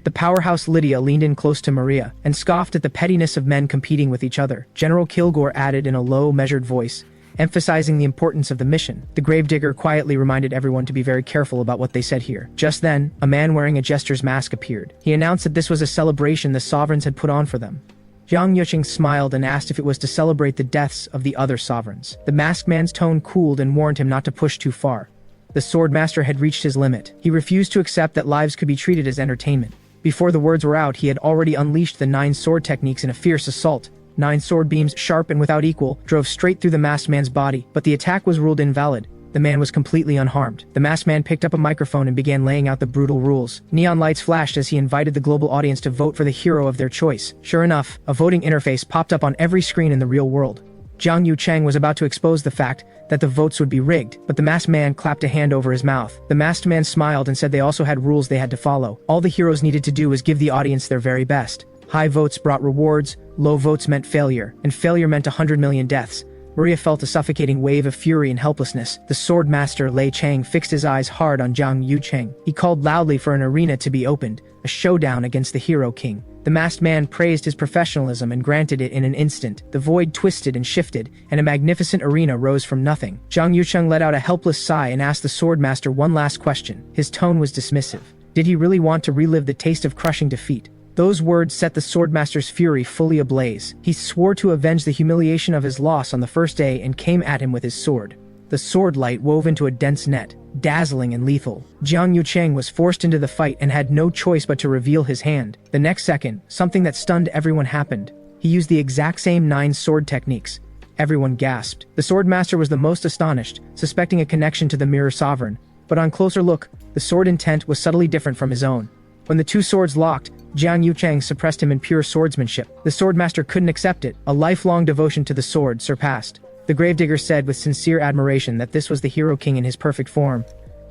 Speaker 1: The powerhouse Lydia leaned in close to Maria and scoffed at the pettiness of men competing with each other. General Kilgore added in a low, measured voice, emphasizing the importance of the mission. The gravedigger quietly reminded everyone to be very careful about what they said here. Just then, a man wearing a jester's mask appeared. He announced that this was a celebration the sovereigns had put on for them. Kang Yoo-seong smiled and asked if it was to celebrate the deaths of the other sovereigns. The masked man's tone cooled and warned him not to push too far. The swordmaster had reached his limit. He refused to accept that lives could be treated as entertainment. Before the words were out, he had already unleashed the 9 sword techniques in a fierce assault. 9 sword beams, sharp and without equal, drove straight through the masked man's body, but the attack was ruled invalid. The man was completely unharmed. The masked man picked up a microphone and began laying out the brutal rules. Neon lights flashed as he invited the global audience to vote for the hero of their choice. Sure enough, a voting interface popped up on every screen in the real world. Kang Yoo-seong was about to expose the fact that the votes would be rigged, but the masked man clapped a hand over his mouth. The masked man smiled and said they also had rules they had to follow. All the heroes needed to do was give the audience their very best. High votes brought rewards, low votes meant failure, and failure meant 100 million deaths. Maria felt a suffocating wave of fury and helplessness. The swordmaster Lei Chang fixed his eyes hard on Kang Yoo-seong. He called loudly for an arena to be opened, a showdown against the hero king. The masked man praised his professionalism and granted it in an instant. The void twisted and shifted, and a magnificent arena rose from nothing. Kang Yoo-seong let out a helpless sigh and asked the swordmaster one last question. His tone was dismissive. Did he really want to relive the taste of crushing defeat? Those words set the swordmaster's fury fully ablaze. He swore to avenge the humiliation of his loss on the first day and came at him with his sword. The sword light wove into a dense net, dazzling and lethal. Kang Yoo-seong was forced into the fight and had no choice but to reveal his hand. The next second, something that stunned everyone happened. He used the exact same 9 sword techniques. Everyone gasped. The swordmaster was the most astonished, suspecting a connection to the mirror sovereign. But on closer look, the sword intent was subtly different from his own. When the 2 swords locked, Kang Yoo-seong suppressed him in pure swordsmanship. The swordmaster couldn't accept it. A lifelong devotion to the sword surpassed. The gravedigger said with sincere admiration that this was the hero king in his perfect form.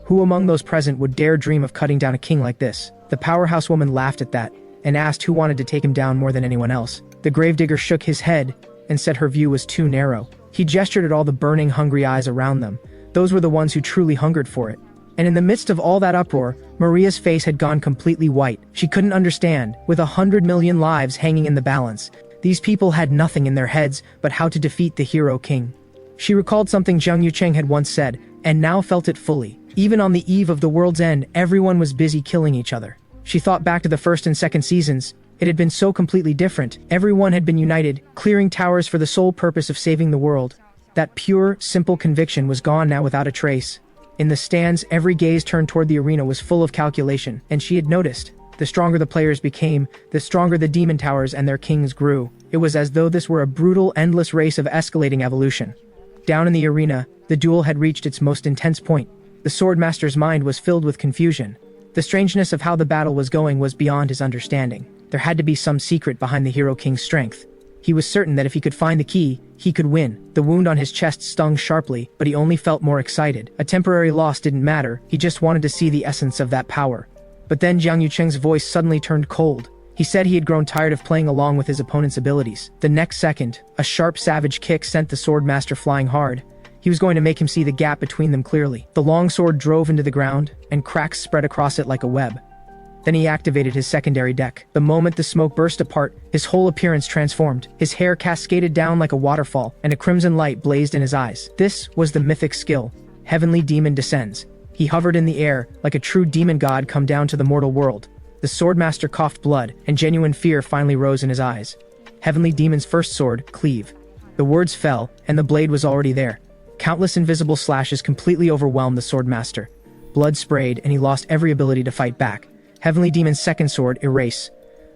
Speaker 1: Who among those present would dare dream of cutting down a king like this? The powerhouse woman laughed at that, and asked who wanted to take him down more than anyone else. The gravedigger shook his head, and said her view was too narrow. He gestured at all the burning, hungry eyes around them. Those were the ones who truly hungered for it. And in the midst of all that uproar, Maria's face had gone completely white. She couldn't understand, with 100 million lives hanging in the balance. These people had nothing in their heads but how to defeat the hero king. She recalled something Kang Yoo-seong had once said, and now felt it fully. Even on the eve of the world's end, everyone was busy killing each other. She thought back to the first and second seasons. It had been so completely different. Everyone had been united, clearing towers for the sole purpose of saving the world. That pure, simple conviction was gone now without a trace. In the stands, every gaze turned toward the arena was full of calculation, and she had noticed. The stronger the players became, the stronger the demon towers and their kings grew. It was as though this were a brutal, endless race of escalating evolution. Down in the arena, the duel had reached its most intense point. The swordmaster's mind was filled with confusion. The strangeness of how the battle was going was beyond his understanding. There had to be some secret behind the Hero King's strength. He was certain that if he could find the key, he could win. The wound on his chest stung sharply, but he only felt more excited. A temporary loss didn't matter, he just wanted to see the essence of that power. But then Jiang Yucheng's voice suddenly turned cold. He said he had grown tired of playing along with his opponent's abilities. The next second, a sharp savage kick sent the swordmaster flying hard. He was going to make him see the gap between them clearly. The long sword drove into the ground, and cracks spread across it like a web. Then he activated his secondary deck. The moment the smoke burst apart, his whole appearance transformed. His hair cascaded down like a waterfall, and a crimson light blazed in his eyes. This was the mythic skill. Heavenly Demon Descends. He hovered in the air, like a true demon god come down to the mortal world. The swordmaster coughed blood, and genuine fear finally rose in his eyes. Heavenly Demon's first sword, Cleave. The words fell, and the blade was already there. Countless invisible slashes completely overwhelmed the swordmaster. Blood sprayed, and he lost every ability to fight back. Heavenly Demon's second sword, Erase.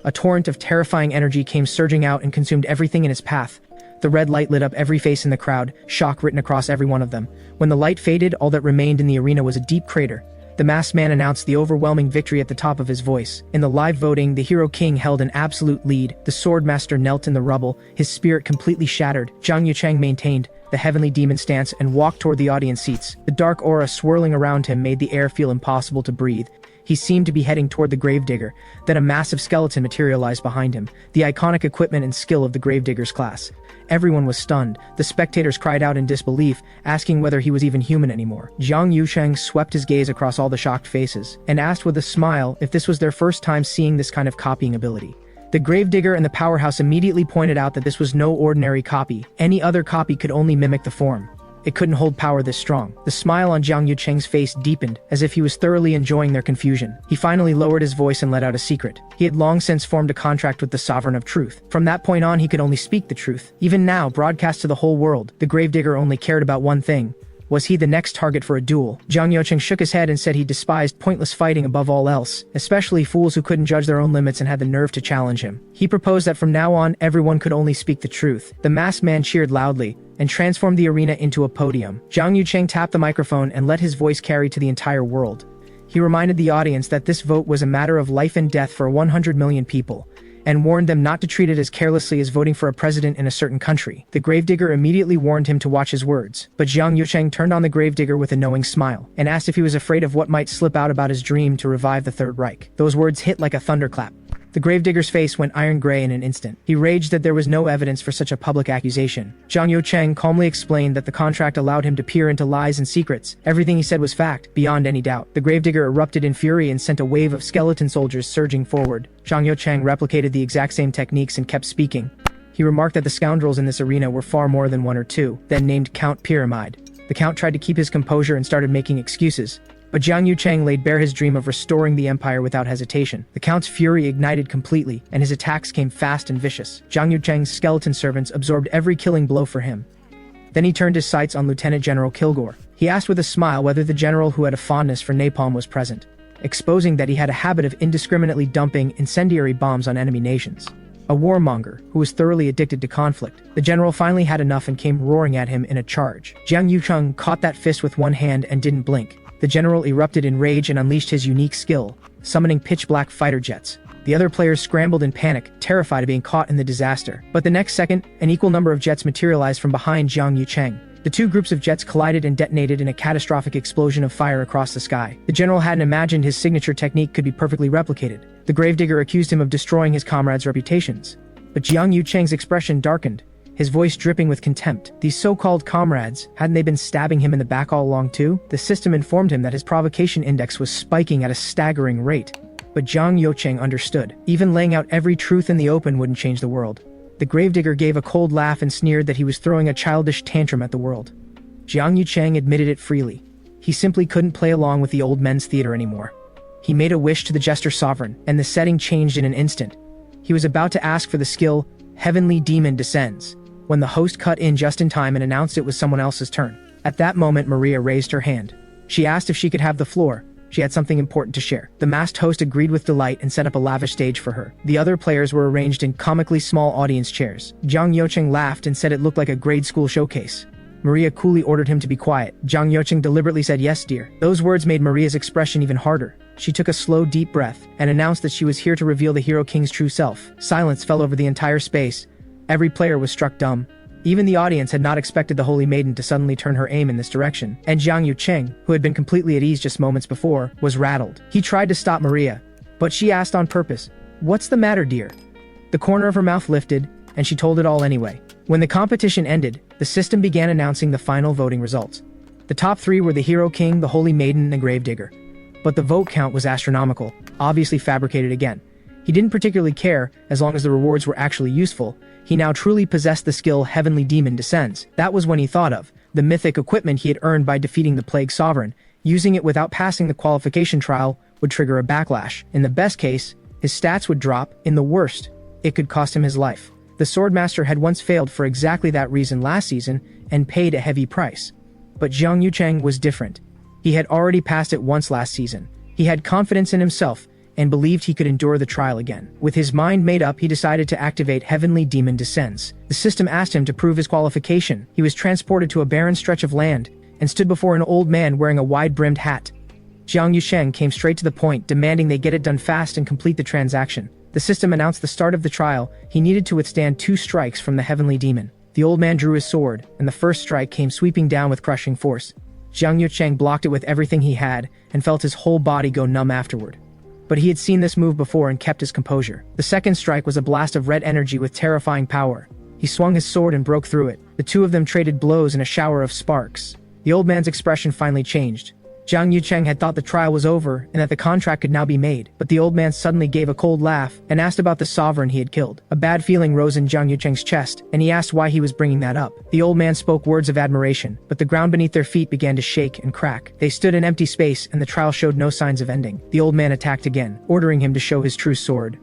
Speaker 1: A torrent of terrifying energy came surging out and consumed everything in its path. The red light lit up every face in the crowd, shock written across every one of them. When the light faded, all that remained in the arena was a deep crater. The masked man announced the overwhelming victory at the top of his voice. In the live voting, the Hero King held an absolute lead. The swordmaster knelt in the rubble, his spirit completely shattered. Jiang Yucheng maintained the Heavenly Demon stance and walked toward the audience seats. The dark aura swirling around him made the air feel impossible to breathe. He seemed to be heading toward the Gravedigger. Then a massive skeleton materialized behind him, the iconic equipment and skill of the Gravedigger's class. Everyone was stunned. The spectators cried out in disbelief, asking whether he was even human anymore. Jiang Yucheng swept his gaze across all the shocked faces, and asked with a smile if this was their first time seeing this kind of copying ability. The Gravedigger and the Powerhouse immediately pointed out that this was no ordinary copy. Any other copy could only mimic the form. It couldn't hold power this strong. The smile on Jiang Yucheng's face deepened, as if he was thoroughly enjoying their confusion. He finally lowered his voice and let out a secret. He had long since formed a contract with the Sovereign of Truth. From that point on, he could only speak the truth. Even now, broadcast to the whole world, the Gravedigger only cared about one thing. Was he the next target for a duel? Jiang Yucheng shook his head and said he despised pointless fighting above all else, especially fools who couldn't judge their own limits and had the nerve to challenge him. He proposed that from now on, everyone could only speak the truth. The masked man cheered loudly and transformed the arena into a podium. Jiang Yucheng tapped the microphone and let his voice carry to the entire world. He reminded the audience that this vote was a matter of life and death for 100 million people, and warned them not to treat it as carelessly as voting for a president in a certain country. The Gravedigger immediately warned him to watch his words, but Jiang Yucheng turned on the Gravedigger with a knowing smile, and asked if he was afraid of what might slip out about his dream to revive the Third Reich. Those words hit like a thunderclap. The Gravedigger's face went iron gray in an instant. He raged that there was no evidence for such a public accusation. Jiang Yucheng calmly explained that the contract allowed him to peer into lies and secrets. Everything he said was fact, beyond any doubt. The Gravedigger erupted in fury and sent a wave of skeleton soldiers surging forward. Jiang Yucheng replicated the exact same techniques and kept speaking. He remarked that the scoundrels in this arena were far more than one or two, then named Count Pyramid. The Count tried to keep his composure and started making excuses. But Jiang Yucheng laid bare his dream of restoring the empire without hesitation. The Count's fury ignited completely, and his attacks came fast and vicious. Jiang Yucheng's skeleton servants absorbed every killing blow for him. Then he turned his sights on Lieutenant General Kilgore. He asked with a smile whether the general who had a fondness for napalm was present, exposing that he had a habit of indiscriminately dumping incendiary bombs on enemy nations. A warmonger who was thoroughly addicted to conflict. The general finally had enough and came roaring at him in a charge. Jiang Yucheng caught that fist with one hand and didn't blink. The general erupted in rage and unleashed his unique skill, summoning pitch-black fighter jets. The other players scrambled in panic, terrified of being caught in the disaster. But the next second, an equal number of jets materialized from behind Jiang Yucheng. The two groups of jets collided and detonated in a catastrophic explosion of fire across the sky. The general hadn't imagined his signature technique could be perfectly replicated. The Gravedigger accused him of destroying his comrades' reputations. But Jiang Yucheng's expression darkened, his voice dripping with contempt. These so-called comrades, hadn't they been stabbing him in the back all along too? The system informed him that his provocation index was spiking at a staggering rate. But Jiang Yucheng understood. Even laying out every truth in the open wouldn't change the world. The Gravedigger gave a cold laugh and sneered that he was throwing a childish tantrum at the world. Jiang Yucheng admitted it freely. He simply couldn't play along with the old men's theater anymore. He made a wish to the Jester Sovereign, and the setting changed in an instant. He was about to ask for the skill, Heavenly Demon Descends, when the host cut in just in time and announced it was someone else's turn. At that moment, Maria raised her hand. She asked if she could have the floor. She had something important to share. The masked host agreed with delight and set up a lavish stage for her. The other players were arranged in comically small audience chairs. Jiang Yucheng laughed and said it looked like a grade school showcase. Maria coolly ordered him to be quiet. Kang Yoo-seong deliberately said, "Yes, dear." Those words made Maria's expression even harder. She took a slow, deep breath and announced that she was here to reveal the Hero King's true self. Silence fell over the entire space. Every player was struck dumb. Even the audience had not expected the Holy Maiden to suddenly turn her aim in this direction, and Kang Yoo-seong, who had been completely at ease just moments before, was rattled. He tried to stop Maria, but she asked on purpose, "What's the matter, dear?" The corner of her mouth lifted, and she told it all anyway. When the competition ended, the system began announcing the final voting results. The top three were the Hero King, the Holy Maiden, and the Gravedigger. But the vote count was astronomical, obviously fabricated again. He didn't particularly care, as long as the rewards were actually useful. He now truly possessed the skill Heavenly Demon Descends. That was when he thought of the mythic equipment he had earned by defeating the Plague Sovereign. Using it without passing the qualification trial would trigger a backlash. In the best case, his stats would drop. In the worst, it could cost him his life. The Swordmaster had once failed for exactly that reason last season and paid a heavy price. But Kang Yoo-seong was different. He had already passed it once last season. He had confidence in himself and believed he could endure the trial again. With his mind made up, he decided to activate Heavenly Demon Descends. The system asked him to prove his qualification. He was transported to a barren stretch of land and stood before an old man wearing a wide-brimmed hat. Kang Yoo-seong came straight to the point, demanding they get it done fast and complete the transaction. The system announced the start of the trial. He needed to withstand 2 strikes from the Heavenly Demon. The old man drew his sword, and the first strike came sweeping down with crushing force. Kang Yoo-seong blocked it with everything he had and felt his whole body go numb afterward. But he had seen this move before and kept his composure. The second strike was a blast of red energy with terrifying power. He swung his sword and broke through it. The two of them traded blows in a shower of sparks. The old man's expression finally changed. Kang Yoo-seong had thought the trial was over and that the contract could now be made, but the old man suddenly gave a cold laugh and asked about the sovereign he had killed. A bad feeling rose in Kang Yoo-seong's chest, and he asked why he was bringing that up. The old man spoke words of admiration, but the ground beneath their feet began to shake and crack. They stood in empty space, and the trial showed no signs of ending. The old man attacked again, ordering him to show his true sword.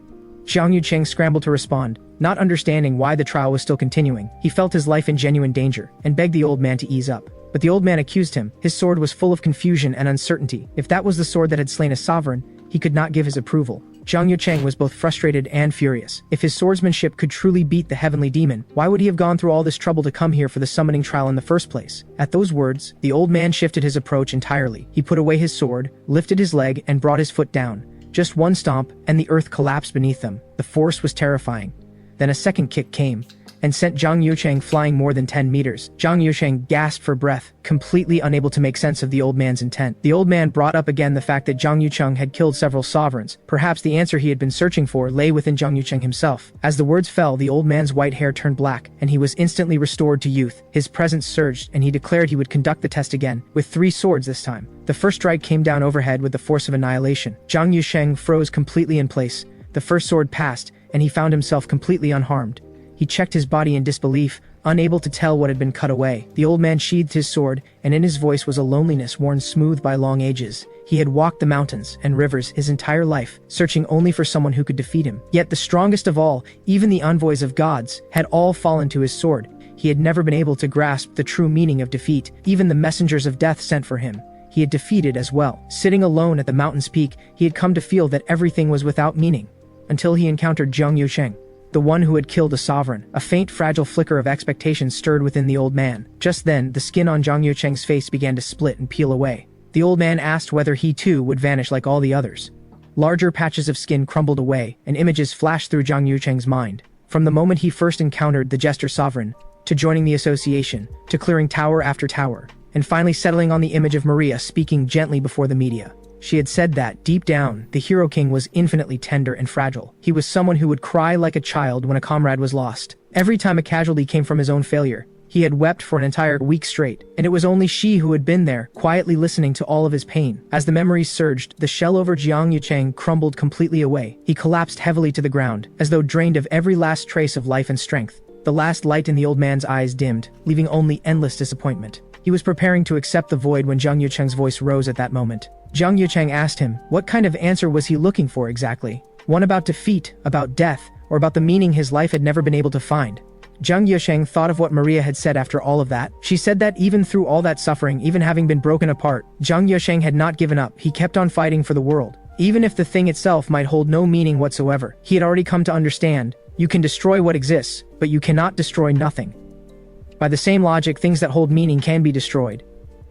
Speaker 1: Kang Yoo-seong scrambled to respond, not understanding why the trial was still continuing. He felt his life in genuine danger, and begged the old man to ease up. But the old man accused him. His sword was full of confusion and uncertainty. If that was the sword that had slain a sovereign, he could not give his approval. Kang Yoo-seong was both frustrated and furious. If his swordsmanship could truly beat the Heavenly Demon, why would he have gone through all this trouble to come here for the summoning trial in the first place? At those words, the old man shifted his approach entirely. He put away his sword, lifted his leg, and brought his foot down. Just one stomp, and the earth collapsed beneath them. The force was terrifying. Then a second kick came and sent Kang Yoo-seong flying more than 10 meters. Kang Yoo-seong gasped for breath, completely unable to make sense of the old man's intent. The old man brought up again the fact that Kang Yoo-seong had killed several sovereigns. Perhaps the answer he had been searching for lay within Kang Yoo-seong himself. As the words fell, the old man's white hair turned black, and he was instantly restored to youth. His presence surged, and he declared he would conduct the test again, with 3 swords this time. The first strike came down overhead with the force of annihilation. Kang Yoo-seong froze completely in place. The first sword passed, and he found himself completely unharmed. He checked his body in disbelief, unable to tell what had been cut away. The old man sheathed his sword, and in his voice was a loneliness worn smooth by long ages. He had walked the mountains and rivers his entire life, searching only for someone who could defeat him. Yet the strongest of all, even the envoys of gods, had all fallen to his sword. He had never been able to grasp the true meaning of defeat. Even the messengers of death sent for him, he had defeated as well. Sitting alone at the mountain's peak, he had come to feel that everything was without meaning, until he encountered Kang Yoo-seong, the one who had killed a sovereign. A faint, fragile flicker of expectation stirred within the old man. Just then, the skin on Kang Yoo-seong's face began to split and peel away. The old man asked whether he too would vanish like all the others. Larger patches of skin crumbled away, and images flashed through Kang Yoo-seong's mind. From the moment he first encountered the Jester Sovereign, to joining the association, to clearing tower after tower, and finally settling on the image of Maria speaking gently before the media. She had said that, deep down, the Hero King was infinitely tender and fragile. He was someone who would cry like a child when a comrade was lost. Every time a casualty came from his own failure, he had wept for an entire week straight, and it was only she who had been there, quietly listening to all of his pain. As the memories surged, the shell over Kang Yoo-seong crumbled completely away. He collapsed heavily to the ground, as though drained of every last trace of life and strength. The last light in the old man's eyes dimmed, leaving only endless disappointment. He was preparing to accept the void when Kang Yoo-seong's voice rose at that moment. Kang Yoo-seong asked him, what kind of answer was he looking for exactly? One about defeat, about death, or about the meaning his life had never been able to find? Kang Yoo-seong thought of what Maria had said after all of that. She said that even through all that suffering, even having been broken apart, Kang Yoo-seong had not given up. He kept on fighting for the world. Even if the thing itself might hold no meaning whatsoever, he had already come to understand, you can destroy what exists, but you cannot destroy nothing. By the same logic, things that hold meaning can be destroyed,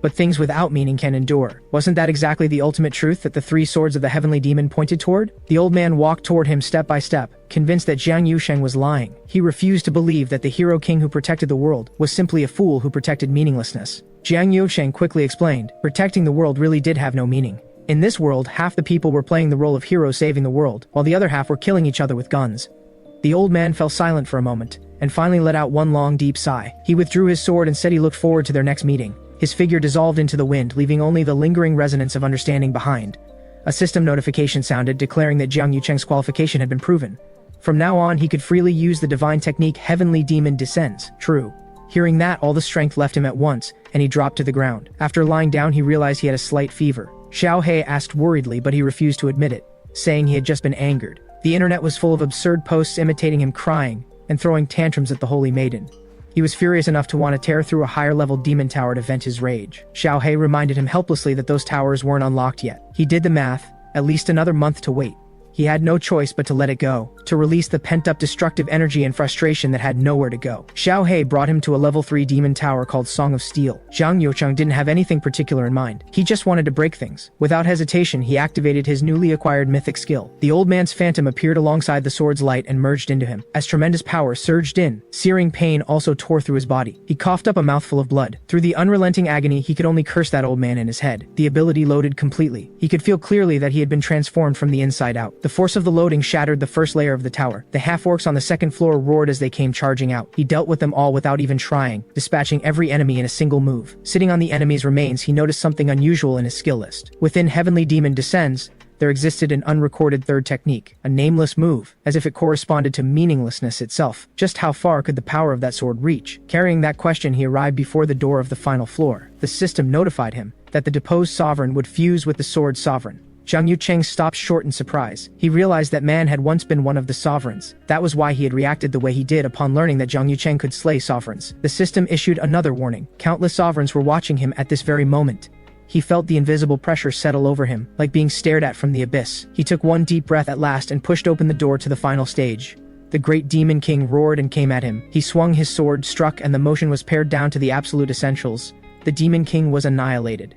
Speaker 1: but things without meaning can endure. Wasn't that exactly the ultimate truth that the three swords of the heavenly demon pointed toward? The old man walked toward him step by step, convinced that Kang Yoo-seong was lying. He refused to believe that the hero king who protected the world was simply a fool who protected meaninglessness. Kang Yoo-seong quickly explained, protecting the world really did have no meaning. In this world, half the people were playing the role of heroes saving the world, while the other half were killing each other with guns. The old man fell silent for a moment, and finally let out one long deep sigh. He withdrew his sword and said he looked forward to their next meeting. His figure dissolved into the wind, leaving only the lingering resonance of understanding behind. A system notification sounded, declaring that Kang Yoo-seong's qualification had been proven. From now on, he could freely use the divine technique Heavenly Demon Descends. True. Hearing that, all the strength left him at once, and he dropped to the ground. After lying down, he realized he had a slight fever. Xiao He asked worriedly, but he refused to admit it, saying he had just been angered. The internet was full of absurd posts imitating him crying and throwing tantrums at the Holy Maiden. He was furious enough to want to tear through a higher-level demon tower to vent his rage. Xiao He reminded him helplessly that those towers weren't unlocked yet. He did the math, at least another month to wait. He had no choice but to let it go, to release the pent-up destructive energy and frustration that had nowhere to go. Xiao He brought him to a level 3 demon tower called Song of Steel. Kang Yoo-seong didn't have anything particular in mind. He just wanted to break things. Without hesitation, he activated his newly acquired mythic skill. The old man's phantom appeared alongside the sword's light and merged into him. As tremendous power surged in, searing pain also tore through his body. He coughed up a mouthful of blood. Through the unrelenting agony, he could only curse that old man in his head. The ability loaded completely. He could feel clearly that he had been transformed from the inside out. The force of the loading shattered the first layer of the tower. The half-orcs on the second floor roared as they came charging out. He dealt with them all without even trying, dispatching every enemy in a single move. Sitting on the enemy's remains, he noticed something unusual in his skill list. Within Heavenly Demon Descends, there existed an unrecorded third technique, a nameless move, as if it corresponded to meaninglessness itself. Just how far could the power of that sword reach? Carrying that question, he arrived before the door of the final floor. The system notified him that the deposed sovereign would fuse with the sword's sovereign. Kang Yoo-seong stopped short in surprise. He realized that man had once been one of the sovereigns. That was why he had reacted the way he did upon learning that Kang Yoo-seong could slay sovereigns. The system issued another warning. Countless sovereigns were watching him at this very moment. He felt the invisible pressure settle over him, like being stared at from the abyss. He took one deep breath at last and pushed open the door to the final stage. The great demon king roared and came at him. He swung his sword, struck, and the motion was pared down to the absolute essentials. The demon king was annihilated.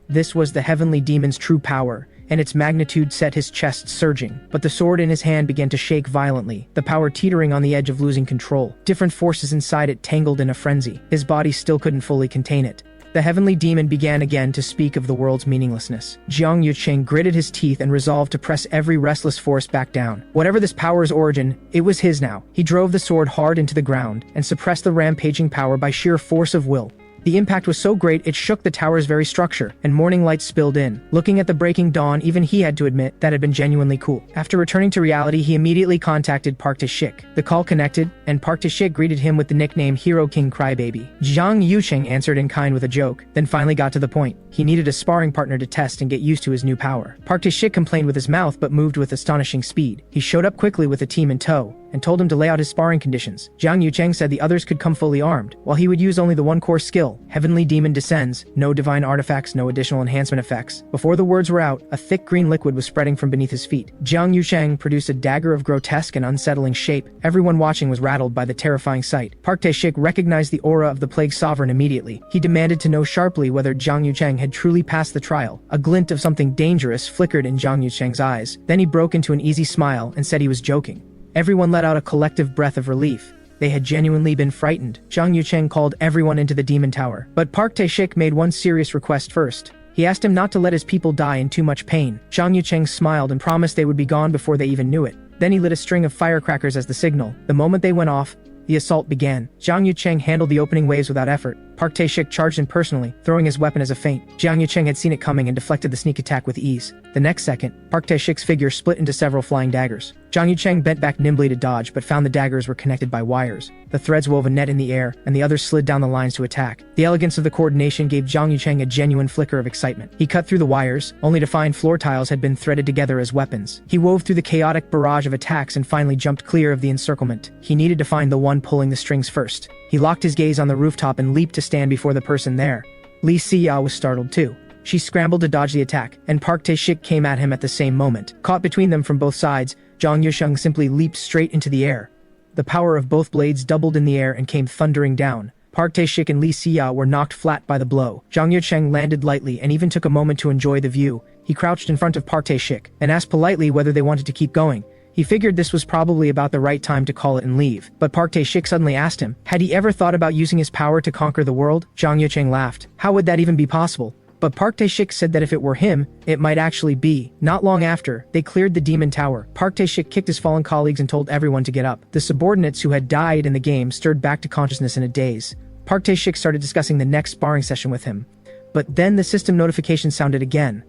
Speaker 1: This was the heavenly demon's true power, and its magnitude set his chest surging. But the sword in his hand began to shake violently, the power teetering on the edge of losing control. Different forces inside it tangled in a frenzy. His body still couldn't fully contain it. The heavenly demon began again to speak of the world's meaninglessness. Kang Yoo-seong gritted his teeth and resolved to press every restless force back down. Whatever this power's origin, it was his now. He drove the sword hard into the ground and suppressed the rampaging power by sheer force of will. The impact was so great it shook the tower's very structure, and morning light spilled in. Looking at the breaking dawn, even he had to admit that had been genuinely cool. After returning to reality, he immediately contacted Park Tae-shik. The call connected, and Park Tae-shik greeted him with the nickname Hero King Crybaby. Kang Yoo-seong answered in kind with a joke, then finally got to the point. He needed a sparring partner to test and get used to his new power. Park Tae-shik complained with his mouth but moved with astonishing speed. He showed up quickly with a team in tow, and told him to lay out his sparring conditions. Kang Yoo-seong said the others could come fully armed, while he would use only the one core skill, Heavenly Demon Descends, no divine artifacts, no additional enhancement effects. Before the words were out, a thick green liquid was spreading from beneath his feet. Kang Yoo-seong produced a dagger of grotesque and unsettling shape. Everyone watching was rattled by the terrifying sight. Park Tae-shik recognized the aura of the plague sovereign immediately. He demanded to know sharply whether Kang Yoo-seong had truly passed the trial. A glint of something dangerous flickered in Kang Yoo-seong's eyes. Then he broke into an easy smile and said he was joking. Everyone let out a collective breath of relief. They had genuinely been frightened. Kang Yoo-seong called everyone into the demon tower. But Park Tae-shik made one serious request first. He asked him not to let his people die in too much pain. Kang Yoo-seong smiled and promised they would be gone before they even knew it. Then he lit a string of firecrackers as the signal. The moment they went off, the assault began. Kang Yoo-seong handled the opening waves without effort. Park Tae-shik charged in personally, throwing his weapon as a feint. Kang Yoo-seong had seen it coming and deflected the sneak attack with ease. The next second, Park Tae-shik's figure split into several flying daggers. Kang Yoo-seong bent back nimbly to dodge, but found the daggers were connected by wires. The threads wove a net in the air, and the others slid down the lines to attack. The elegance of the coordination gave Kang Yoo-seong a genuine flicker of excitement. He cut through the wires, only to find floor tiles had been threaded together as weapons. He wove through the chaotic barrage of attacks and finally jumped clear of the encirclement. He needed to find the one pulling the strings first. He locked his gaze on the rooftop and leaped to stand before the person there. Celia was startled too. She scrambled to dodge the attack, and Park Tae-shik came at him at the same moment. Caught between them from both sides, Kang Yoo-seong simply leaped straight into the air. The power of both blades doubled in the air and came thundering down, Park Tae-shik and Lee Si-ya were knocked flat by the blow. Kang Yoo-seong landed lightly and even took a moment to enjoy the view. He crouched in front of Park Tae-shik and asked politely whether they wanted to keep going. He figured this was probably about the right time to call it and leave. But Park Tae-shik suddenly asked him, had he ever thought about using his power to conquer the world? Kang Yoo-seong laughed. How would that even be possible? But Park Tae-shik said that if it were him, it might actually be. Not long after, they cleared the demon tower. Park Tae-shik kicked his fallen colleagues and told everyone to get up. The subordinates who had died in the game stirred back to consciousness in a daze. Park Tae-shik started discussing the next sparring session with him. But then the system notification sounded again.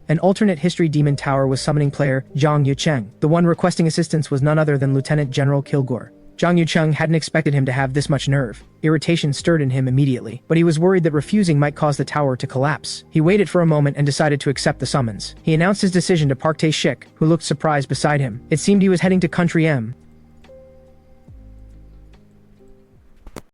Speaker 1: An alternate history demon tower was summoning player Kang Yoo-seong. The one requesting assistance was none other than Lieutenant General Kilgore. Kang Yoo-seong hadn't expected him to have this much nerve. Irritation stirred in him immediately, but he was worried that refusing might cause the tower to collapse. He waited for a moment and decided to accept the summons. He announced his decision to Park Tae-shik, who looked surprised beside him. It seemed he was heading to Country M,